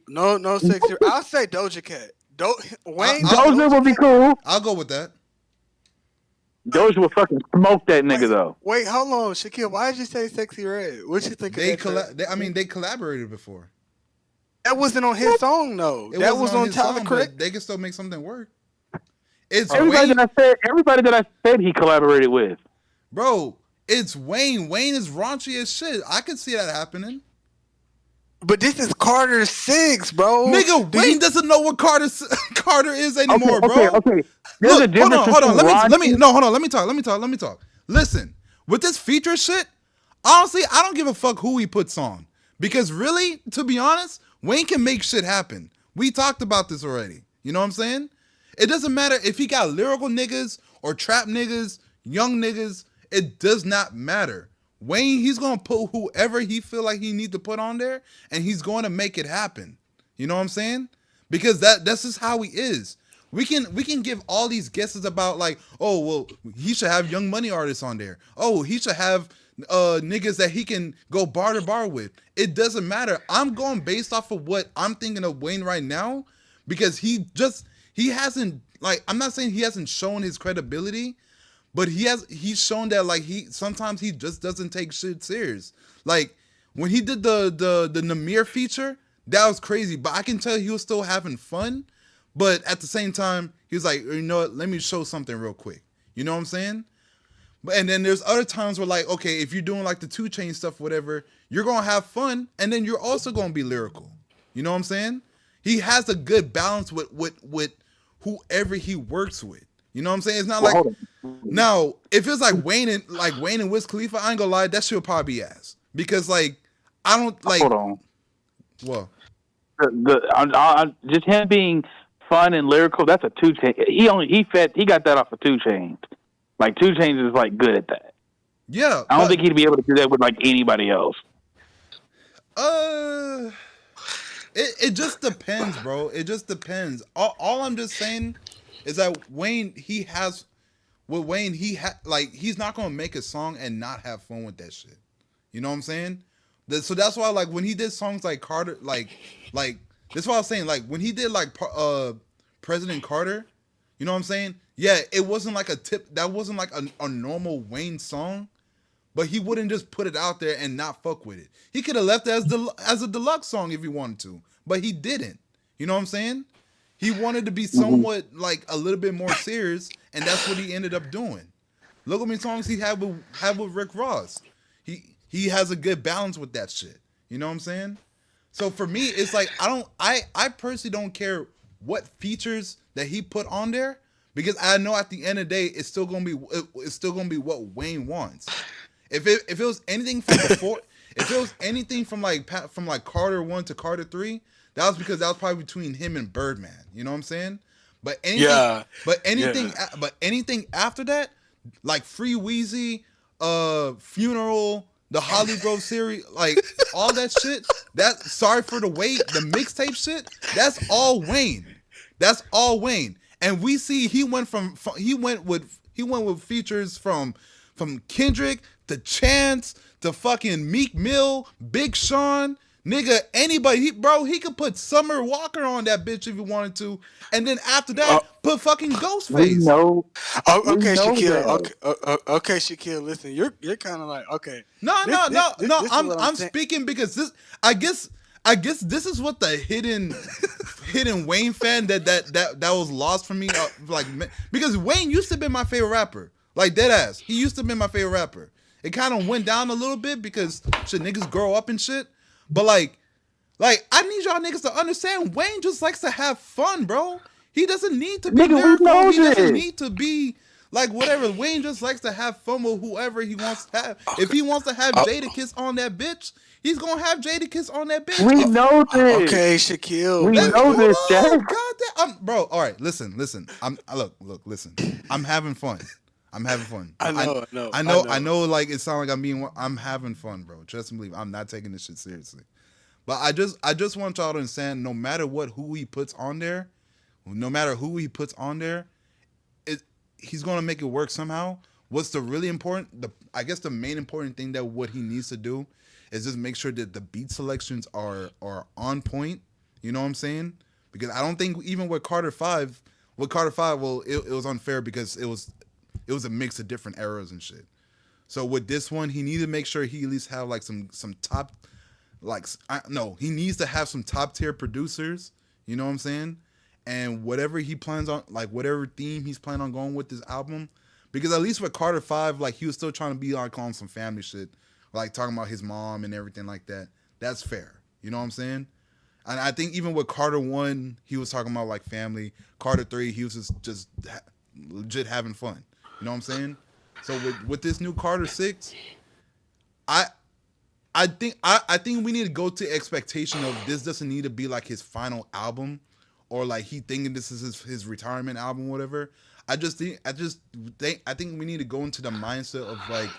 No Sexy. I'll say Doja Cat.
Doja would be cool.
I'll go with that.
Doja would fucking smoke that nigga though.
Wait, hold on, Shaquille. Why did you say Sexy Red? What you think?
They collaborated before.
That wasn't on his song though. That was on Tyler Creek.
They can still make something work. It's
everybody that I said he collaborated with.
Bro, it's Wayne. Wayne is raunchy as shit. I can see that happening.
But this is Carter 6, bro.
Nigga, Wayne doesn't know what Carter is anymore, bro.
Okay.
Look, hold on. Let me talk. Listen, with this feature shit, honestly, I don't give a fuck who he puts on. Because really, to be honest, Wayne can make shit happen. We talked about this already. You know what I'm saying? It doesn't matter if he got lyrical niggas or trap niggas, young niggas. It does not matter. Wayne, he's going to put whoever he feel like he need to put on there, and he's going to make it happen. You know what I'm saying? Because that's just how he is. We can give all these guesses about like, oh, well, he should have Young Money artists on there. Oh, he should have niggas that he can go bar to bar with. It doesn't matter. I'm going based off of what I'm thinking of Wayne right now, because he hasn't, like, I'm not saying he hasn't shown his credibility, but he's shown that like sometimes he just doesn't take shit serious. Like when he did the Namir feature, that was crazy. But I can tell he was still having fun. But at the same time, he was like, you know what? Let me show something real quick. You know what I'm saying? And then there's other times where like, okay, if you're doing like the 2 Chain stuff, whatever, you're gonna have fun, and then you're also gonna be lyrical. You know what I'm saying? He has a good balance with whoever he works with. You know what I'm saying? It's not like now if it's like Wayne and Wiz Khalifa, I ain't gonna lie, that shit would probably be ass because like I don't like.
Hold on.
Well,
just him being fun and lyrical. That's a 2 Chain. He got that off of 2 Chainz. Like 2 Chainz is like good at that.
Yeah,
I don't think he'd be able to do that with like anybody else.
It just depends, bro. It just depends. All I'm just saying is that he's not gonna make a song and not have fun with that shit. You know what I'm saying? So that's why like when he did songs like Carter, like that's what I was saying. Like when he did like President Carter, you know what I'm saying? Yeah, it wasn't like that wasn't like a normal Wayne song, but he wouldn't just put it out there and not fuck with it. He could have left it as a deluxe song if he wanted to, but he didn't. You know what I'm saying? He wanted to be somewhat like a little bit more serious, and that's what he ended up doing. Look how many songs he had with Rick Ross. He has a good balance with that shit. You know what I'm saying? So for me, it's like I personally don't care what features that he put on there, because I know at the end of the day it's still gonna be what Wayne wants. If it was anything from before, if it was anything from like Carter 1 to Carter 3, that was because that was probably between him and Birdman. You know what I'm saying? But anything after that, like Free Weezy, Funeral, the Holly Grove series, like all that shit, that Sorry for the Wait, the mixtape shit, that's all Wayne. That's all Wayne. And we see he went with features from Kendrick to Chance to fucking Meek Mill, Big Sean, nigga, anybody. He could put Summer Walker on that bitch if he wanted to, and then after that, put fucking Ghostface.
No.
Okay, Shaquille. Okay, Shaquille. Listen, you're kind of like okay.
No. I'm speaking because this. I guess this is what the hidden Wayne fan that was lost from me. Like because Wayne used to be my favorite rapper. Like dead ass. He used to be my favorite rapper. It kind of went down a little bit because shit niggas grow up and shit. But like I need y'all niggas to understand Wayne just likes to have fun, bro. He doesn't need to be lyrical. He doesn't need to be like whatever. Wayne just likes to have fun with whoever he wants to have. If he wants to have Jadakiss on that bitch, he's gonna have Jadakiss on that bitch.
We know this.
Okay, Shaquille.
We know this, Jack.
Goddamn, bro. All right, listen. Look. Listen. I'm having fun. I know. Like it sounds like I'm having fun, bro. Trust and believe. I'm not taking this shit seriously. But I just want y'all to understand. No matter who he puts on there, he's gonna make it work somehow. What's the really important? I guess the main important thing that what he needs to do is just make sure that the beat selections are on point. You know what I'm saying? Because I don't think even with Carter 5, well, it was unfair because it was a mix of different eras and shit. So with this one, he needs to make sure he at least have like some top, he needs to have some top tier producers. You know what I'm saying? And whatever he plans on, like whatever theme he's planning on going with this album, because at least with Carter 5, like he was still trying to be like on some family shit, like talking about his mom and everything like that. That's fair. You know what I'm saying? And I think even with Carter 1, he was talking about like family. Carter 3, he was just legit having fun. You know what I'm saying? So with this new Carter 6, I think we need to go to think of this doesn't need to be like his final album, or like he thinking this is his retirement album, whatever. I think we need to go into the mindset of like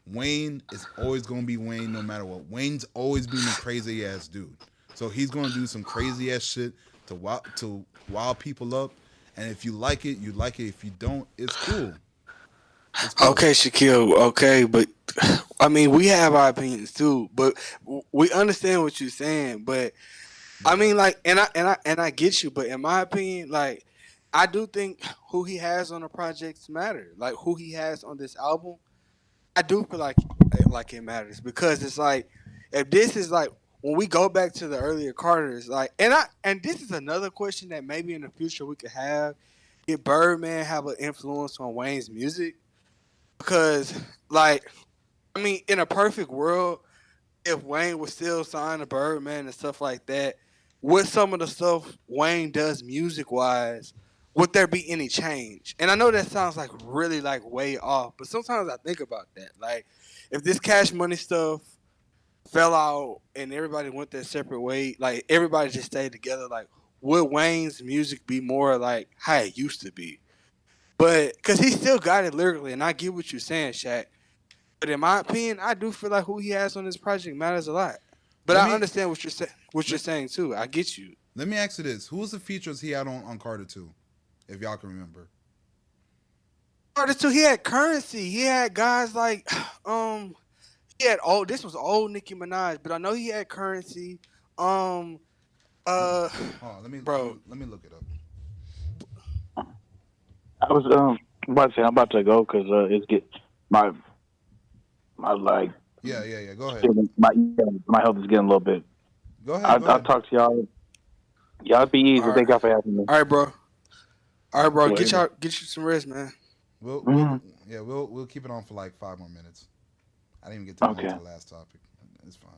Wayne is always gonna be Wayne no matter what. Wayne's always been a crazy ass dude, so he's gonna do some crazy ass shit to wow people up. And if you like it, you like it. If you don't, it's cool.
Okay, Shaquille. Okay, but I mean, we have our opinions too, but we understand what you're saying. But I mean, like, and I get you. But in my opinion, like, I do think who he has on the projects matter. Like, who he has on this album, I do feel like it matters, because it's like if this is like when we go back to the earlier Carters, like, and this is another question that maybe in the future we could have. Did Birdman have an influence on Wayne's music? Because, like, I mean, in a perfect world, if Wayne was still signed to Birdman and stuff like that, with some of the stuff Wayne does music wise, would there be any change? And I know that sounds like really like way off, but sometimes I think about that. Like, if this Cash Money stuff fell out and everybody went their separate way, like everybody just stayed together, like would Wayne's music be more like how it used to be? But because he still got it lyrically, and I get what you're saying, Shaq. But in my opinion, I do feel like who he has on this project matters a lot. But I understand what you're saying too. I get you.
Let me ask you this: who was the features he had on Carter 2, if y'all can remember?
Carter 2, he had Currency. He had guys like he had this was old Nicki Minaj, but I know he had Currency.
Let me look it up.
I was about to say I'm about to go because it's get my like
yeah. Go ahead.
My health is getting a little bit.
Go ahead.
I'll talk to y'all. Y'all be easy.
All
Thank y'all for having me.
All right, bro. Get you some rest, man.
We'll keep it on for like 5 more minutes. I didn't even get to go to the last topic. It's fine.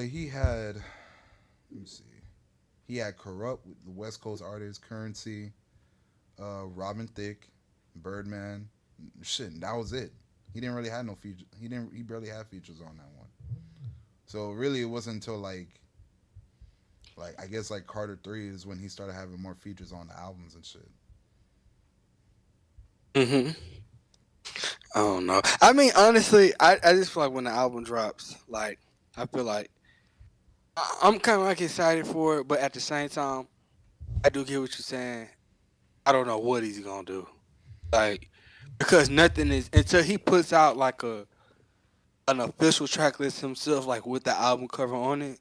He had, let me see. He had Corrupt with the West Coast artist Currency, Robin Thicke, Birdman. Shit, that was it. He didn't really have no feature. He barely had features on that one. So really, it wasn't until like I guess like Carter 3 is when he started having more features on the albums and shit.
I don't know. I mean, honestly, I just feel like when the album drops, like I feel like I'm kind of like excited for it, but at the same time, I do get what you're saying. I don't know what he's gonna do, like because nothing is until he puts out like an official track list himself, like with the album cover on it.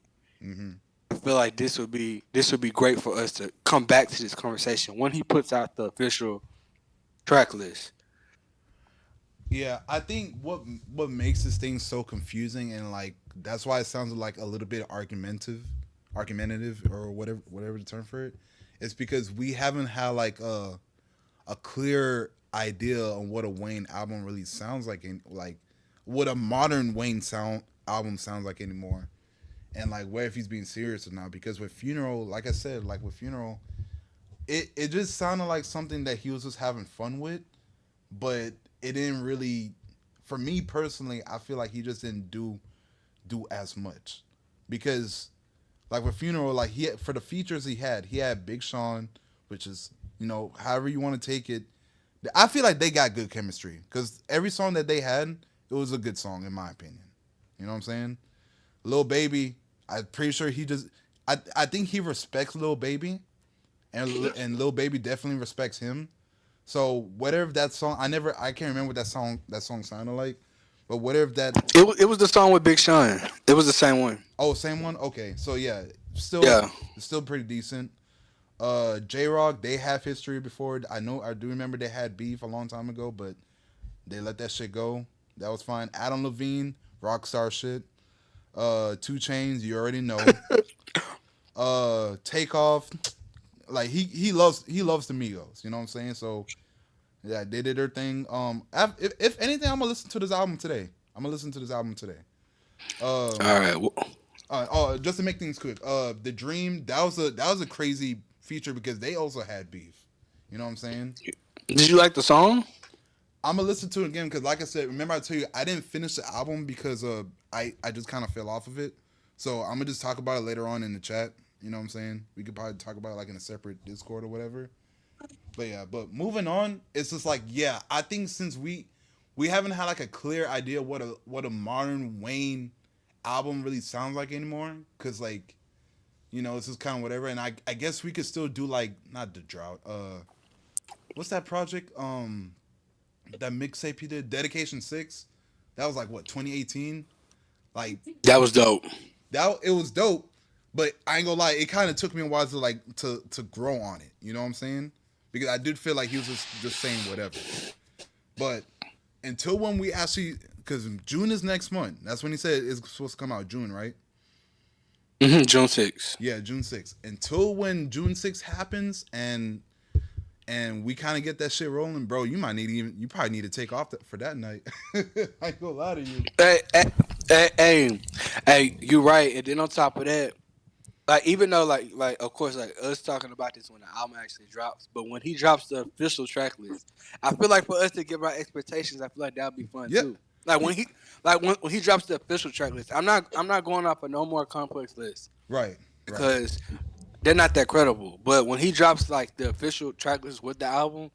I feel like this would be great for us to come back to this conversation when he puts out the official track list.
Yeah, I think what makes this thing so confusing and like that's why it sounds like a little bit argumentative or whatever the term for it is because we haven't had like a clear idea on what a Wayne album really sounds like and like what a modern Wayne album sounds like anymore. And like where if he's being serious or not, because with Funeral, like I said, like with Funeral, it just sounded like something that he was just having fun with, but it didn't really, for me personally, I feel like he just didn't do as much, because like with Funeral, like for the features he had Big Sean, which is however you want to take it, I feel like they got good chemistry because every song that they had, it was a good song in my opinion. You know what I'm saying? Lil Baby, I'm pretty sure I think he respects Lil Baby, and Lil Baby definitely respects him. So whatever that song, I can't remember what that song sounded like, but whatever that
it was the song with Big Sean. It was the same one.
Oh, same one. Okay, so yeah, it's still pretty decent. J-Rock, they have history before. I do remember they had beef a long time ago, but they let that shit go. That was fine. Adam Levine, Rockstar shit. 2 Chainz, you already know. Takeoff, like he loves the Migos, you know what I'm saying? So yeah, they did their thing. If anything, I'm gonna listen to this album today. All right. Just to make things quick, The Dream, that was a crazy feature because they also had beef. You know what I'm saying?
Did you like the song?
I'm gonna listen to it again because, like I said, remember I told you I didn't finish the album because I just kind of fell off of it. So I'm gonna just talk about it later on in the chat. You know what I'm saying? We could probably talk about it like in a separate Discord or whatever. But yeah, moving on, it's just like, yeah, I think since we haven't had like a clear idea what a modern Wayne album really sounds like anymore, because like, it's just kind of whatever. And I guess we could still do like, not the drought. What's that project? That mixtape he did, Dedication 6. That was like what, 2018? Like
that was dope.
It was dope, but I ain't gonna lie, it kind of took me a while to grow on it. You know what I'm saying? Because I did feel like he was just saying whatever. But until when we actually, because June is next month. That's when he said it's supposed to come out June, right?
June 6th.
Yeah, June 6th. Until when June 6th happens and we kind of get that shit rolling, bro, you probably need to take off for that night. I ain't gonna lie to you.
Hey, you right. And then on top of that, like even though like of course like us talking about this when the album actually drops, but when he drops the official track list, I feel like for us to give our expectations, I feel like that would be fun too. Like when he drops the official track list, I'm not going off of no more complex list.
Right.
Because they're not that credible. But when he drops like the official track list with the album,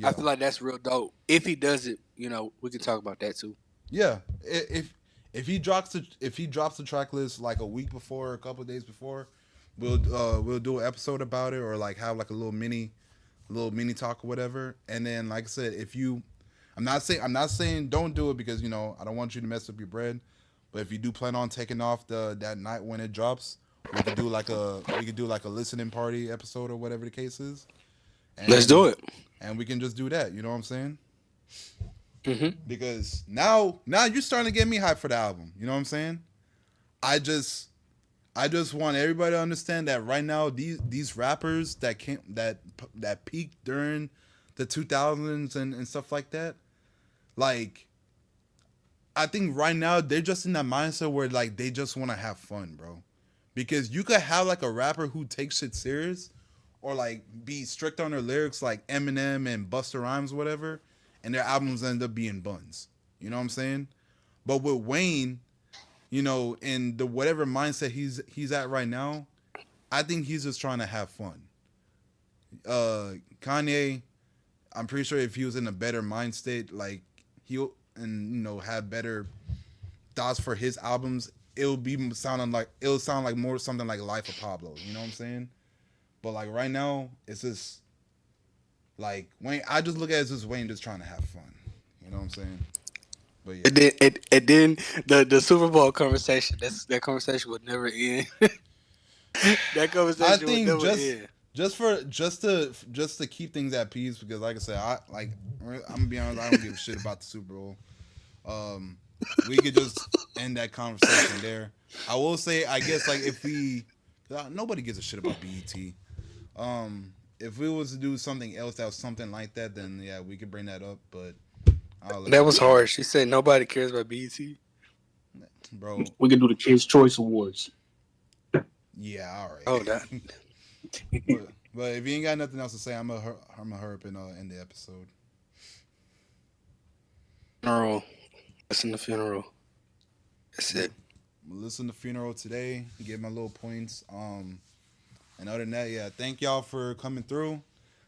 I feel like that's real dope. If he does it, we can talk about that too.
Yeah. If he drops the track list like a week before, a couple of days before, we'll do an episode about it, or like have like a little mini talk or whatever. And then like I said, I'm not saying don't do it because I don't want you to mess up your bread. But if you do plan on taking off that night when it drops, we could do like a listening party episode or whatever the case is. And,
let's do it.
And we can just do that. You know what I'm saying?
Mm-hmm.
Because now you're starting to get me hyped for the album. You know what I'm saying? I just want everybody to understand that right now these rappers that peaked during the 2000s and stuff like that, like I think right now they're just in that mindset where like they just want to have fun, bro. Because you could have like a rapper who takes shit serious or like be strict on their lyrics like Eminem and Busta Rhymes or whatever, and their albums end up being buns. You know what I'm saying? But with Wayne, in the whatever mindset he's at right now, I think he's just trying to have fun. Kanye, I'm pretty sure if he was in a better mind state, like he'll have better thoughts for his albums, it'll sound like more something like Life of Pablo. You know what I'm saying? But like right now, it's just like Wayne. I just look at it as just Wayne just trying to have fun. You know what I'm saying? But yeah.
And then the Super Bowl conversation. That conversation would never end. That conversation would never end.
Just to keep things at peace, because like I said, I'm gonna be honest, I don't give a shit about the Super Bowl. We could just end that conversation there. I will say, I guess like if nobody gives a shit about BET. If we was to do something else that was something like that, then yeah, we could bring that up. But
that was hard. She said nobody cares about BET.
Bro,
we can do the Kids' Choice Awards.
Yeah, all right.
Oh, that.
But if you ain't got nothing else to say, I'm gonna hurry up and end the episode.
Funeral. Listen to Funeral. That's it.
Listen to Funeral today. Get my little points. And other than that, yeah, thank y'all for coming through.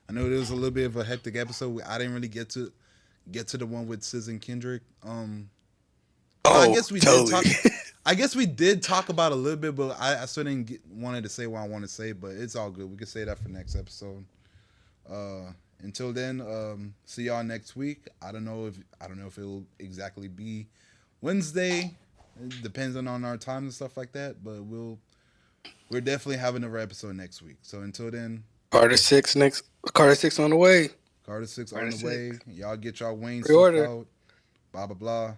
I know it was a little bit of a hectic episode. I didn't really get to the one with SZA and Kendrick. I guess we did talk. I guess we did talk about a little bit, but I still didn't wanted to say what I want to say. But it's all good. We can say that for next episode. Until then, see y'all next week. I don't know if it'll exactly be Wednesday. It depends on our time and stuff like that. But we're definitely having another episode next week. So until then,
Carter 6 on the way.
Carter 6 on the way. Y'all get y'all Wayne stuff
Pre-order.
out. Blah blah blah.